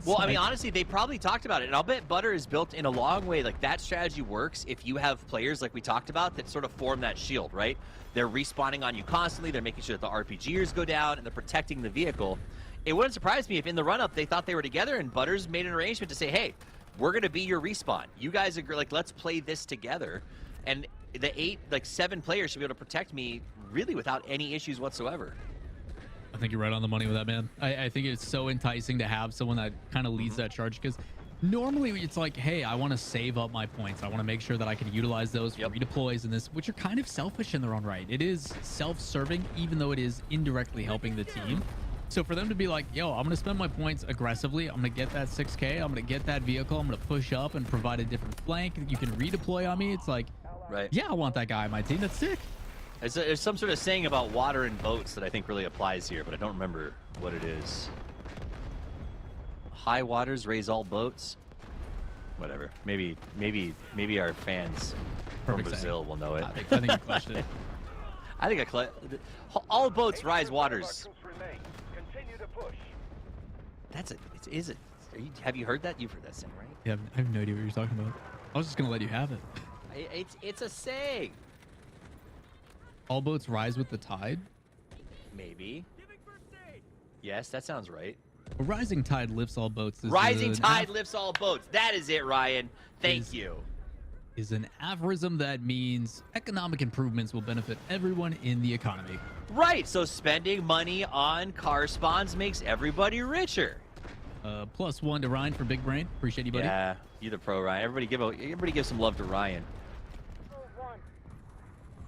Well, I mean, honestly, they probably talked about it, and I'll bet butter is built in a long way. Like, that strategy works if you have players like we talked about that sort of form that shield, right? They're respawning on you constantly. They're making sure that the RPGers go down, and they're protecting the vehicle. It wouldn't surprise me if in the run-up they thought they were together, and Butters made an arrangement to say, hey, we're going to be your respawn. You guys agree, like, let's play this together. And the 7 players should be able to protect me really without any issues whatsoever. I think you're right on the money with that, man. I think it's so enticing to have someone that kind of leads that charge, because normally it's like, hey, I want to save up my points. I want to make sure that I can utilize those for redeploys and this, which are kind of selfish in their own right. It is self-serving, even though it is indirectly helping the team. So for them to be like, yo, I'm going to spend my points aggressively. I'm going to get that 6K. I'm going to get that vehicle. I'm going to push up and provide a different flank. You can redeploy on me. It's like, right. Yeah, I want that guy on my team. That's sick. There's some sort of saying about water and boats that I think really applies here, but I don't remember what it is. High waters raise all boats. Whatever. Maybe our fans from Brazil will know it. I think you clutched it. I think all boats rise waters. Have you heard that? You've heard that saying, right? Yeah, I have no idea what you're talking about. I was just gonna let you have it. It's a saying. All boats rise with the tide. Maybe. Yes, that sounds right. A rising tide lifts all boats. Rising tide lifts all boats. That is it, Ryan. Thank you. Is an aphorism that means economic improvements will benefit everyone in the economy. Right. So spending money on car spawns makes everybody richer. +1 to Ryan for Big Brain. Appreciate you, buddy. Yeah, you're the pro, Ryan. Everybody give some love to Ryan.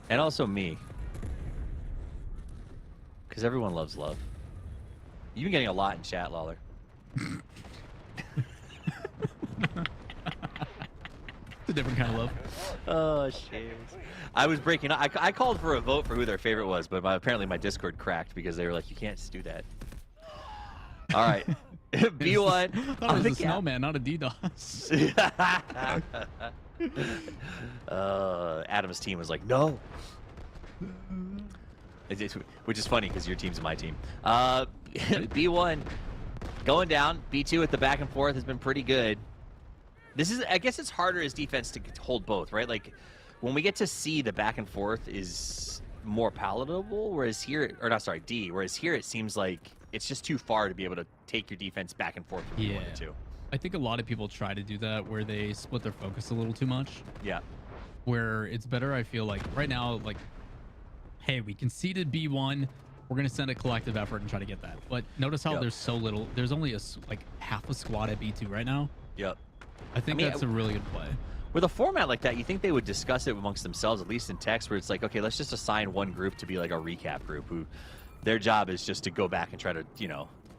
And also me. Because everyone loves love. You've been getting a lot in chat, Lawler. It's a different kind of love. Oh, shit. I was breaking up. I called for a vote for who their favorite was, but apparently my Discord cracked because they were like, you can't just do that. All right. B1. I thought it was a snowman, not a DDoS. Adam's team was like, no. Which is funny because your team's my team. B1 going down. B2 at the back and forth has been pretty good. I guess it's harder as defense to hold both, right? Like when we get to C, the back and forth is more palatable, whereas here, or not, sorry, D, whereas here it seems like it's just too far to be able to take your defense back and forth from B1 to 2. I think a lot of people try to do that where they split their focus a little too much. Yeah. Where it's better, I feel like right now, like, hey, we conceded B1. We're going to send a collective effort and try to get that. But notice how there's so little. There's only like half a squad at B2 right now. Yep. I think that's a really good play. With a format like that, you think they would discuss it amongst themselves, at least in text, where it's like, okay, let's just assign one group to be like a recap group who their job is just to go back and try to,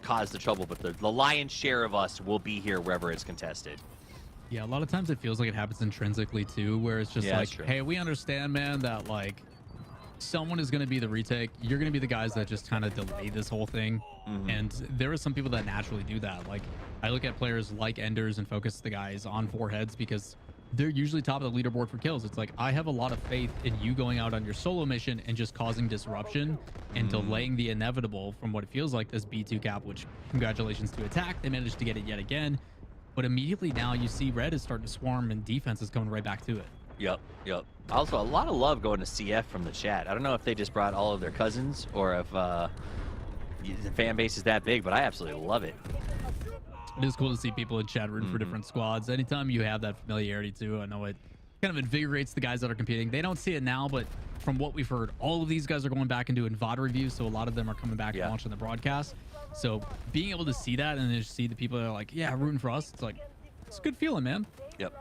cause the trouble. But the lion's share of us will be here wherever it's contested. Yeah, a lot of times it feels like it happens intrinsically too, where it's just like, hey, we understand, man, that like someone is going to be the retake. You're going to be the guys that just kind of delay this whole thing. And there are some people that naturally do that. Like I look at players like Enders and focus the guys on foreheads because they're usually top of the leaderboard for kills. It's like, I have a lot of faith in you going out on your solo mission and just causing disruption and delaying the inevitable from what it feels like this B2 cap, which congratulations to Attack. They managed to get it yet again. But immediately now you see Red is starting to swarm and defense is coming right back to it. Yep. Also, a lot of love going to CF from the chat. I don't know if they just brought all of their cousins or if the fan base is that big, but I absolutely love it. It is cool to see people in chat rooting for different squads. Anytime you have that familiarity too, I know it kind of invigorates the guys that are competing. They don't see it now, but from what we've heard, all of these guys are going back and doing VOD reviews, so a lot of them are coming back and watching the broadcast. So being able to see that and then just see the people that are like, yeah, rooting for us, it's like, it's a good feeling, man. Yep.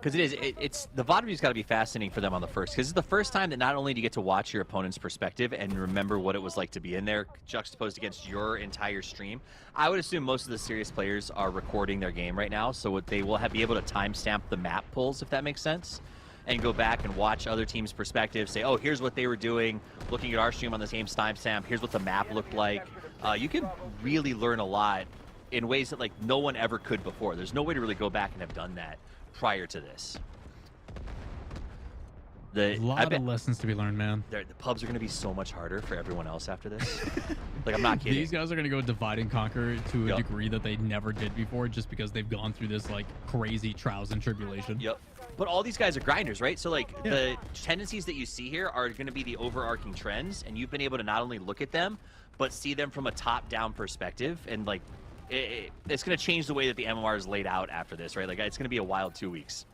Because it's the VOD review's got to be fascinating for them on the first, because it's the first time that not only do you get to watch your opponent's perspective and remember what it was like to be in there juxtaposed against your entire stream. I would assume most of the serious players are recording their game right now, so they will be able to timestamp the map pulls, if that makes sense, and go back and watch other teams' perspectives, say, oh, here's what they were doing, looking at our stream on the same timestamp, here's what the map looked like. You can really learn a lot in ways that like no one ever could before. There's no way to really go back and have done that prior to this. A lot of lessons to be learned, man. The pubs are going to be so much harder for everyone else after this. Like, I'm not kidding. These guys are going to go divide and conquer to a degree that they never did before, just because they've gone through this like crazy trials and tribulation. Yep. But all these guys are grinders, right? So like the tendencies that you see here are going to be the overarching trends, and you've been able to not only look at them, but see them from a top-down perspective, and like it's going to change the way that the MMR is laid out after this, right? Like, it's going to be a wild 2 weeks.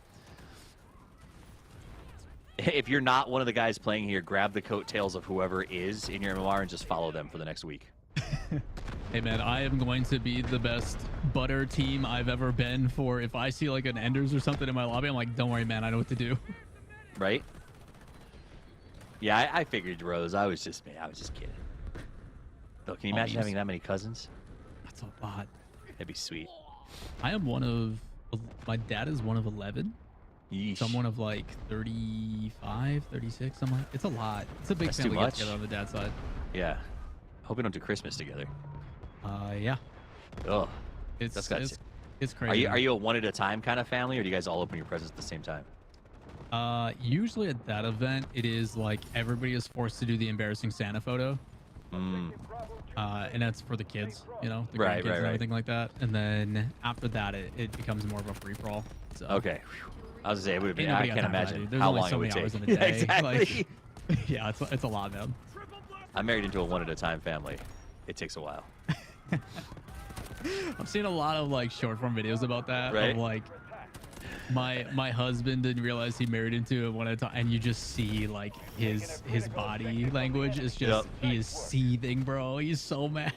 If you're not one of the guys playing here, grab the coattails of whoever is in your MMR and just follow them for the next week. Hey, man, I am going to be the best butter team I've ever been for. If I see like an Enders or something in my lobby, I'm like, don't worry, man, I know what to do. Right? Yeah, I figured, Rose. I was just kidding. Oh, can you imagine having that many cousins? That's a lot. That'd be sweet. I am one of. My dad is one of 11. Yeesh. Someone of like 35, 36. Something. It's a lot. It's a big That's too family get much. together on the dad's side. Yeah. Hope we don't do Christmas together. Yeah. Oh, It's gotta it's crazy. Are you a one at a time kind of family, or do you guys all open your presents at the same time? Usually at that event, it is like everybody is forced to do the embarrassing Santa photo. And that's for the kids, you know, the Right, grandkids right, and right. everything like that. And then after that, it becomes more of a free for all. So, Okay. I was gonna say it would have been. ain't I nobody got can't time for that, imagine dude. There's how only long so it would many hours take. in a day. Exactly. Like, yeah, it's a lot, man. I'm married into a one at a time family. It takes a while. I've seen a lot of like short form videos about that. Right. Of like my husband didn't realize he married into it one at a time, and you just see like his body language is just he is seething, bro. He's so mad.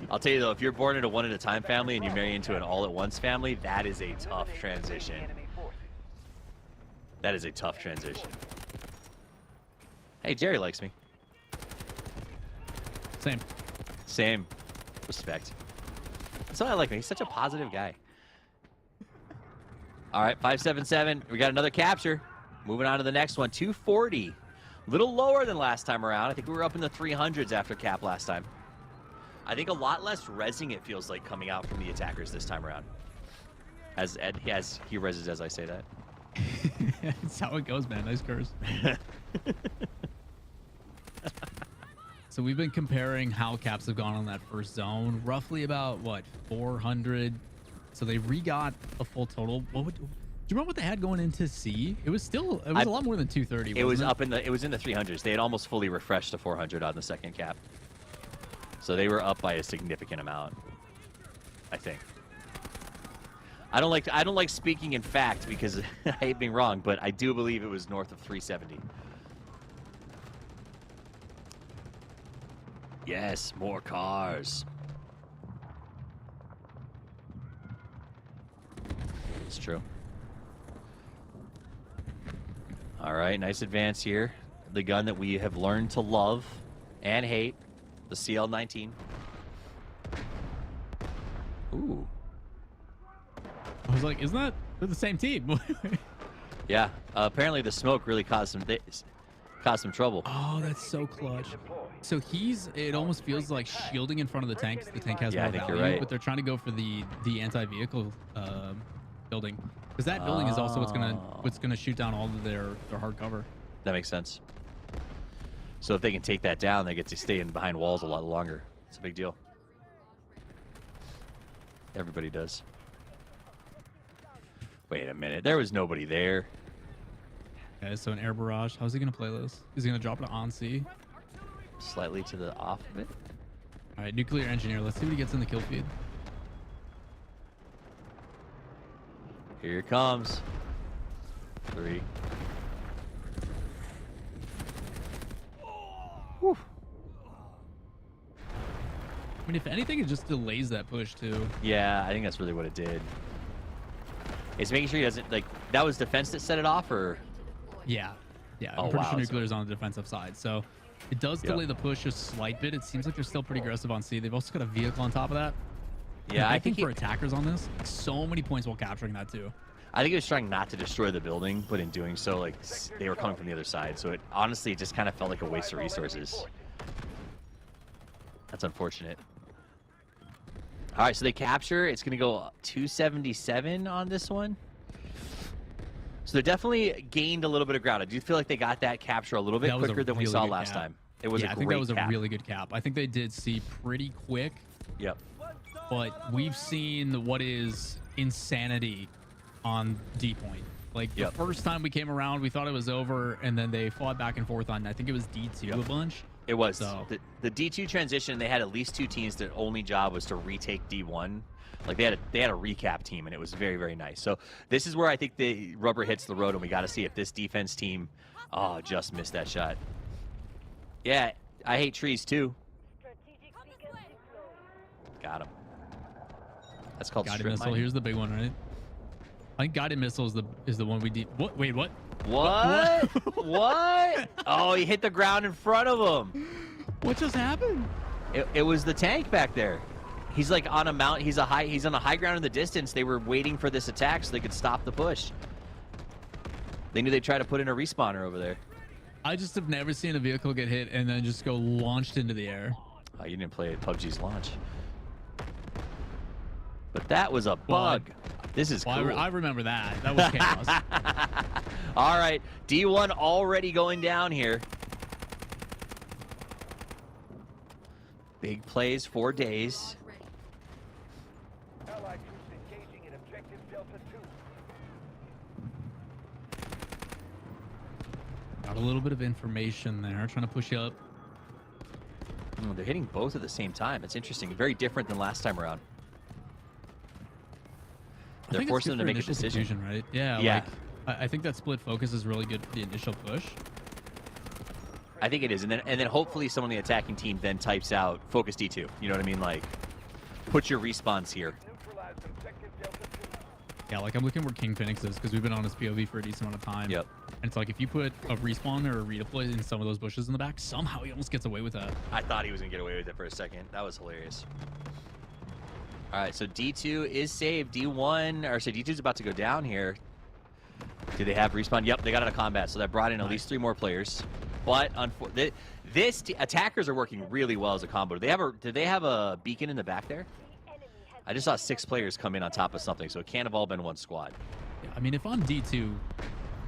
I'll tell you though, if you're born in a one at a time family and you marry into an all at once family, that is a tough transition. That is a tough transition. Hey, Jerry likes me. Same. Respect. That's why I like him. He's such a positive guy. All right, 577. We got another capture. Moving on to the next one. 240. A little lower than last time around. I think we were up in the 300s after cap last time. I think a lot less rezzing it feels like coming out from the attackers this time around. As he rezzes as I say that. That's how it goes, man. Nice curse. So we've been comparing how caps have gone on that first zone. Roughly about, what, 400. So they re-got a full total. Do you remember what they had going into C? It was a lot more than 230. It was in the 300s. They had almost fully refreshed to 400 on the second cap. So they were up by a significant amount, I think. I don't like speaking in fact because I hate being wrong, but I do believe it was north of 370. Yes, more cars. It's true. All right, nice advance here. The gun that we have learned to love and hate, the CL-19. Ooh. I was like, isn't that they're the same team? Yeah, apparently the smoke really caused some trouble. Oh, that's so clutch. So it almost feels like shielding in front of the tank. 'Cause the tank has Yeah, more I think value, you're right. but they're trying to go for the anti-vehicle building, because that building is also what's gonna shoot down all of their hard cover. That makes sense. So if they can take that down, they get to stay in behind walls a lot longer. It's a big deal. Everybody does. Wait a minute. There was nobody there. Okay, so an air barrage. How's he gonna play this? Is he gonna drop it on C? Slightly to the off of it. All right, nuclear engineer. Let's see what he gets in the kill feed. Here it comes. 3. Whew. I mean, if anything, it just delays that push too. Yeah, I think that's really what it did. It's making sure he doesn't, like, that was defense that set it off, or? Yeah. Oh, I'm pretty wow. sure nuclear is on the defensive side, so it does delay the push a slight bit. It seems like they're still pretty aggressive on C. They've also got a vehicle on top of that. Yeah, I think for attackers on this, so many points while capturing that too. I think he was trying not to destroy the building, but in doing so, like, they were coming from the other side. So it honestly just kind of felt like a waste of resources. That's unfortunate. All right, so they capture. It's going to go 277 on this one. So they definitely gained a little bit of ground. I do feel like they got that capture a little bit quicker than we saw last time. It was a great I think that was cap. a really good cap. I think they did see pretty quick. Yep. But we've seen what is insanity on D point. Like the first time we came around, we thought it was over, and then they fought back and forth on, I think it was D2 a bunch. It was. So. The D2 transition, they had at least 2 teams that only job was to retake D1. Like they had a recap team, and it was very, very nice. So this is where I think the rubber hits the road, and we got to see if this defense team, just missed that shot. Yeah, I hate trees too. Got him. That's called guided strip missile. mining. Here's the big one, right? I think guided missile is the one we did. What? Wait, what? What? What? Oh, he hit the ground in front of him. What just happened? It was the tank back there. He's like on a mount. He's on a high ground in the distance. They were waiting for this attack so they could stop the push. They knew they'd try to put in a respawner over there. I just have never seen a vehicle get hit and then just go launched into the air. Oh, you didn't play PUBG's launch. But that was a bug. This is cool. I remember that. That was chaos. All right, D1 already going down here. Big plays, 4 days. Allied troops engaging in objective Delta 2. Got a little bit of information there, trying to push you up. Oh, they're hitting both at the same time. It's interesting. Very different than last time around. They're forcing them to make a decision, confusion, right? Yeah. Yeah. Like, I think that split focus is really good for the initial push. I think it is, and then hopefully someone on the attacking team then types out focus D2. You know what I mean? Like, put your respawns here. Yeah, like I'm looking where King Phoenix is because we've been on his POV for a decent amount of time. Yep. And it's like if you put a respawn or a redeploy in some of those bushes in the back, somehow he almost gets away with that. I thought he was gonna get away with it for a second. That was hilarious. All right, so D2 is saved. D2 is about to go down here. Do they have respawn? Yep, they got out of combat, so that brought in at least 3 more players. But attackers are working really well as a combo. Did they have a beacon in the back there? I just saw 6 players come in on top of something, so it can't have all been one squad. Yeah, I mean, if I'm D2,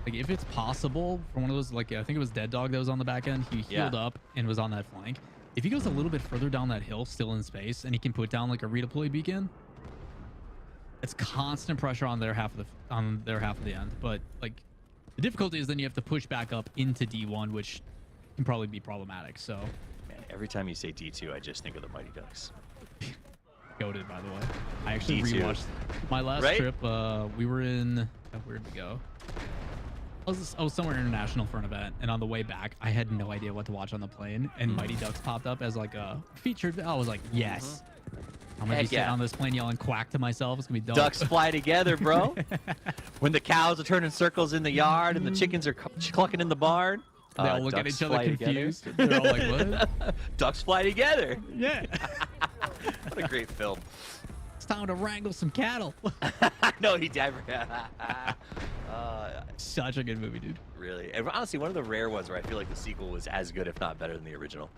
like if it's possible for one of those, like I think it was Dead Dog that was on the back end, he healed up and was on that flank. If he goes a little bit further down that hill, still in space, and he can put down like a redeploy beacon, it's constant pressure on their half of the end. But like the difficulty is then you have to push back up into D1, which can probably be problematic. So, man, every time you say D2, I just think of the Mighty Ducks. Goated, by the way. I actually D2. rewatched my last trip. We were in where'd we go? I was somewhere international for an event, and on the way back, I had no idea what to watch on the plane, and Mighty Ducks popped up as like a featured. I was like, yes. I'm gonna be sitting on this plane yelling quack to myself. It's gonna be dope. Ducks fly together, bro. When the cows are turning circles in the yard and the chickens are clucking in the barn. They all look at each other confused. They're all like, what? Ducks fly together. Yeah. What a great film. It's time to wrangle some cattle. No, he never. Such a good movie, dude. Really. And honestly, one of the rare ones where I feel like the sequel was as good, if not better, than the original.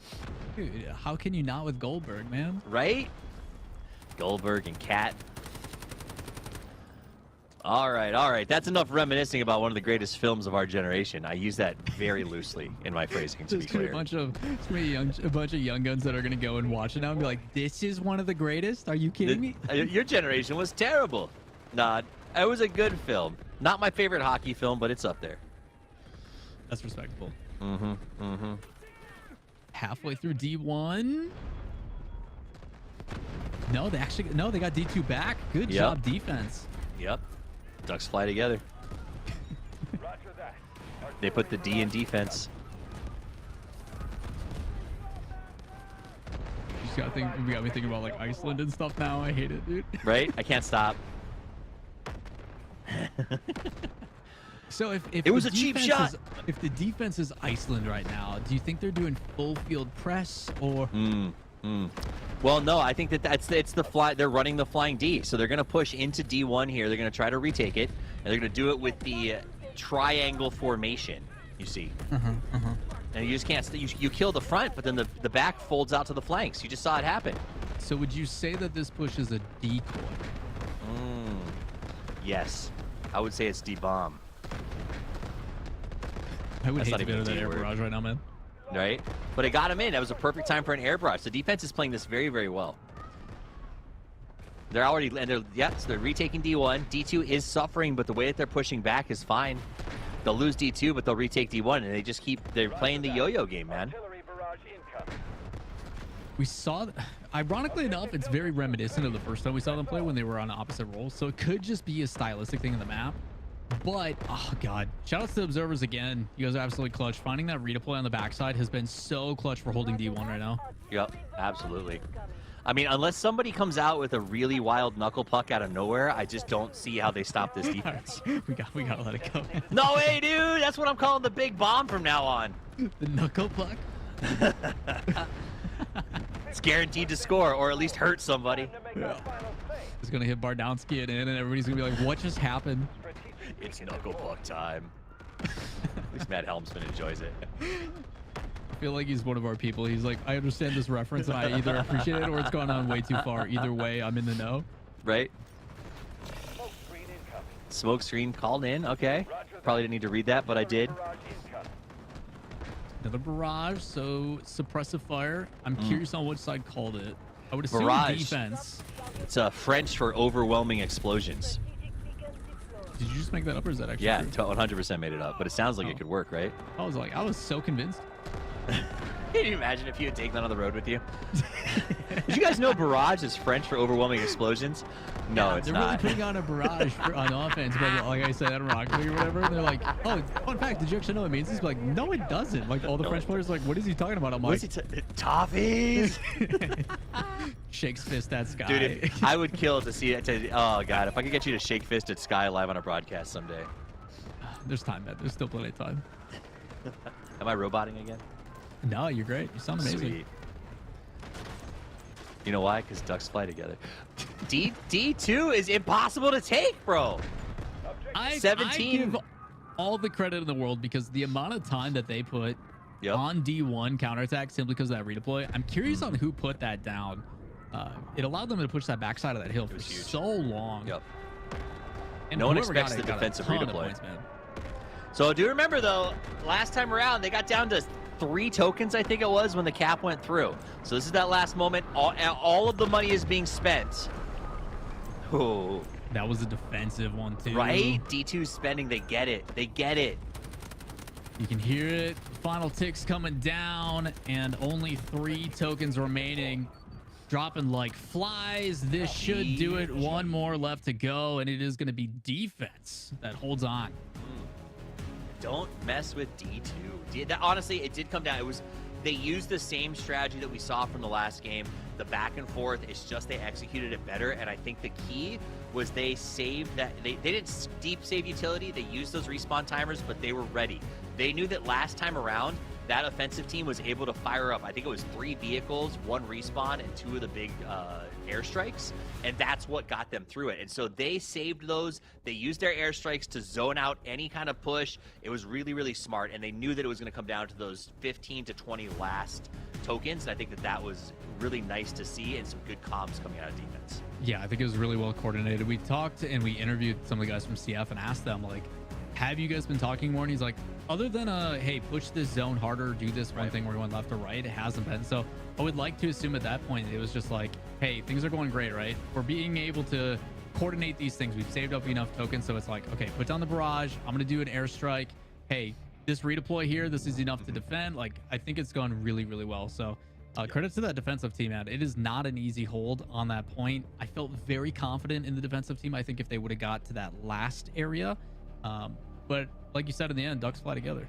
Dude, how can you not with Goldberg, man? Right? Goldberg and Cat. All right. That's enough reminiscing about one of the greatest films of our generation. I use that very loosely in my phrasing, to be clear. A bunch of young guns that are going to go and watch it now and be like, this is one of the greatest? Are you kidding me? Your generation was terrible. Nah, it was a good film. Not my favorite hockey film, but it's up there. That's respectable. Mm-hmm. Halfway through D1. No, they got D2 back. Good job, defense. Yep. Ducks fly together. They put the D in defense. You got me thinking about like Iceland and stuff now. I hate it, dude. Right? I can't stop. So if it was a cheap shot. If the defense is Iceland right now, do you think they're doing full field press or? Well, no, I think it's the fly. They're running the flying D, so they're going to push into D1 here. They're going to try to retake it, and they're going to do it with the triangle formation. You see, and you just can't. You kill the front, but then the back folds out to the flanks. You just saw it happen. So would you say that this push is a decoy? Yes, I would say it's D-bomb. I would hate to be under that air barrage right now, man. Right? But it got him in. That was a perfect time for an air barrage. The defense is playing this very, very well. They're already, so they're retaking D1. D2 is suffering, but the way that they're pushing back is fine. They'll lose D2, but they'll retake D1, and they're playing the yo-yo game, man. We saw, ironically enough, it's very reminiscent of the first time we saw them play when they were on opposite roles. So it could just be a stylistic thing in the map. But, oh god, shout outs to the observers again. You guys are absolutely clutch. Finding that redeploy on the backside has been so clutch for holding D1 right now. Yep, absolutely. I mean, unless somebody comes out with a really wild knuckle puck out of nowhere, I just don't see how they stop this defense. we gotta let it go. No way, dude! That's what I'm calling the big bomb from now on. The knuckle puck? It's guaranteed to score or at least hurt somebody. Yeah. He's gonna hit Bardowski in, and everybody's gonna be like, "What just happened?" It's knuckle puck time. At least Matt Helmsman enjoys it. I feel like he's one of our people. He's like, I understand this reference, and I either appreciate it or it's gone on way too far. Either way, I'm in the know. Right? Smoke screen called in. Okay. Probably didn't need to read that, but I did. Another barrage, so suppressive fire. I'm curious on which side called it. I would assume Barrage. defense. It's French for overwhelming explosions. Did you just make that up, or is that actually Yeah, true? 100% made it up, but it sounds like it could work, right? I was so convinced. Can you imagine if you had taken that on the road with you? Did you guys know barrage is French for overwhelming explosions? No, it's they're not. really putting on a barrage on offense, but like I said, at Rocket League or whatever, and they're like, "Oh, fun fact, did you actually know what it means?" He's like, "No, it doesn't." Like all the French players, are like, "What is he talking about?" I'm like, "Toffees." Shakes fist at Sky. Dude, I would kill to see it. Oh god, if I could get you to shake fist at Sky live on a broadcast someday. There's time, man. There's still plenty of time. Am I roboting again? No, you're great. You sound amazing. Sweet. You know why? Because ducks fly together. D2 is impossible to take, bro. 17. I give all the credit in the world because the amount of time that they put on D1 counterattack simply because of that redeploy. I'm curious on who put that down. It allowed them to push that backside of that hill for so long. Yep. And no one whoever expects got the it got a defensive ton of redeploy. points, man. So do remember though, last time around they got down to 3 tokens, I think it was, when the cap went through. So this is that last moment. All of the money is being spent. Oh, that was a defensive one too. Right? D2 spending. They get it. They get it. You can hear it. Final ticks coming down, and only 3 tokens remaining. Dropping like flies. This should do it. One more left to go, and it is going to be defense that holds on. Don't mess with D2. Honestly, it did come down. They used the same strategy that we saw from the last game. The back and forth. It's just they executed it better. And I think the key was they saved that. They didn't deep save utility. They used those respawn timers, but they were ready. They knew that last time around, that offensive team was able to fire up, I think it was 3 vehicles, 1 respawn, and 2 of the big airstrikes, and that's what got them through it. And so they saved those. They used their airstrikes to zone out any kind of push. It was really, really smart, and they knew that it was going to come down to those 15 to 20 last tokens, and I think that was really nice to see, and some good comms coming out of defense. Yeah, I think it was really well coordinated. We talked and we interviewed some of the guys from CF and asked them, like, have you guys been talking more? And he's like, other than hey, push this zone harder, do this one thing where we went left or right, it hasn't been. So I would like to assume at that point it was just like, hey, things are going great, right? We're being able to coordinate these things. We've saved up enough tokens, so it's like, okay, put down the barrage. I'm gonna do an airstrike. Hey, this redeploy here, this is enough to defend. Like, I think it's gone really, really well. So credit to that defensive team, man. It is not an easy hold on that point. I felt very confident in the defensive team. I think if they would have got to that last area, but like you said in the end, ducks fly together.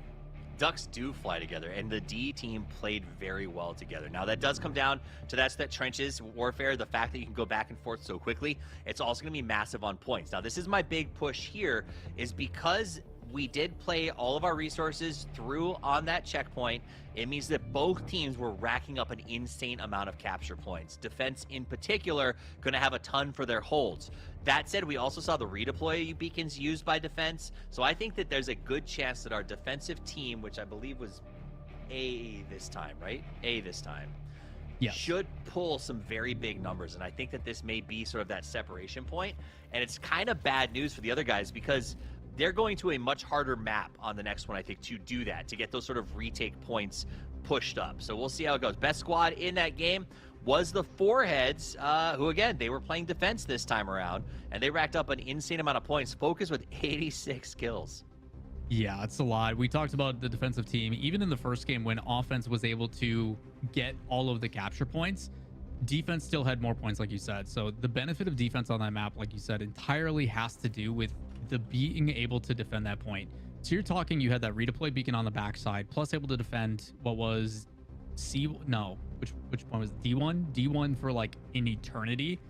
Ducks do fly together, and the D team played very well together. Now, that does come down to that trenches warfare, the fact that you can go back and forth so quickly. It's also going to be massive on points. Now, this is my big push here, is because we did play all of our resources through on that checkpoint. It means that both teams were racking up an insane amount of capture points. Defense in particular going to have a ton for their holds. That said, we also saw the redeploy beacons used by defense. So I think that there's a good chance that our defensive team, which I believe was A this time, right? A this time. Yes. Should pull some very big numbers. And I think that this may be sort of that separation point. And it's kind of bad news for the other guys because they're going to a much harder map on the next one, I think, to do that, to get those sort of retake points pushed up. So we'll see how it goes. Best squad in that game was the Foreheads, who, again, they were playing defense this time around, and they racked up an insane amount of points. Focus with 86 kills. Yeah, it's a lot. We talked about the defensive team. Even in the first game when offense was able to get all of the capture points, defense still had more points, like you said. So the benefit of defense on that map, like you said, entirely has to do with the being able to defend that point. So you're talking, you had that redeploy beacon on the backside, plus able to defend what was which point was D1 for like an eternity.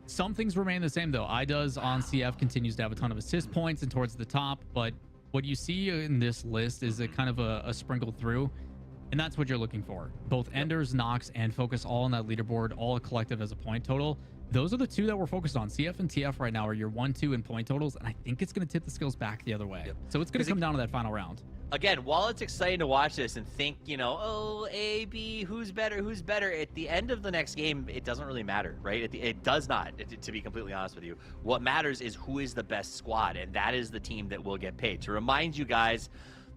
Some things remain the same though. iDoes on CF continues to have a ton of assist points and towards the top, but what you see in this list is a kind of a sprinkled through. And that's what you're looking for. Both Enders, NYXE, and Focus all on that leaderboard, all collective as a point total. Those are the two that we're focused on. CF and TF right now are your 1, 2 in point totals, and I think it's going to tip the skills back the other way. Yep. So it's going to come down to that final round. Again, while it's exciting to watch this and think, you know, oh, A, B, who's better, at the end of the next game, it doesn't really matter, right? It does not, to be completely honest with you. What matters is who is the best squad, and that is the team that will get paid. To remind you guys,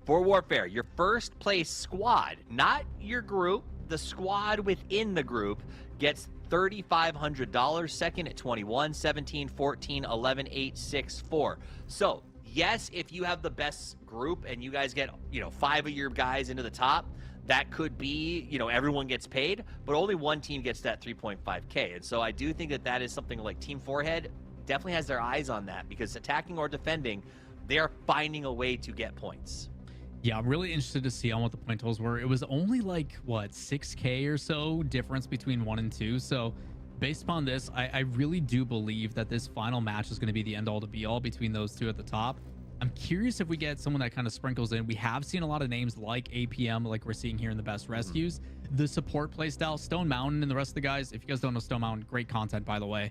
for Warfare, your first place squad, not your group, the squad within the group, gets $3,500. Second at 21, 17, 14, 11, 8, 6, 4. So, yes, if you have the best group and you guys get, you know, 5 of your guys into the top, that could be, you know, everyone gets paid, but only one team gets that 3.5K. And so I do think that that is something like Team Forehead definitely has their eyes on that, because attacking or defending, they are finding a way to get points. Yeah, I'm really interested to see on what the point totals were. It was only like, what, 6K or so difference between 1 and 2. So based upon this, I really do believe that this final match is going to be the end all to be all between those two at the top. I'm curious if we get someone that kind of sprinkles in. We have seen a lot of names like APM, like we're seeing here in the Best Rescues. The support playstyle, Stone Mountain and the rest of the guys, if you guys don't know Stone Mountain, great content, by the way.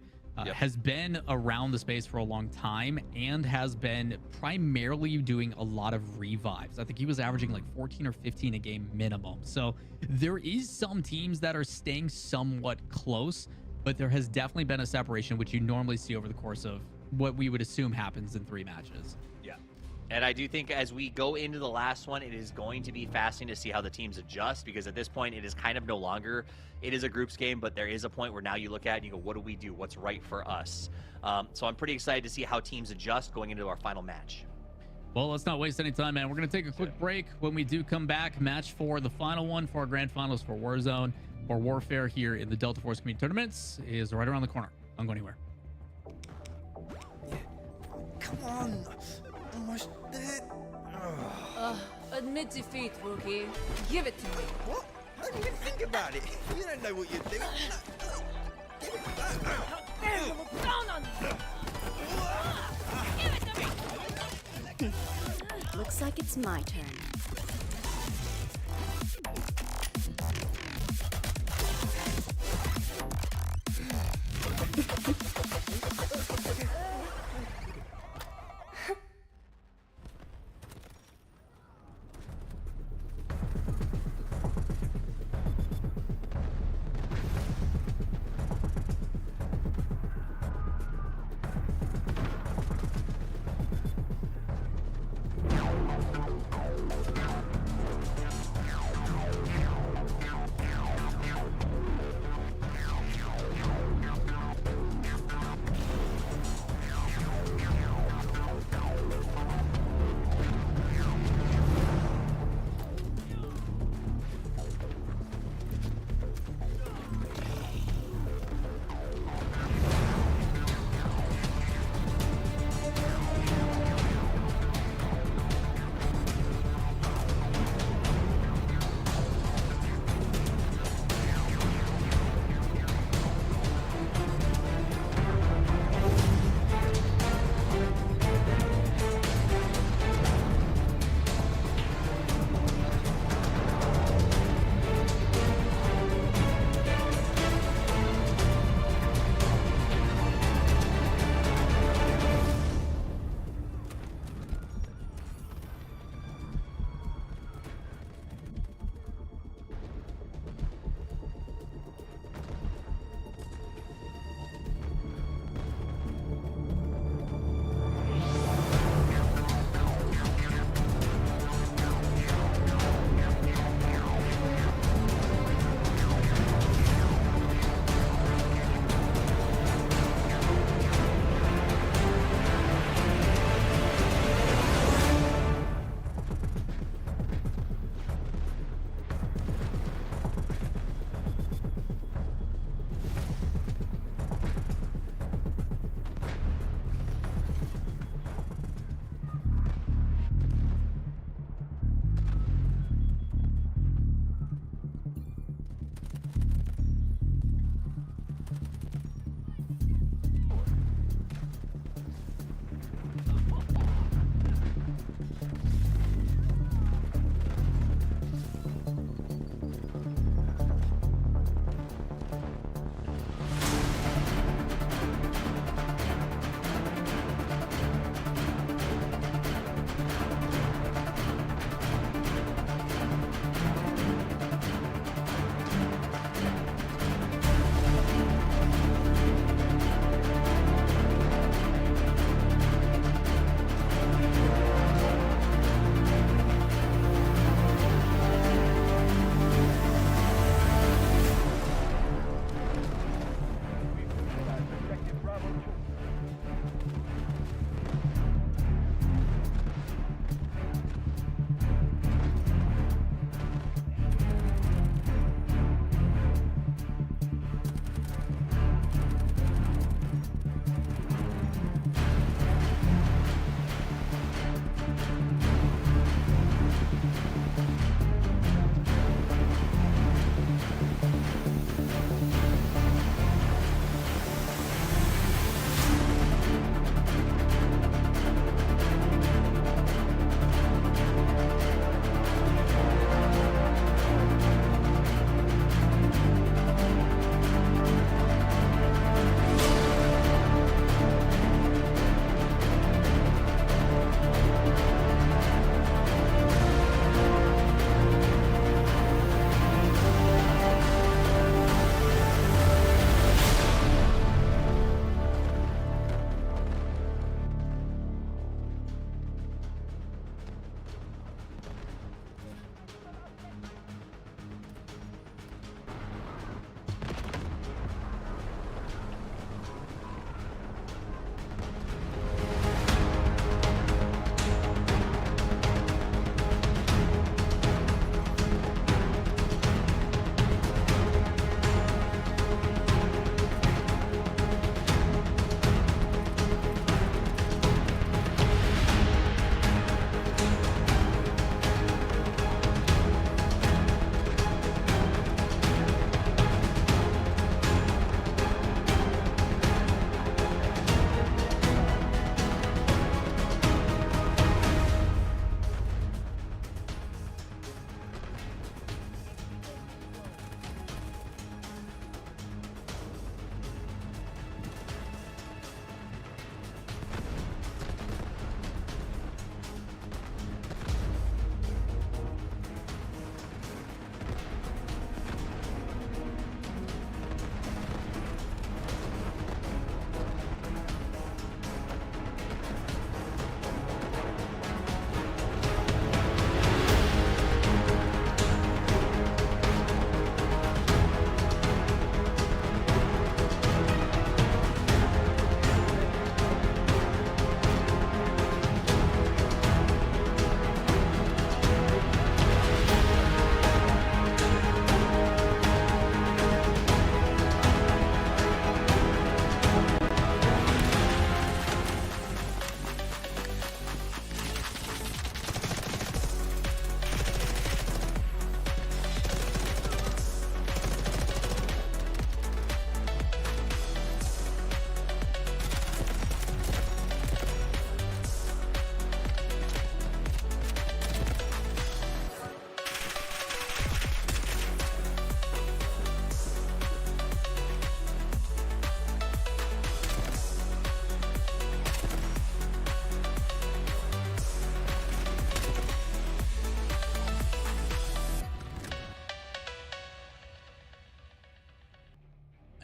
Has been around the space for a long time and has been primarily doing a lot of revives. I think he was averaging like 14 or 15 a game minimum. So there is some teams that are staying somewhat close, but there has definitely been a separation, which you normally see over the course of what we would assume happens in 3 matches. Yeah. And I do think as we go into the last one, it is going to be fascinating to see how the teams adjust, because at this point, it is kind of no longer, it is a groups game, but there is a point where now you look at it and you go, what do we do? What's right for us? So I'm pretty excited to see how teams adjust going into our final match. Well, let's not waste any time, man. We're going to take a quick break. When we do come back, match for the final one for our grand finals for Warzone or Warfare here in the Delta Force Community Tournaments is right around the corner. Don't go anywhere. Come on. Almost dead. Admit defeat, rookie. Give it to me. What? I didn't even think about it. You don't know what you're doing. Give it There, you look down on me. Give it to me. Looks like it's my turn.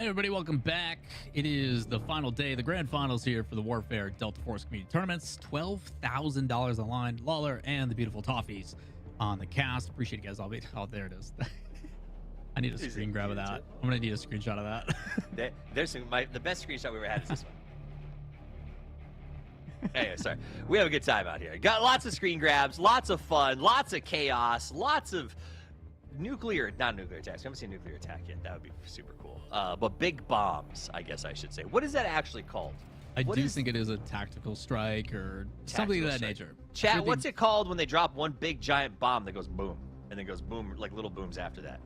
everybody, welcome back. It is the final day, the grand finals here for the Warfare Delta Force Community Tournaments. $12,000 on the line. Lawler and the beautiful Toffees on the cast. Appreciate you guys all being. Oh, there it is. I need a screen grab of that. I'm gonna need a screenshot of that. There's the best screenshot we ever had is this one. Anyway, sorry. We have a good time out here. Got lots of screen grabs, lots of fun, lots of chaos, lots of not nuclear attacks. I haven't seen a nuclear attack yet. That would be super cool. But big bombs, I guess I should say. What is that actually called? I do think it is a tactical strike or something of that nature. Chat, what's it called when they drop one big giant bomb that goes boom and then goes boom like little booms after that?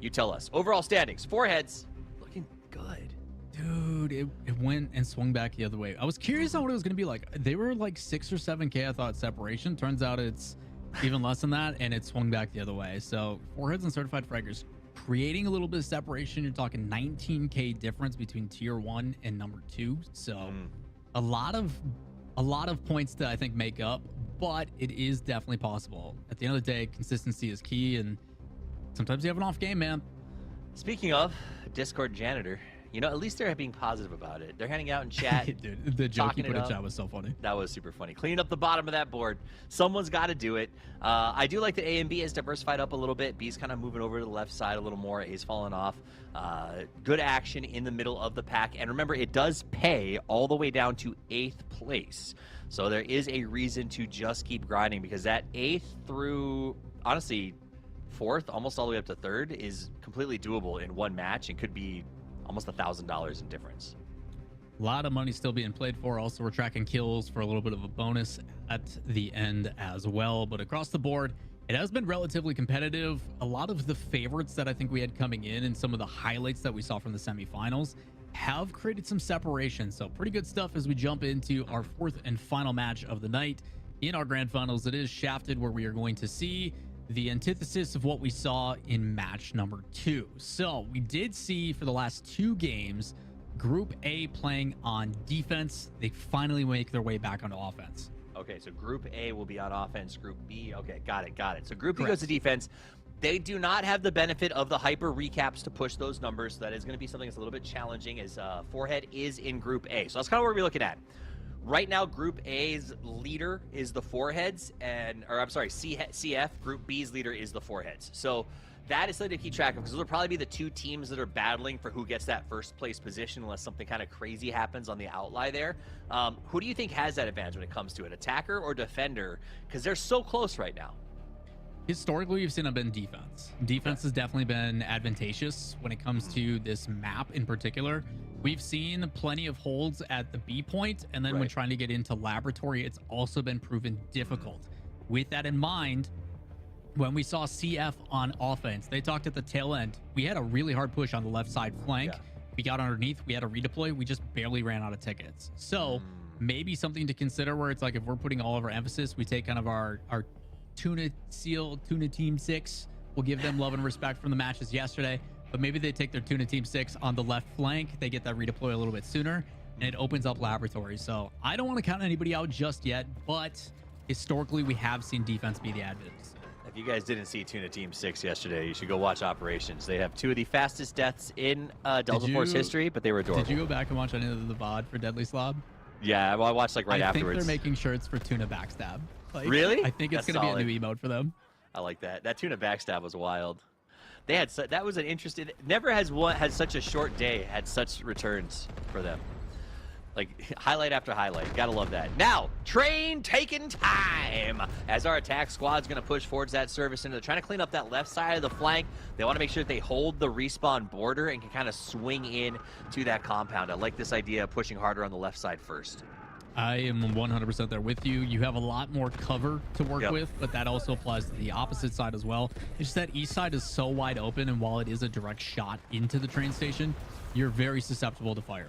You tell us. Overall standings, foreheads, looking good. Dude, it went and swung back the other way. I was curious on what it was going to be like. They were like 6 or 7K, I thought, separation. Turns out it's even less than that, and it swung back the other way. So foreheads and certified fraggers creating a little bit of separation. You're talking 19K difference between tier 1 and number 2. So a lot of points to, I think, make up, but it is definitely possible. At the end of the day, consistency is key, and sometimes you have an off game, man. Speaking of Discord janitor, you know, at least they're being positive about it. They're hanging out in chat. Dude, the joke you put in chat was so funny. That was super funny. Clean up the bottom of that board. Someone's got to do it. I do like that A and B has diversified up a little bit. B's kind of moving over to the left side a little more. A's falling off. Good action in the middle of the pack. And remember, it does pay all the way down to 8th place. So there is a reason to just keep grinding, because that 8th through, honestly, 4th, almost all the way up to 3rd is completely doable in one match and could be almost $1,000 in difference. A lot of money still being played for. Also, we're tracking kills for a little bit of a bonus at the end as well. But across the board, it has been relatively competitive. A lot of the favorites that I think we had coming in and some of the highlights that we saw from the semifinals have created some separation. So pretty good stuff as we jump into our 4th and final match of the night in our grand finals. It is Shafted, where we are going to see the antithesis of what we saw in match number 2. So we did see for the last 2 games, Group A playing on defense. They finally make their way back onto offense. Okay, so Group A will be on offense. Group B, okay, got it. So Group B goes to defense. They do not have the benefit of the hyper recaps to push those numbers. So that is going to be something that's a little bit challenging, as Forehead is in Group A. So that's kind of what we're looking at. Right now, Group A's leader is the Foreheads, CF. Group B's leader is the Foreheads. So that is something to keep track of, because those will probably be the 2 teams that are battling for who gets that first place position, unless something kind of crazy happens on the outlier there. Who do you think has that advantage when it comes to it, attacker or defender? Because they're so close right now. Historically, we've seen it been defense. Defense has definitely been advantageous when it comes to this map in particular. We've seen plenty of holds at the B point, and then when trying to get into laboratory, it's also been proven difficult. With that in mind, when we saw CF on offense, they talked at the tail end. We had a really hard push on the left side flank. We got underneath, we had a redeploy, we just barely ran out of tickets. So maybe something to consider, where it's like, if we're putting all of our emphasis, we take kind of our Tuna Team 6. We'll give them love and respect from the matches yesterday, but maybe they take their Tuna Team 6 on the left flank. They get that redeploy a little bit sooner, and it opens up laboratory. So I don't want to count anybody out just yet, but historically we have seen defense be the advantage. If you guys didn't see Tuna Team 6 yesterday, you should go watch Operations. They have 2 of the fastest deaths in Delta Force history, but they were adorable. Did you go back and watch any of the VOD for Deadly Slob? Yeah, well, I watched like right afterwards. I think they're making shirts for Tuna Backstab. Like, really? I think it's going to be a new emote for them. I like that. That Tuna Backstab was wild. They had that was an interesting. Never has one had such a short day had such returns for them. Like highlight after highlight. Gotta love that. Now, train taking time as our attack squad's gonna push towards that service center. They're trying to clean up that left side of the flank. They want to make sure that they hold the respawn border and can kind of swing in to that compound. I like this idea of pushing harder on the left side first. I am 100% there with you. You have a lot more cover to work with, but that also applies to the opposite side as well. It's just that east side is so wide open, and while it is a direct shot into the train station, you're very susceptible to fire.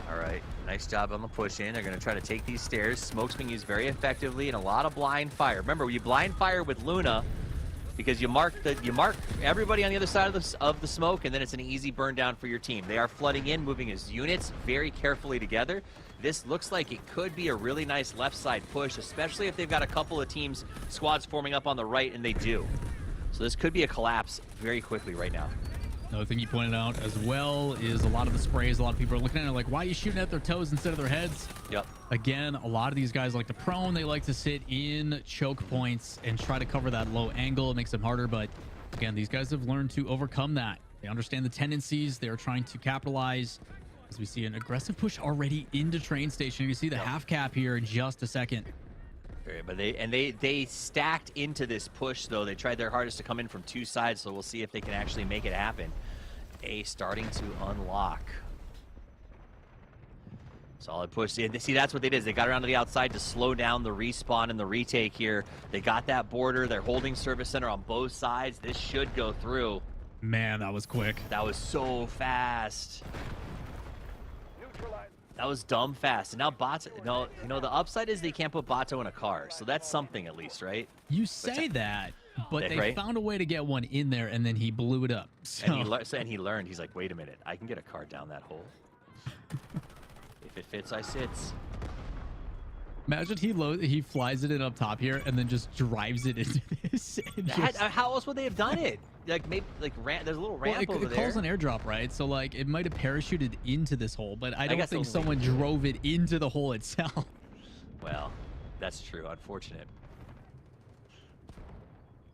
All right, nice job on the push in. They're going to try to take these stairs. Smoke's being used very effectively, and a lot of blind fire. Remember, you blind fire with Luna because you mark everybody on the other side of the smoke, and then it's an easy burn down for your team. They are flooding in, moving as units very carefully together. This looks like it could be a really nice left side push, especially if they've got a couple of squads forming up on the right, and they do. So this could be a collapse very quickly right now. Another thing you pointed out as well is a lot of the sprays. A lot of people are looking at it like, why are you shooting at their toes instead of their heads? Yep. Again, a lot of these guys like to prone. They like to sit in choke points and try to cover that low angle. It makes them harder. But again, these guys have learned to overcome that. They understand the tendencies. They're trying to capitalize. As we see an aggressive push already into train station. You see the half cap here in just a second. But they stacked into this push though. They tried their hardest to come in from two sides, so we'll see if they can actually make it happen. A starting to unlock. Solid push. See, that's what they did. They got around to the outside to slow down the respawn and the retake here. They got that border. They're holding service center on both sides. This should go through. Man, that was quick. That was so fast. That was dumb fast. And now Bato, you know, the upside is they can't put Bato in a car. So that's something at least, right? You say that, but they found a way to get one in there, and then he blew it up. So. And he learned. He's like, wait a minute. I can get a car down that hole. If it fits, I sits. Imagine he flies it in up top here and then just drives it into this. How else would they have done it? Like maybe there's a little ramp over there. It calls an airdrop, right? So like it might have parachuted into this hole, but I don't think someone drove it into the hole itself. Well, that's true. Unfortunate.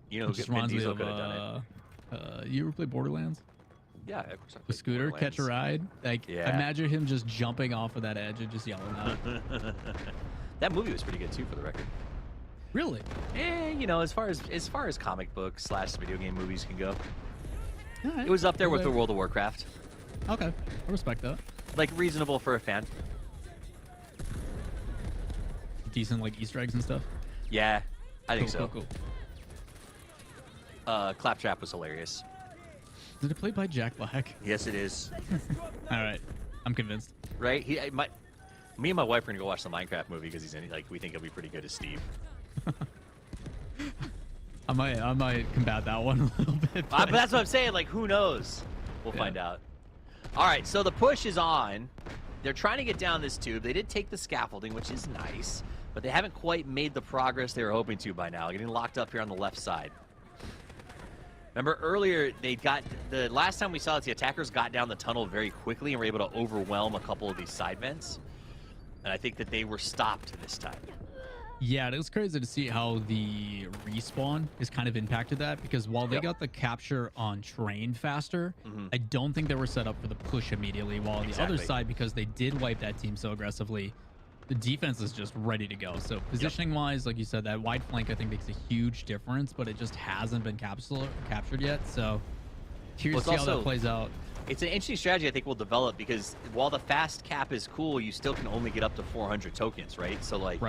You know, Just Vin Diesel could have done it. You ever play Borderlands? Yeah, of course. The scooter, catch a ride. Like, imagine him just jumping off of that edge and just yelling out. That movie was pretty good too, for the record. Really? You know, as far as comic book / video game movies can go, right. It was up there with the World of Warcraft. Okay, I respect that. Like reasonable for a fan. Decent like Easter eggs and stuff. Yeah, I think so. Cool. Claptrap was hilarious. Is it played by Jack Black? Yes, it is. All right, I'm convinced. Right? Me and my wife are gonna go watch the Minecraft movie because he's in. Like, we think he'll be pretty good as Steve. I might combat that one a little bit. But that's what I'm saying. Like, who knows? We'll find out. All right, so the push is on. They're trying to get down this tube. They did take the scaffolding, which is nice, but they haven't quite made the progress they were hoping to by now. Getting locked up here on the left side. Remember earlier, the last time we saw it, the attackers got down the tunnel very quickly and were able to overwhelm a couple of these side vents. And I think that they were stopped this time. Yeah, it was crazy to see how the respawn has kind of impacted that, because while they got the capture on train faster, I don't think they were set up for the push immediately, while on the other side, because they did wipe that team so aggressively, the defense is just ready to go. So positioning wise, like you said, that wide flank I think makes a huge difference, but it just hasn't been captured yet. So curious to see how that plays out. It's an interesting strategy I think we'll develop, because while the fast cap is cool, you still can only get up to 400 tokens, right? So like,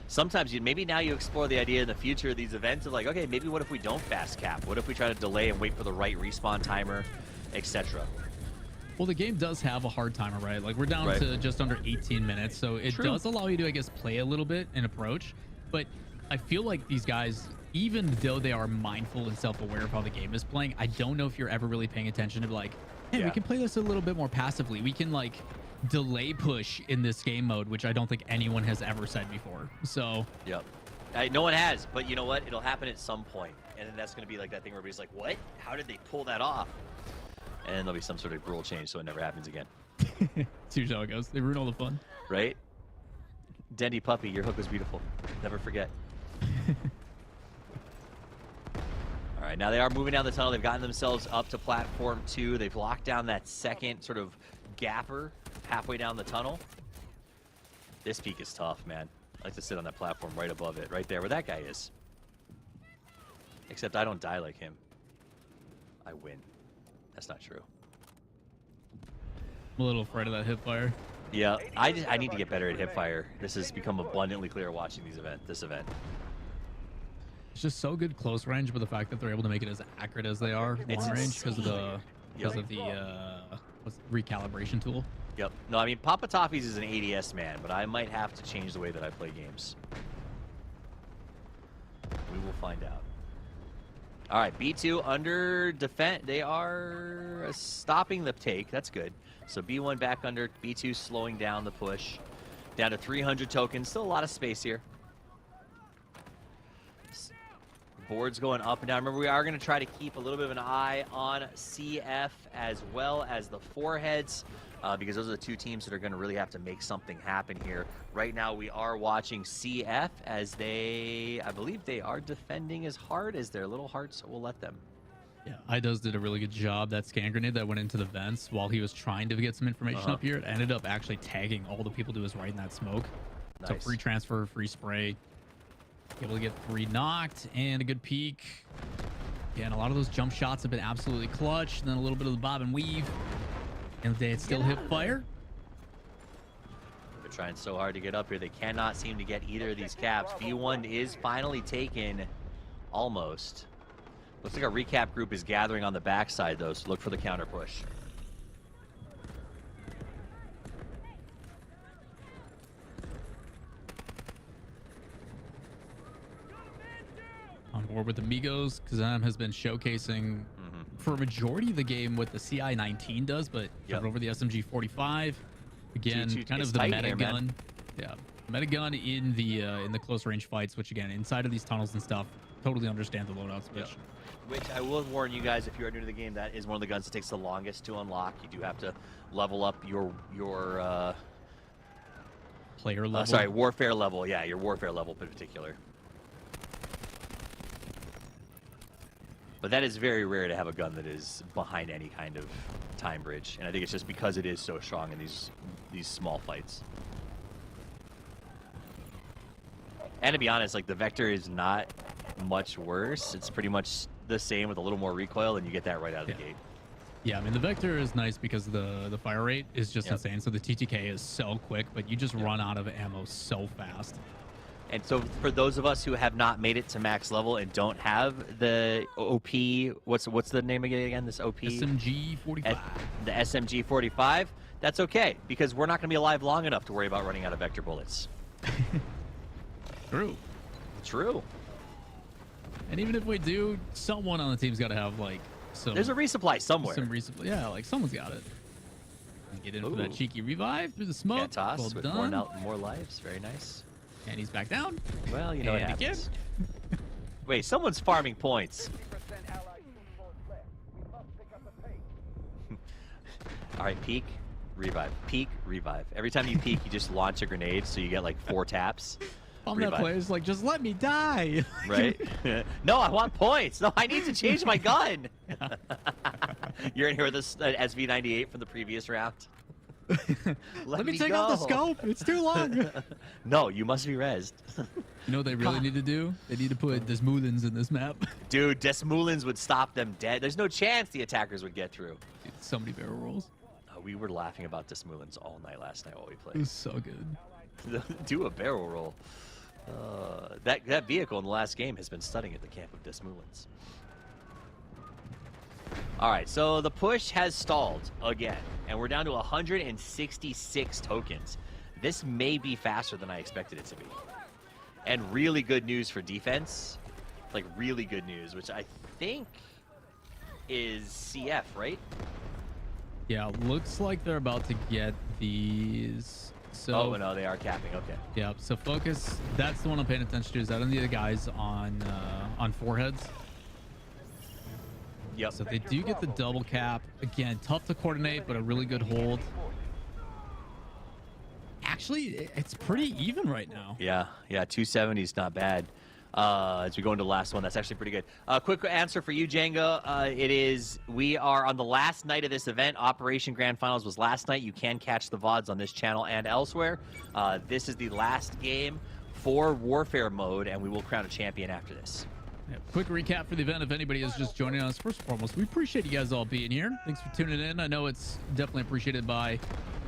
sometimes maybe now you explore the idea in the future of these events of like, okay, maybe what if we don't fast cap? What if we try to delay and wait for the right respawn timer, etc.? Well, the game does have a hard timer, right? Like, we're down to just under 18 minutes, so it does allow you to, I guess, play a little bit and approach. But I feel like these guys, even though they are mindful and self-aware of how the game is playing, I don't know if you're ever really paying attention to like, hey, we can play this a little bit more passively. We can like delay push in this game mode, which I don't think anyone has ever said before. So no one has, but you know what? It'll happen at some point, and then that's going to be like that thing where everybody's like, what? How did they pull that off? And then there'll be some sort of rule change so it never happens again. It's usually how it goes. They ruin all the fun. Right? Dendy Puppy, your hook was beautiful. Never forget. All right, now they are moving down the tunnel. They've gotten themselves up to platform 2. They've locked down that second sort of gapper halfway down the tunnel. This peak is tough, man. I like to sit on that platform right above it, right there where that guy is. Except I don't die like him. I win. That's not true. I'm a little afraid of that hip fire. Yeah, I need to get better at hip fire. This has become abundantly clear watching this event. It's just so good close range, but the fact that they're able to make it as accurate as they are long range because of the recalibration tool. Yep. No, I mean Papa Toffees is an ADS man, but I might have to change the way that I play games. We will find out. All right, B2 under defense. They are stopping the take. That's good. So B1 back under. B2 slowing down the push. Down to 300 tokens. Still a lot of space here. boards going up and down. Remember, we are going to try to keep a little bit of an eye on CF as well as the foreheads, because those are the two teams that are going to really have to make something happen here. Right now, we are watching CF as I believe they are defending as hard as their little hearts will let them. Yeah, IDOS did a really good job. That scan grenade that went into the vents while he was trying to get some information up here, it ended up actually tagging all the people to his right in that smoke. Nice. So free transfer, free spray. Able to get 3 knocked and a good peek. Yeah, and a lot of those jump shots have been absolutely clutch. And then a little bit of the bob and weave. And they still hit fire. They're trying so hard to get up here. They cannot seem to get either of these caps. V1 is finally taken, almost. Looks like our recap group is gathering on the backside, though, so look for the counter push. On board with Amigos, Kazam has been showcasing for a majority of the game what the CI-19 does, but covered over the SMG-45. Again, kind of the meta gun. Yeah, meta gun in the close range fights, which again, inside of these tunnels and stuff, totally understand the loadout switch. Which I will warn you guys, if you are new to the game, that is one of the guns that takes the longest to unlock. You do have to level up your player level. Sorry, warfare level. Yeah, your warfare level in particular. But that is very rare to have a gun that is behind any kind of time bridge, and I think it's just because it is so strong in these small fights. And to be honest, like, the Vector is not much worse. It's pretty much the same with a little more recoil, and you get that right out of the gate. Yeah, I mean, the Vector is nice because the fire rate is just insane. So the TTK is so quick, but you just run out of ammo so fast. And so for those of us who have not made it to max level and don't have the OP, what's the name again? This OP? SMG-45. The SMG-45, that's okay, because we're not going to be alive long enough to worry about running out of Vector bullets. True. True. And even if we do, someone on the team's got to have, like, some... There's a resupply somewhere. Some resupply. Yeah, like, someone's got it. Get in for that cheeky revive through the smoke. Yeah, toss well with done. more lives. Very nice. And he's back down. Well, you know what happens. Wait, someone's farming points. All right, peek, revive. Peek, revive. Every time you peek, you just launch a grenade, so you get like 4 taps. I'm that player's like, just let me die. Right? No, I want points. No, I need to change my gun. You're in here with this SV98 from the previous round. Let me take out the scope. It's too long. No, you must be rezzed. You know what they really need to do? They need to put Desmoulins in this map. Dude, Desmoulins would stop them dead. There's no chance the attackers would get through. Dude, so many barrel rolls. We were laughing about Desmoulins all night last night while we played. It was so good. Do a barrel roll. That vehicle in the last game has been studying at the camp of Desmoulins. All right, so the push has stalled again, and we're down to 166 tokens. This may be faster than I expected it to be. And really good news for defense. Like, really good news, which I think is CF, right? Yeah, looks like they're about to get these. So, oh, no, they are capping. Okay. Yeah, so focus. That's the one I'm paying attention to. Is that on the guys on foreheads? Yep. So they do get the double cap. Again, tough to coordinate, but a really good hold. Actually, it's pretty even right now. Yeah, 270 is not bad. As we go into the last one, that's actually pretty good. Quick answer for you, Django. We are on the last night of this event. Operation Grandfinals was last night. You can catch the VODs on this channel and elsewhere. This is the last game for Warfare mode, and we will crown a champion after this. Yeah, quick recap for the event if anybody is just joining us. First and foremost, we appreciate you guys all being here. Thanks for tuning in. I know it's definitely appreciated by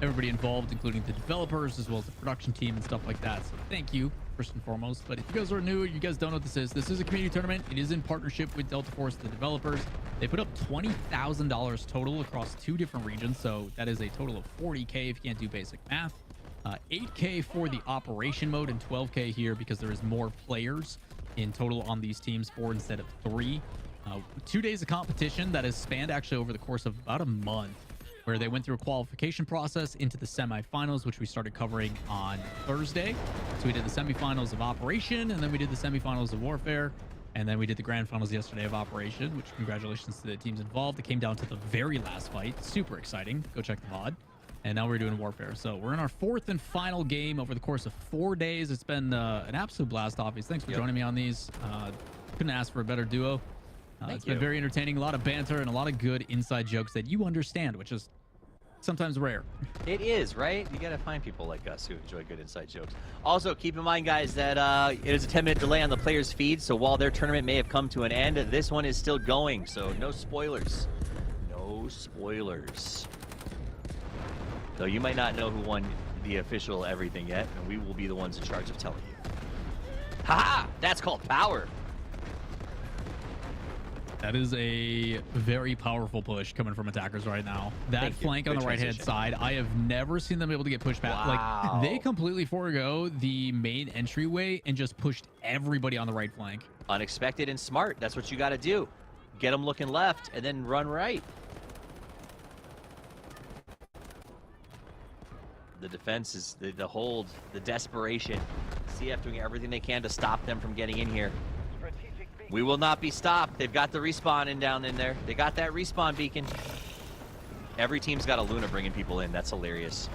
everybody involved, including the developers as well as the production team and stuff like that. So thank you, first and foremost. But if you guys are new, you guys don't know what this is a community tournament. It is in partnership with Delta Force, the developers. They put up $20,000 total across 2 different regions. So that is a total of $40K if you can't do basic math. $8K for the operation mode and $12K here because there is more players in total on these teams, 4 instead of 3. 2 days of competition that has spanned actually over the course of about a month, where they went through a qualification process into the semifinals, which we started covering on Thursday. So we did the semifinals of Operation, and then we did the semifinals of Warfare. And then we did the grand finals yesterday of Operation, which congratulations to the teams involved. It came down to the very last fight. Super exciting. Go check the VOD. And now we're doing Warfare. So we're in our 4th and final game over the course of 4 days. It's been an absolute blast, obviously. Thanks for joining me on these. Couldn't ask for a better duo. It's been very entertaining. A lot of banter and a lot of good inside jokes that you understand, which is sometimes rare. It is, right? You gotta find people like us who enjoy good inside jokes. Also, keep in mind, guys, that it is a 10-minute delay on the players' feed, so while their tournament may have come to an end, this one is still going, so no spoilers. No spoilers. Though you might not know who won the official everything yet, and we will be the ones in charge of telling you. Haha! That's called power! That is a very powerful push coming from attackers right now. That flank on the right-hand side, I have never seen them able to get pushed back. Wow. Like, they completely forego the main entryway and just pushed everybody on the right flank. Unexpected and smart. That's what you got to do. Get them looking left and then run right. The defense is the hold, the desperation. CF doing everything they can to stop them from getting in here. We will not be stopped. They've got the respawn in down in there. They got that respawn beacon. Every team's got a Luna bringing people in. That's hilarious.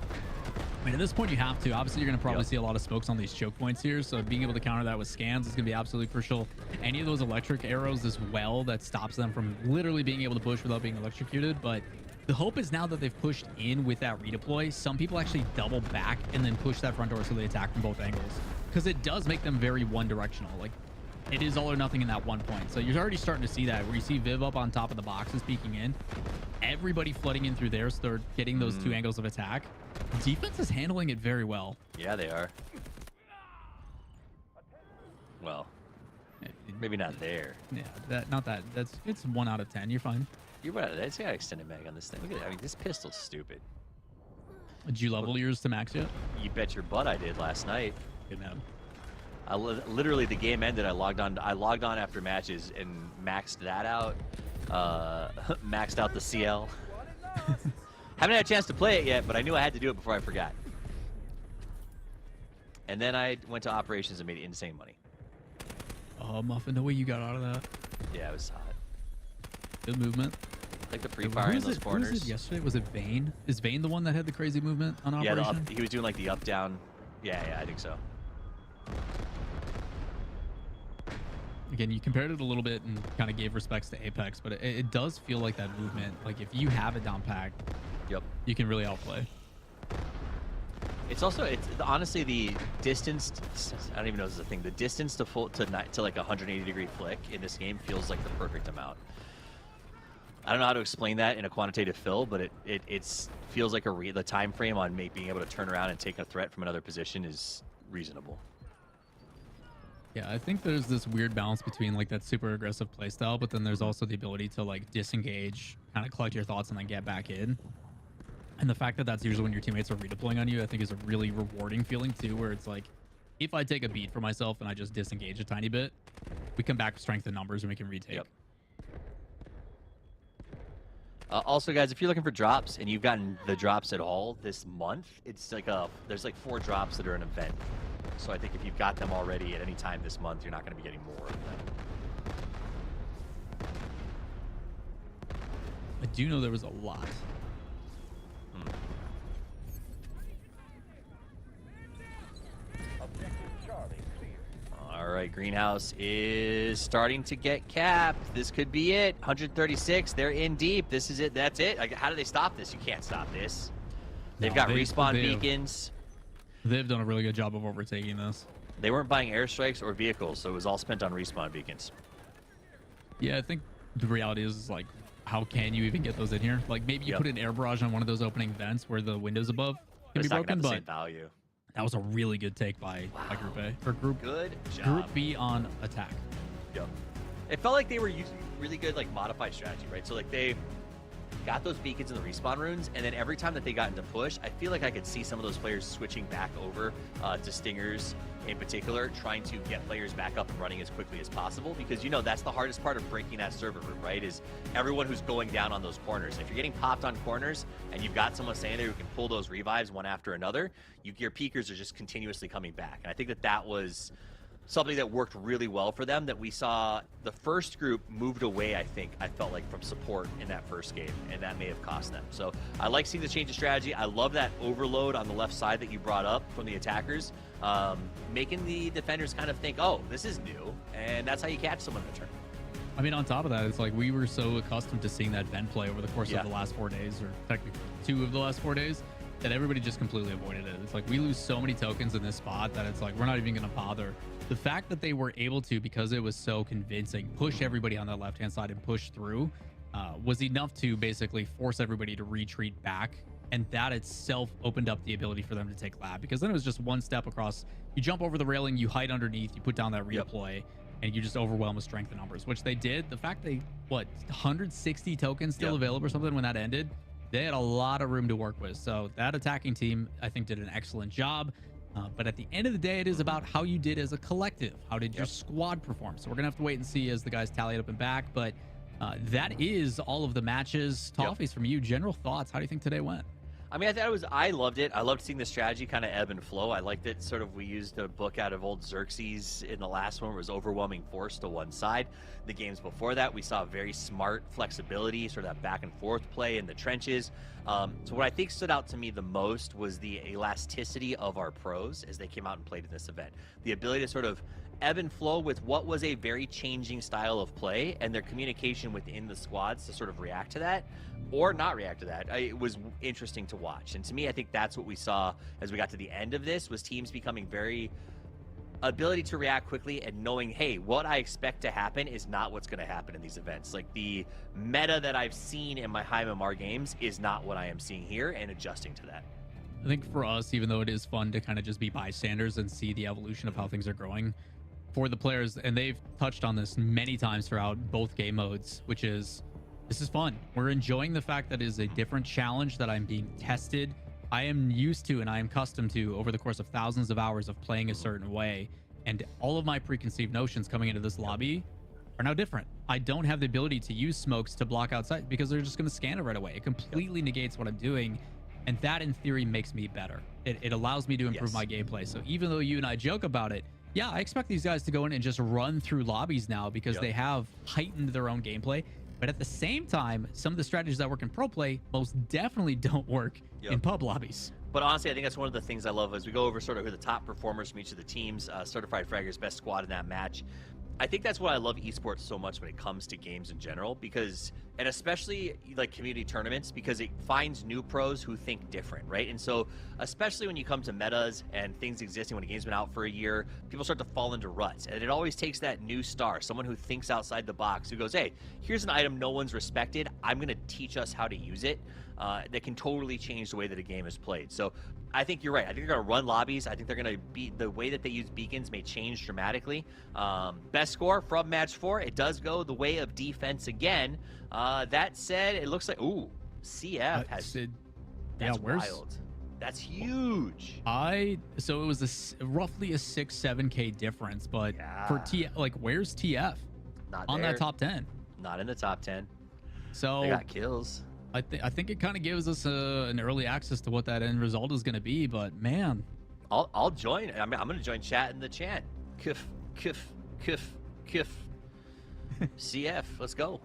I mean, at this point, you have to. Obviously, you're going to probably see a lot of smokes on these choke points here, so being able to counter that with scans is going to be absolutely crucial. Any of those electric arrows as well, that stops them from literally being able to push without being electrocuted. But the hope is now that they've pushed in with that redeploy, some people actually double back and then push that front door so they attack from both angles. Because it does make them very one-directional. Like, it is all or nothing in that one point. So you're already starting to see that, where you see Viv up on top of the boxes peeking in. Everybody flooding in through there, so they're getting those 2 angles of attack. Defense is handling it very well. Yeah, they are. Well, maybe not there. Yeah, not that. It's 1 out of 10. You're fine. You're right. It's got extended mag on this thing. Look at it. I mean, this pistol's stupid. Did you level yours to max yet? You bet your butt I did last night. Good man. Literally, the game ended. I logged on after matches and maxed that out. Maxed out the CL. Haven't had a chance to play it yet, but I knew I had to do it before I forgot. And then I went to operations and made insane money. Oh, Muffin, no way you got out of that. Yeah, it was hot. Good movement. Like the pre-fire in those corners. Who was it yesterday? Was it Vayne? Is Vayne the one that had the crazy movement on operation? Yeah, he was doing like the up-down. Yeah, I think so. Again, you compared it a little bit and kind of gave respects to Apex, but it does feel like that movement. Like, if you have it down packed, you can really outplay. It's also, honestly the distance. I don't even know if this is a thing. The distance to like a 180-degree flick in this game feels like the perfect amount. I don't know how to explain that in a quantitative fill, but it feels like the time frame on being able to turn around and take a threat from another position is reasonable. Yeah, I think there's this weird balance between like that super aggressive playstyle, but then there's also the ability to like disengage, kind of collect your thoughts, and then get back in. And the fact that that's usually when your teammates are redeploying on you, I think is a really rewarding feeling too, where it's like, if I take a beat for myself and I just disengage a tiny bit, we come back with strength in numbers and we can retake. Also, guys, if you're looking for drops and you've gotten the drops at all this month, it's like there's like 4 drops that are an event. So I think if you've got them already at any time this month, you're not going to be getting more of them. I do know there was a lot. All right, Greenhouse is starting to get capped. This could be it. 136. They're in deep. This is it. That's it. How do they stop this? You can't stop this. They've got respawn beacons. They've done a really good job of overtaking this. They weren't buying airstrikes or vehicles, so it was all spent on respawn beacons. Yeah, I think the reality is like, how can you even get those in here? Like, maybe you put an air barrage on one of those opening vents where the windows above can be broken, but same value. That was a really good take by Group A. Or Group B on attack. Yep. It felt like they were using really good like modified strategy, right? So like they got those beacons in the respawn runes, and then every time that they got into push, I feel like I could see some of those players switching back over to Stingers in particular, trying to get players back up and running as quickly as possible, because, you know, that's the hardest part of breaking that server room, right, is everyone who's going down on those corners. If you're getting popped on corners and you've got someone standing there who can pull those revives one after another, your peekers are just continuously coming back. And I think that was something that worked really well for them, that we saw the first group moved away, I felt like, from support in that first game, and that may have cost them. So I like seeing the change of strategy. I love that overload on the left side that you brought up from the attackers, making the defenders kind of think, oh, this is new, and that's how you catch someone in the turn. I mean, on top of that, it's like we were so accustomed to seeing that Ven play over the course of the last 4 days, or technically 2 of the last 4 days, that everybody just completely avoided it. It's like we lose so many tokens in this spot that it's like we're not even going to bother. The fact that they were able to, because it was so convincing, push everybody on that left-hand side and push through was enough to basically force everybody to retreat back. And that itself opened up the ability for them to take lab, because then it was just one step across. You jump over the railing, you hide underneath, you put down that redeploy, and you just overwhelm with strength and numbers, which they did. The fact they, 160 tokens still available or something when that ended, they had a lot of room to work with. So that attacking team, I think, did an excellent job. But at the end of the day, it is about how you did as a collective. How did your squad perform? So we're going to have to wait and see as the guys tally it up and back. But that is all of the matches. Toffees, from you, general thoughts. How do you think today went? I mean, I loved it. I loved seeing the strategy kind of ebb and flow. I liked it. Sort of, we used a book out of old Xerxes in the last one, where it was overwhelming force to one side. The games before that, we saw very smart flexibility, sort of that back and forth play in the trenches. So what I think stood out to me the most was the elasticity of our pros as they came out and played in this event. The ability to sort of ebb and flow with what was a very changing style of play, and their communication within the squads to sort of react to that or not react to that. It was interesting to watch. And to me, I think that's what we saw as we got to the end of this, was teams becoming very ability to react quickly and knowing, hey, what I expect to happen is not what's going to happen in these events. Like, the meta that I've seen in my high MMR games is not what I am seeing here, and adjusting to that. I think for us, even though it is fun to kind of just be bystanders and see the evolution of how things are growing, for the players, and they've touched on this many times throughout both game modes, which is, this is fun. We're enjoying the fact that it is a different challenge, that I'm being tested. I am used to and I am accustomed to, over the course of thousands of hours of playing a certain way, and all of my preconceived notions coming into this lobby are now different. I don't have the ability to use smokes to block outside, because they're just going to scan it right away. It completely negates what I'm doing, and that in theory makes me better. It allows me to improve my gameplay. So even though you and I joke about it, yeah, I expect these guys to go in and just run through lobbies now, because they have heightened their own gameplay. But at the same time, some of the strategies that work in pro play most definitely don't work in pub lobbies. But honestly, I think that's one of the things I love as we go over sort of who the top performers from each of the teams, Certified Fraggers, best squad in that match. I think that's why I love esports so much when it comes to games in general, because, and especially like community tournaments, because it finds new pros who think different, right? And so, especially when you come to metas and things existing when a game's been out for a year, people start to fall into ruts. And it always takes that new star, someone who thinks outside the box, who goes, hey, here's an item no one's respected. I'm going to teach us how to use it. That can totally change the way that a game is played. So I think you're right. I think they're going to run lobbies. I think they're going to be, the way that they use beacons may change dramatically. Best score from match 4, it does go the way of defense again. That said, it looks like, ooh, CF has, that's wild. That's huge. So it was roughly a 6-7K difference, but for TF, like, where's TF? Not on there. that top 10. Not in the top 10. So they got kills. I think it kind of gives us an early access to what that end result is going to be, but man, I'll join. I'm going to join chat in the chant. Kif. CF, let's go.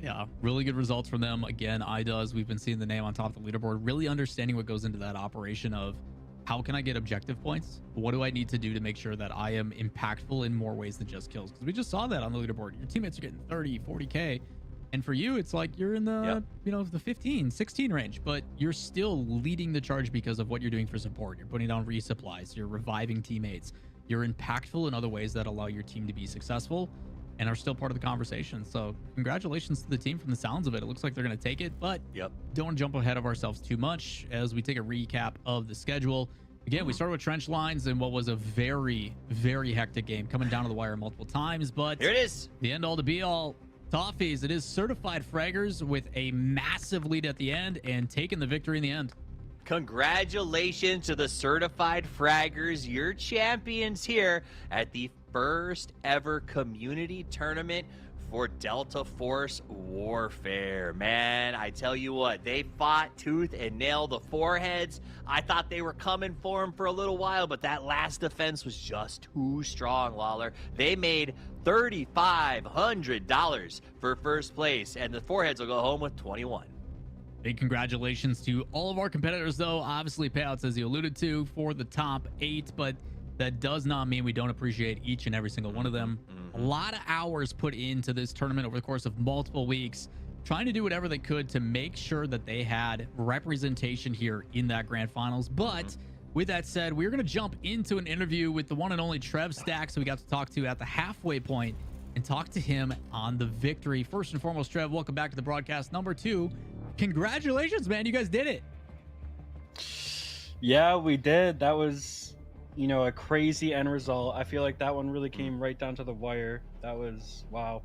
Yeah, really good results from them. Again, iDoes, we've been seeing the name on top of the leaderboard, really understanding what goes into that operation of how can I get objective points? What do I need to do to make sure that I am impactful in more ways than just kills? Because we just saw that on the leaderboard. Your teammates are getting 30, 40K. And for you, it's like you're in the, the 15, 16 range, but you're still leading the charge because of what you're doing for support. You're putting down resupplies, you're reviving teammates, you're impactful in other ways that allow your team to be successful and are still part of the conversation. So congratulations to the team from the sounds of it. It looks like they're going to take it, but don't jump ahead of ourselves too much as we take a recap of the schedule. Again, we started with trench lines in what was a very, very hectic game, coming down to the wire multiple times, but here it is. The end all to be all. Toffees, it is Certified Fraggers with a massive lead at the end and taking the victory in the end. Congratulations to the Certified Fraggers, your champions here at the first ever community tournament for Delta Force Warfare. Man, I tell you what, they fought tooth and nail the foreheads. I thought they were coming for him for a little while, but that last defense was just too strong, Lawler. They made $3,500 for first place, and the foreheads will go home with 21. Big congratulations to all of our competitors, though. Obviously, payouts, as you alluded to, for the top 8, but that does not mean we don't appreciate each and every single one of them. A lot of hours put into this tournament over the course of multiple weeks, trying to do whatever they could to make sure that they had representation here in that grand finals. But with that said, we're going to jump into an interview with the one and only Trev Stacks, who we got to talk to at the halfway point and talk to him on the victory. First and foremost, Trev, welcome back to the broadcast. Number 2, congratulations, man. You guys did it. Yeah, we did. That was, you know, a crazy end result. I feel like that one really came right down to the wire. That was, wow.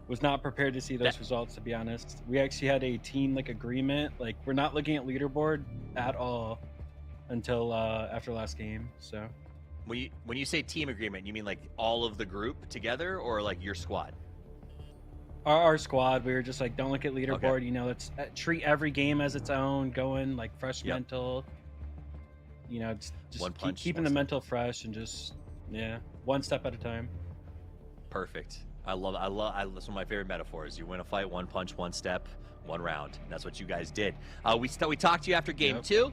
Was not prepared to see those results, to be honest. We actually had a team like agreement. Like, we're not looking at leaderboard at all until after last game. So when you say team agreement, you mean like all of the group together, or like your squad? Our squad, we were just like, don't look at leaderboard. Okay. You know, let's treat every game as its own. Going like fresh mental. You know, just keeping the mental fresh and just one step at a time. Perfect. I love that's one of my favorite metaphors. You win a fight, one punch, one step, one round. And that's what you guys did. We talked to you after game 2.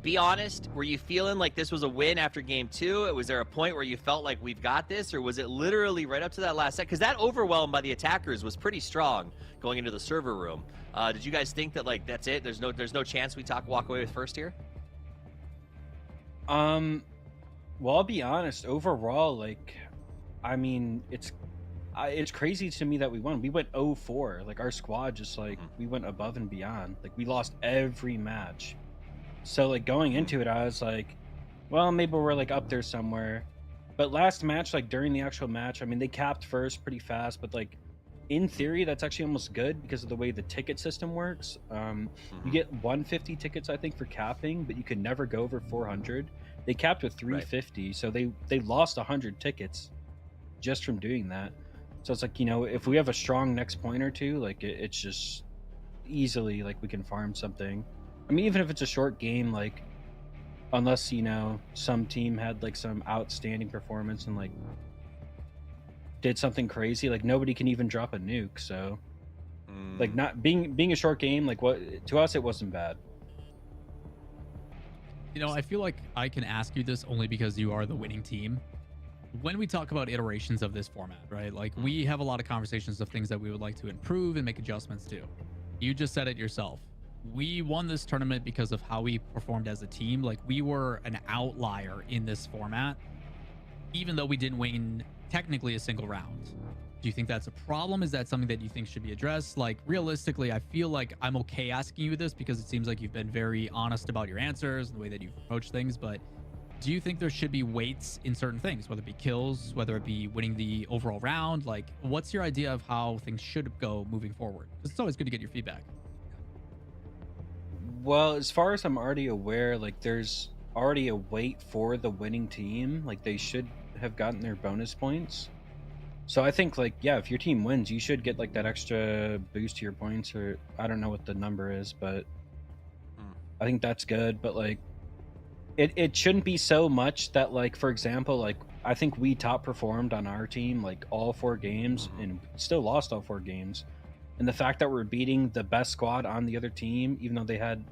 Be honest, were you feeling like this was a win after game 2? Was there a point where you felt like we've got this, or was it literally right up to that last set? Because that overwhelm by the attackers was pretty strong going into the server room. Did you guys think that like that's it? There's no chance we walk away with first here? Well, I'll be honest. Overall, like, I mean, it's crazy to me that we won. We went 0-4. Like, our squad just like we went above and beyond. Like, we lost every match. So like going into it, I was like, well, maybe we're like up there somewhere. But last match, like during the actual match, I mean, they capped first pretty fast, but like in theory, that's actually almost good because of the way the ticket system works. You get 150 tickets, I think, for capping, but you could never go over 400. They capped with 350, so they lost 100 tickets just from doing that. So it's like, you know, if we have a strong next point or two, like it's just easily like we can farm something. I mean, even if it's a short game, like unless, you know, some team had like some outstanding performance and like did something crazy, like nobody can even drop a nuke. So like not being a short game, like what to us, it wasn't bad. You know, I feel like I can ask you this only because you are the winning team. When we talk about iterations of this format, right? Like we have a lot of conversations of things that we would like to improve and make adjustments to. You just said it yourself. We won this tournament because of how we performed as a team. Like we were an outlier in this format, even though we didn't win technically a single round. Do you think that's a problem? Is that something that you think should be addressed? Like realistically, I feel like I'm okay asking you this because it seems like you've been very honest about your answers and the way that you've approached things. But do you think there should be weights in certain things, whether it be kills, whether it be winning the overall round? Like what's your idea of how things should go moving forward? It's always good to get your feedback. Well, as far as I'm already aware, like there's already a weight for the winning team. Like they should have gotten their bonus points. So I think like, yeah, if your team wins, you should get like that extra boost to your points, or I don't know what the number is, but I think that's good. But like it shouldn't be so much that like, for example, like I think we top performed on our team like all 4 games and still lost all 4 games. And the fact that we're beating the best squad on the other team, even though they had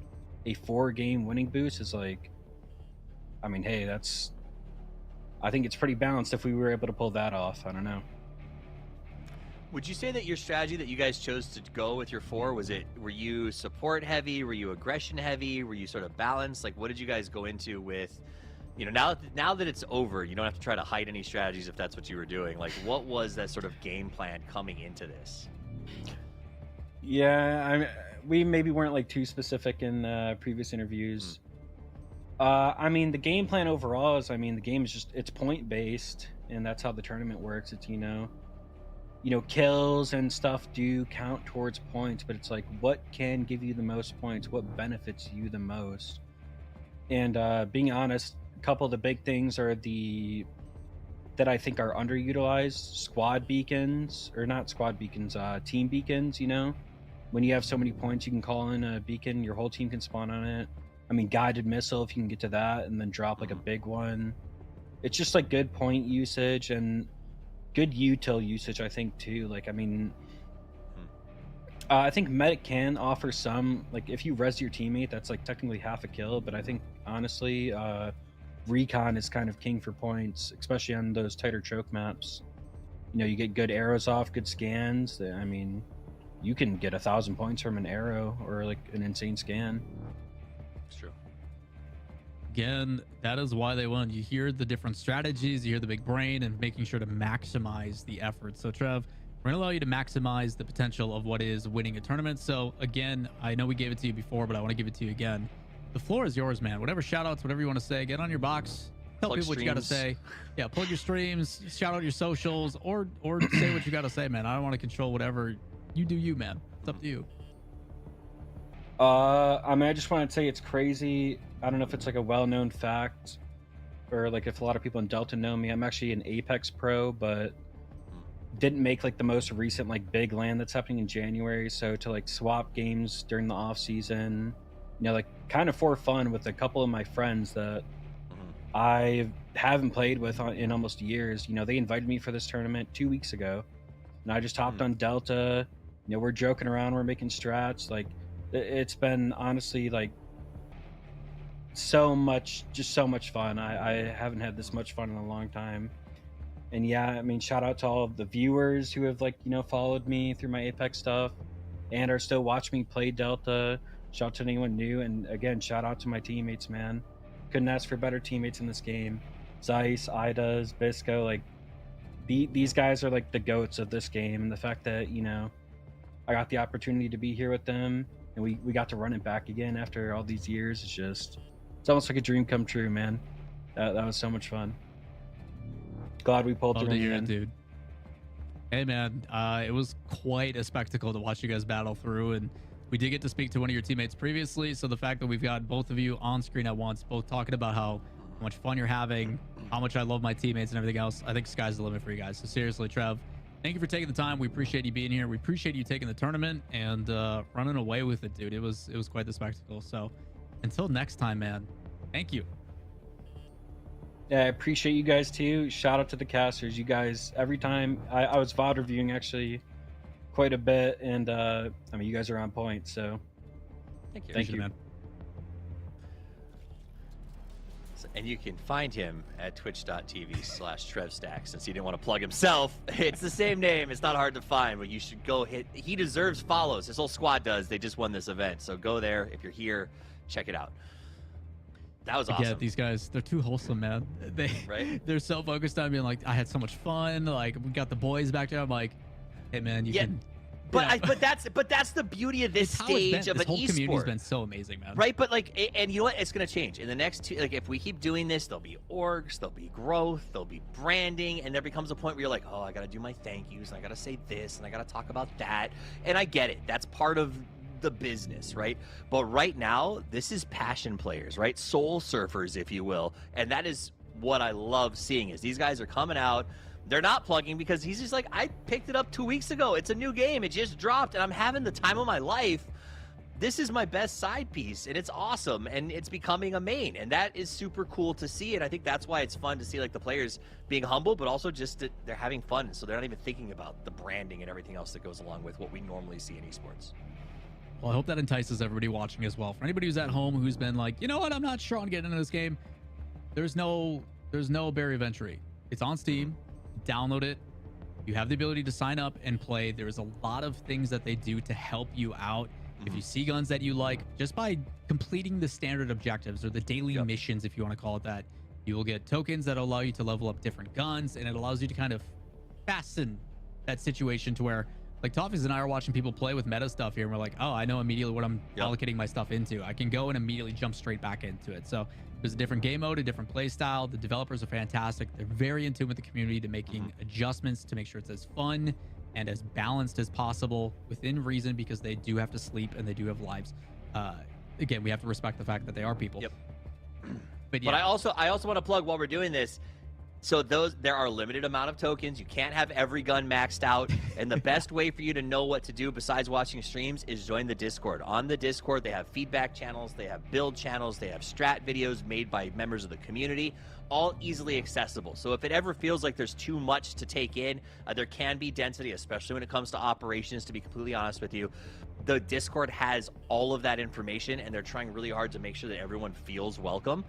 a 4-game winning boost, is like, I mean, hey, I think it's pretty balanced if we were able to pull that off. I don't know. Would you say that your strategy that you guys chose to go with your 4, were you support heavy? Were you aggression heavy? Were you sort of balanced? Like, what did you guys go into with, you know, now that it's over, you don't have to try to hide any strategies if that's what you were doing. Like, what was that sort of game plan coming into this? Yeah, we maybe weren't like too specific in previous interviews. I mean, the game plan overall is, I mean, the game is just, it's point based, and that's how the tournament works. It's, you know, kills and stuff do count towards points, but it's like, what can give you the most points? What benefits you the most? And being honest, a couple of the big things are the that I think are underutilized. Squad beacons, or not squad beacons, team beacons, you know? When you have so many points, you can call in a beacon, your whole team can spawn on it. I mean, guided missile, if you can get to that, and then drop like a big one. It's just like good point usage and good util usage, I think, too. Like, I mean, I think medic can offer some, like, if you res your teammate, that's like technically half a kill, but I think honestly, recon is kind of king for points, especially on those tighter choke maps. You know, you get good arrows off, good scans. I mean, you can get 1,000 points from an arrow or like an insane scan. It's true. Again, that is why they won. You hear the different strategies, you hear the big brain, and making sure to maximize the effort. So Trev, we're gonna allow you to maximize the potential of what is winning a tournament. So again, I know we gave it to you before, but I want to give it to you again. The floor is yours, man. Whatever shout outs, whatever you want to say, get on your box, tell Plug people what you got to streams. say. Yeah, plug your streams, shout out your socials, or say what you got to say, man. I don't want to control whatever you do, you, man. It's up to you. I mean, I just want to say it's crazy. I don't know if it's like a well-known fact or like if a lot of people in Delta know me. I'm actually an Apex pro, but didn't make like the most recent like big LAN that's happening in January. So to like swap games during the off season, you know, like kind of for fun with a couple of my friends that I haven't played with in almost years. You know, they invited me for this tournament 2 weeks ago, and I just hopped on Delta. You know, we're joking around, we're making strats. Like, it's been honestly like so much fun. I haven't had this much fun in a long time. And yeah, I mean, shout out to all of the viewers who have, like, you know, followed me through my Apex stuff and are still watching me play Delta. Shout out to anyone new, and again, shout out to my teammates, man. Couldn't ask for better teammates in this game. Zeiss, Idas, Bisco, like these guys are like the goats of this game, and the fact that, you know, I got the opportunity to be here with them and we got to run it back again after all these years, it's almost like a dream come true, man. That was so much fun. Glad we pulled Love through to hear in it, the end. dude. Hey, man, it was quite a spectacle to watch you guys battle through, and we did get to speak to one of your teammates previously, so the fact that we've got both of you on screen at once, both talking about how much fun you're having, how much I love my teammates and everything else, I think sky's the limit for you guys. So seriously, Trev, thank you for taking the time. We appreciate you being here. We appreciate you taking the tournament and running away with it, dude. It was quite the spectacle. So until next time, man, thank you. Yeah, I appreciate you guys too. Shout out to the casters. You guys, every time I was VOD reviewing actually quite a bit, and I mean, you guys are on point, so thank you, man. And you can find him at twitch.tv/TrevStack. Since he didn't want to plug himself, it's the same name. It's not hard to find, but you should go hit. He deserves follows. His whole squad does. They just won this event. So go there. If you're here, check it out. That was awesome. Yeah, these guys, they're too wholesome, man. They're so focused on being like, I had so much fun. Like, we got the boys back there. I'm like, hey, man, you can. But that's the beauty of this stage of this an whole community's esport. been so amazing, man. Right, but like, and you know what? It's gonna change in the next two. Like, if we keep doing this, there'll be orgs, there'll be growth, there'll be branding, and there becomes a point where you're like, oh, I gotta do my thank yous, and I gotta say this, and I gotta talk about that, and I get it. That's part of the business, right? But right now, this is passion players, right? Soul surfers, if you will, and that is what I love seeing. Is these guys are coming out. They're not plugging because he's just like, I picked it up 2 weeks ago. It's a new game. It just dropped, and I'm having the time of my life. This is my best side piece, and it's awesome, and it's becoming a main, and that is super cool to see. And I think that's why it's fun to see like the players being humble, but also just that they're having fun, so they're not even thinking about the branding and everything else that goes along with what we normally see in esports. Well, I hope that entices everybody watching as well. For anybody who's at home who's been like, you know what, I'm not sure on getting into this game, there's no barrier of entry. It's on Steam. Download it. You have the ability to sign up and play. There's a lot of things that they do to help you out. If you see guns that you like, just by completing the standard objectives or the daily missions, if you want to call it that, you will get tokens that allow you to level up different guns, and it allows you to kind of fasten that situation to where, like, Toffees and I are watching people play with meta stuff here, and we're like, oh, I know immediately what I'm allocating my stuff into. I can go and immediately jump straight back into it. So there's a different game mode, a different play style. The developers are fantastic. They're very in tune with the community to making adjustments to make sure it's as fun and as balanced as possible within reason, because they do have to sleep and they do have lives. Again, we have to respect the fact that they are people. Yep. But yeah. But I also want to plug, while we're doing this, So there are a limited amount of tokens. You can't have every gun maxed out. And the best way for you to know what to do besides watching streams is join the Discord. On the Discord, they have feedback channels, they have build channels, they have strat videos made by members of the community, all easily accessible. So if it ever feels like there's too much to take in, there can be density, especially when it comes to operations, to be completely honest with you. The Discord has all of that information, and they're trying really hard to make sure that everyone feels welcome.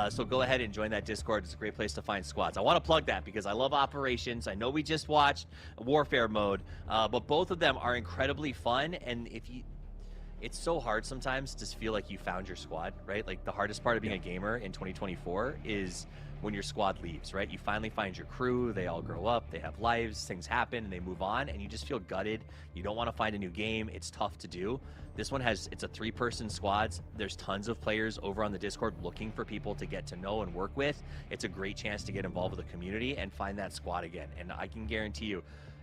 So go ahead and join that Discord. It's a great place to find squads. I want to plug that because I love operations. I know we just watched Warfare mode, but both of them are incredibly fun. And it's so hard sometimes to feel like you found your squad, right? Like the hardest part of being a gamer in 2024 is when your squad leaves, right? You finally find your crew, they all grow up, they have lives, things happen, and they move on, and you just feel gutted. You don't want to find a new game. It's tough to do. This one it's a 3-person squads. There's tons of players over on the Discord looking for people to get to know and work with. It's a great chance to get involved with the community and find that squad again. And I can guarantee you,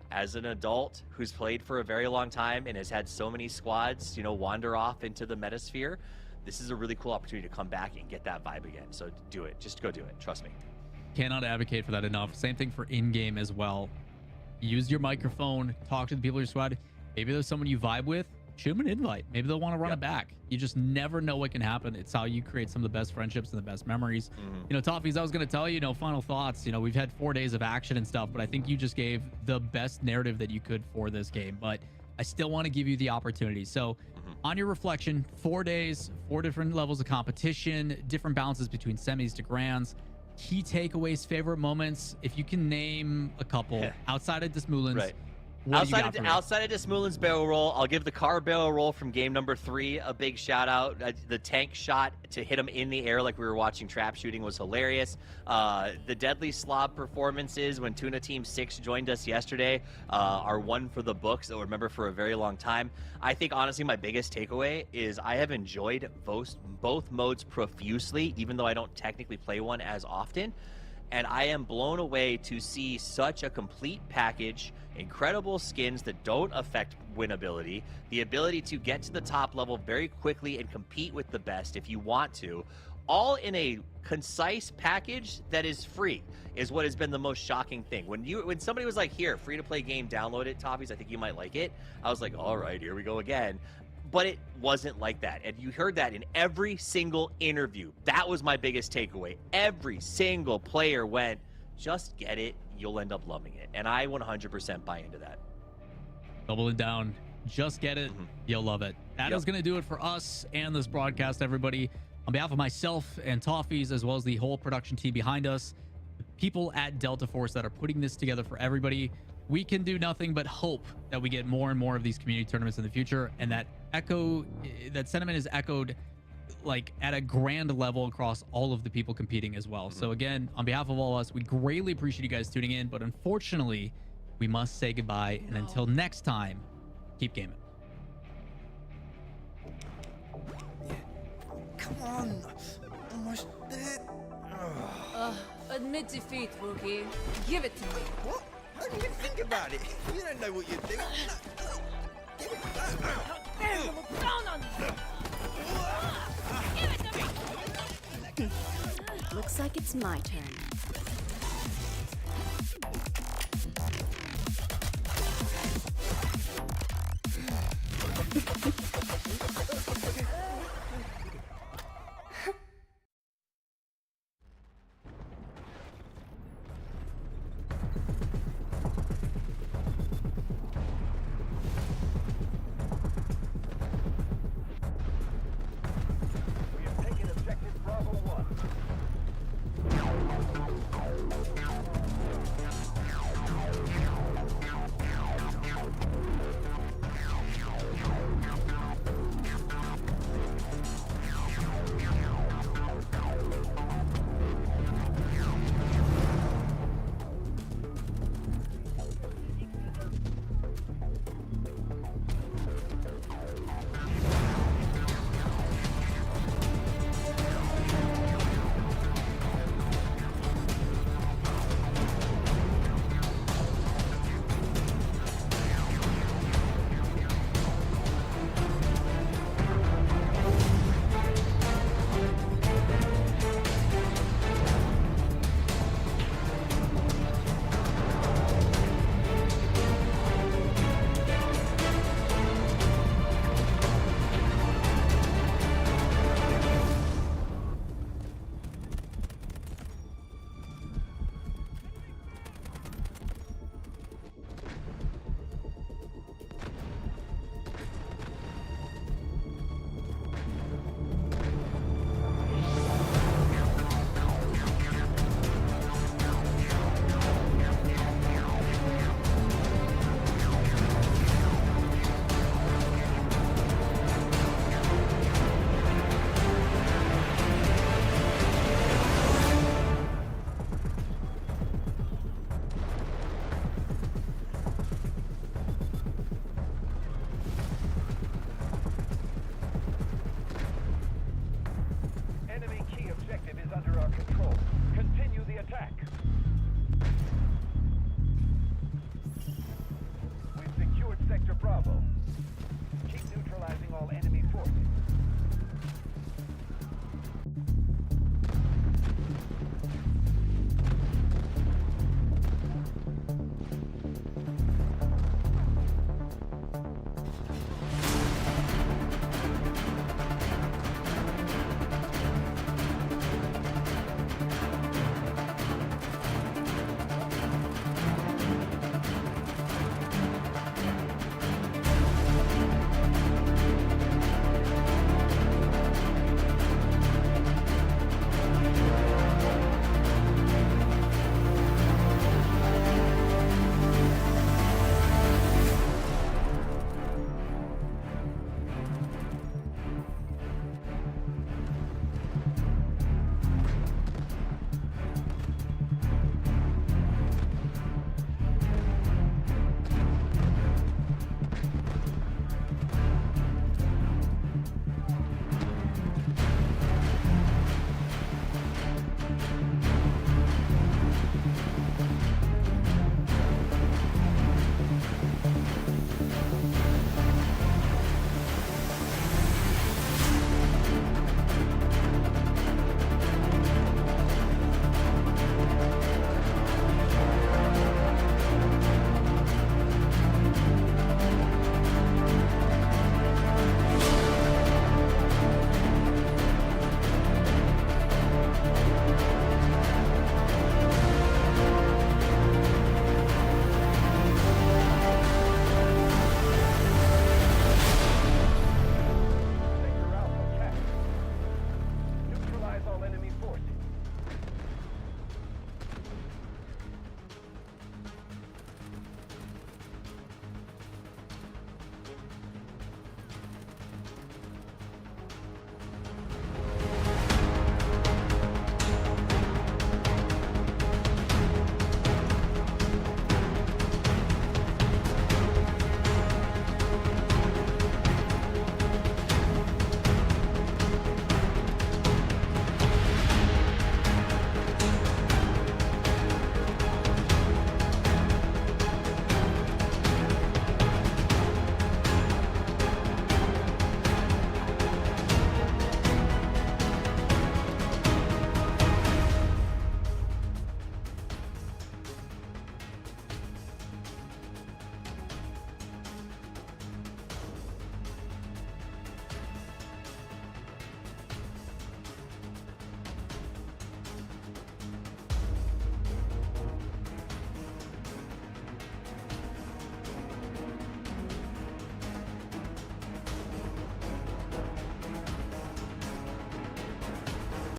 as an adult who's played for a very long time and has had so many squads, wander off into the metasphere, this is a really cool opportunity to come back and get that vibe again. So do it. Just go do it. Trust me. Cannot advocate for that enough. Same thing for in-game as well. Use your microphone. Talk to the people in your squad. Maybe there's someone you vibe with. Shoot them an invite. Maybe they'll want to run it back. You just never know what can happen. It's how you create some of the best friendships and the best memories. Toffees, I was going to tell you, final thoughts. We've had 4 days of action and stuff, but I think you just gave the best narrative that you could for this game. But I still want to give you the opportunity. So on your reflection, 4 days, 4 different levels of competition, different balances between semis to grands, key takeaways, favorite moments. If you can name a couple outside of Desmoulin's, right. Outside of Desmoulin's barrel roll, I'll give the car barrel roll from game number 3 a big shout out. The tank shot to hit him in the air like we were watching trap shooting was hilarious. The Deadly Slob performances when Tuna Team 6 joined us yesterday are one for the books that we'll remember for a very long time. I think honestly my biggest takeaway is I have enjoyed both modes profusely, even though I don't technically play one as often. And I am blown away to see such a complete package, incredible skins that don't affect winnability, the ability to get to the top level very quickly and compete with the best if you want to, all in a concise package that is free, is what has been the most shocking thing. When somebody was like, here, free to play game, download it, Toffees, I think you might like it, I was like, all right, here we go again. But it wasn't like that. And you heard that in every single interview. That was my biggest takeaway. Every single player went, just get it, you'll end up loving it. And I 100% buy into that. Doubling down, just get it, you'll love it. That is going to do it for us and this broadcast, everybody. On behalf of myself and Toffees, as well as the whole production team behind us, the people at Delta Force that are putting this together for everybody, we can do nothing but hope that we get more and more of these community tournaments in the future, and that sentiment is echoed like at a grand level across all of the people competing as well. So again, on behalf of all of us, we greatly appreciate you guys tuning in, but unfortunately we must say goodbye, and until next time, keep gaming. Come on, almost dead. Admit defeat, rookie. Give it to me. What? How do you think about it? You don't know what you're doing. Give it Down on you. Give it to me. Looks like it's my turn.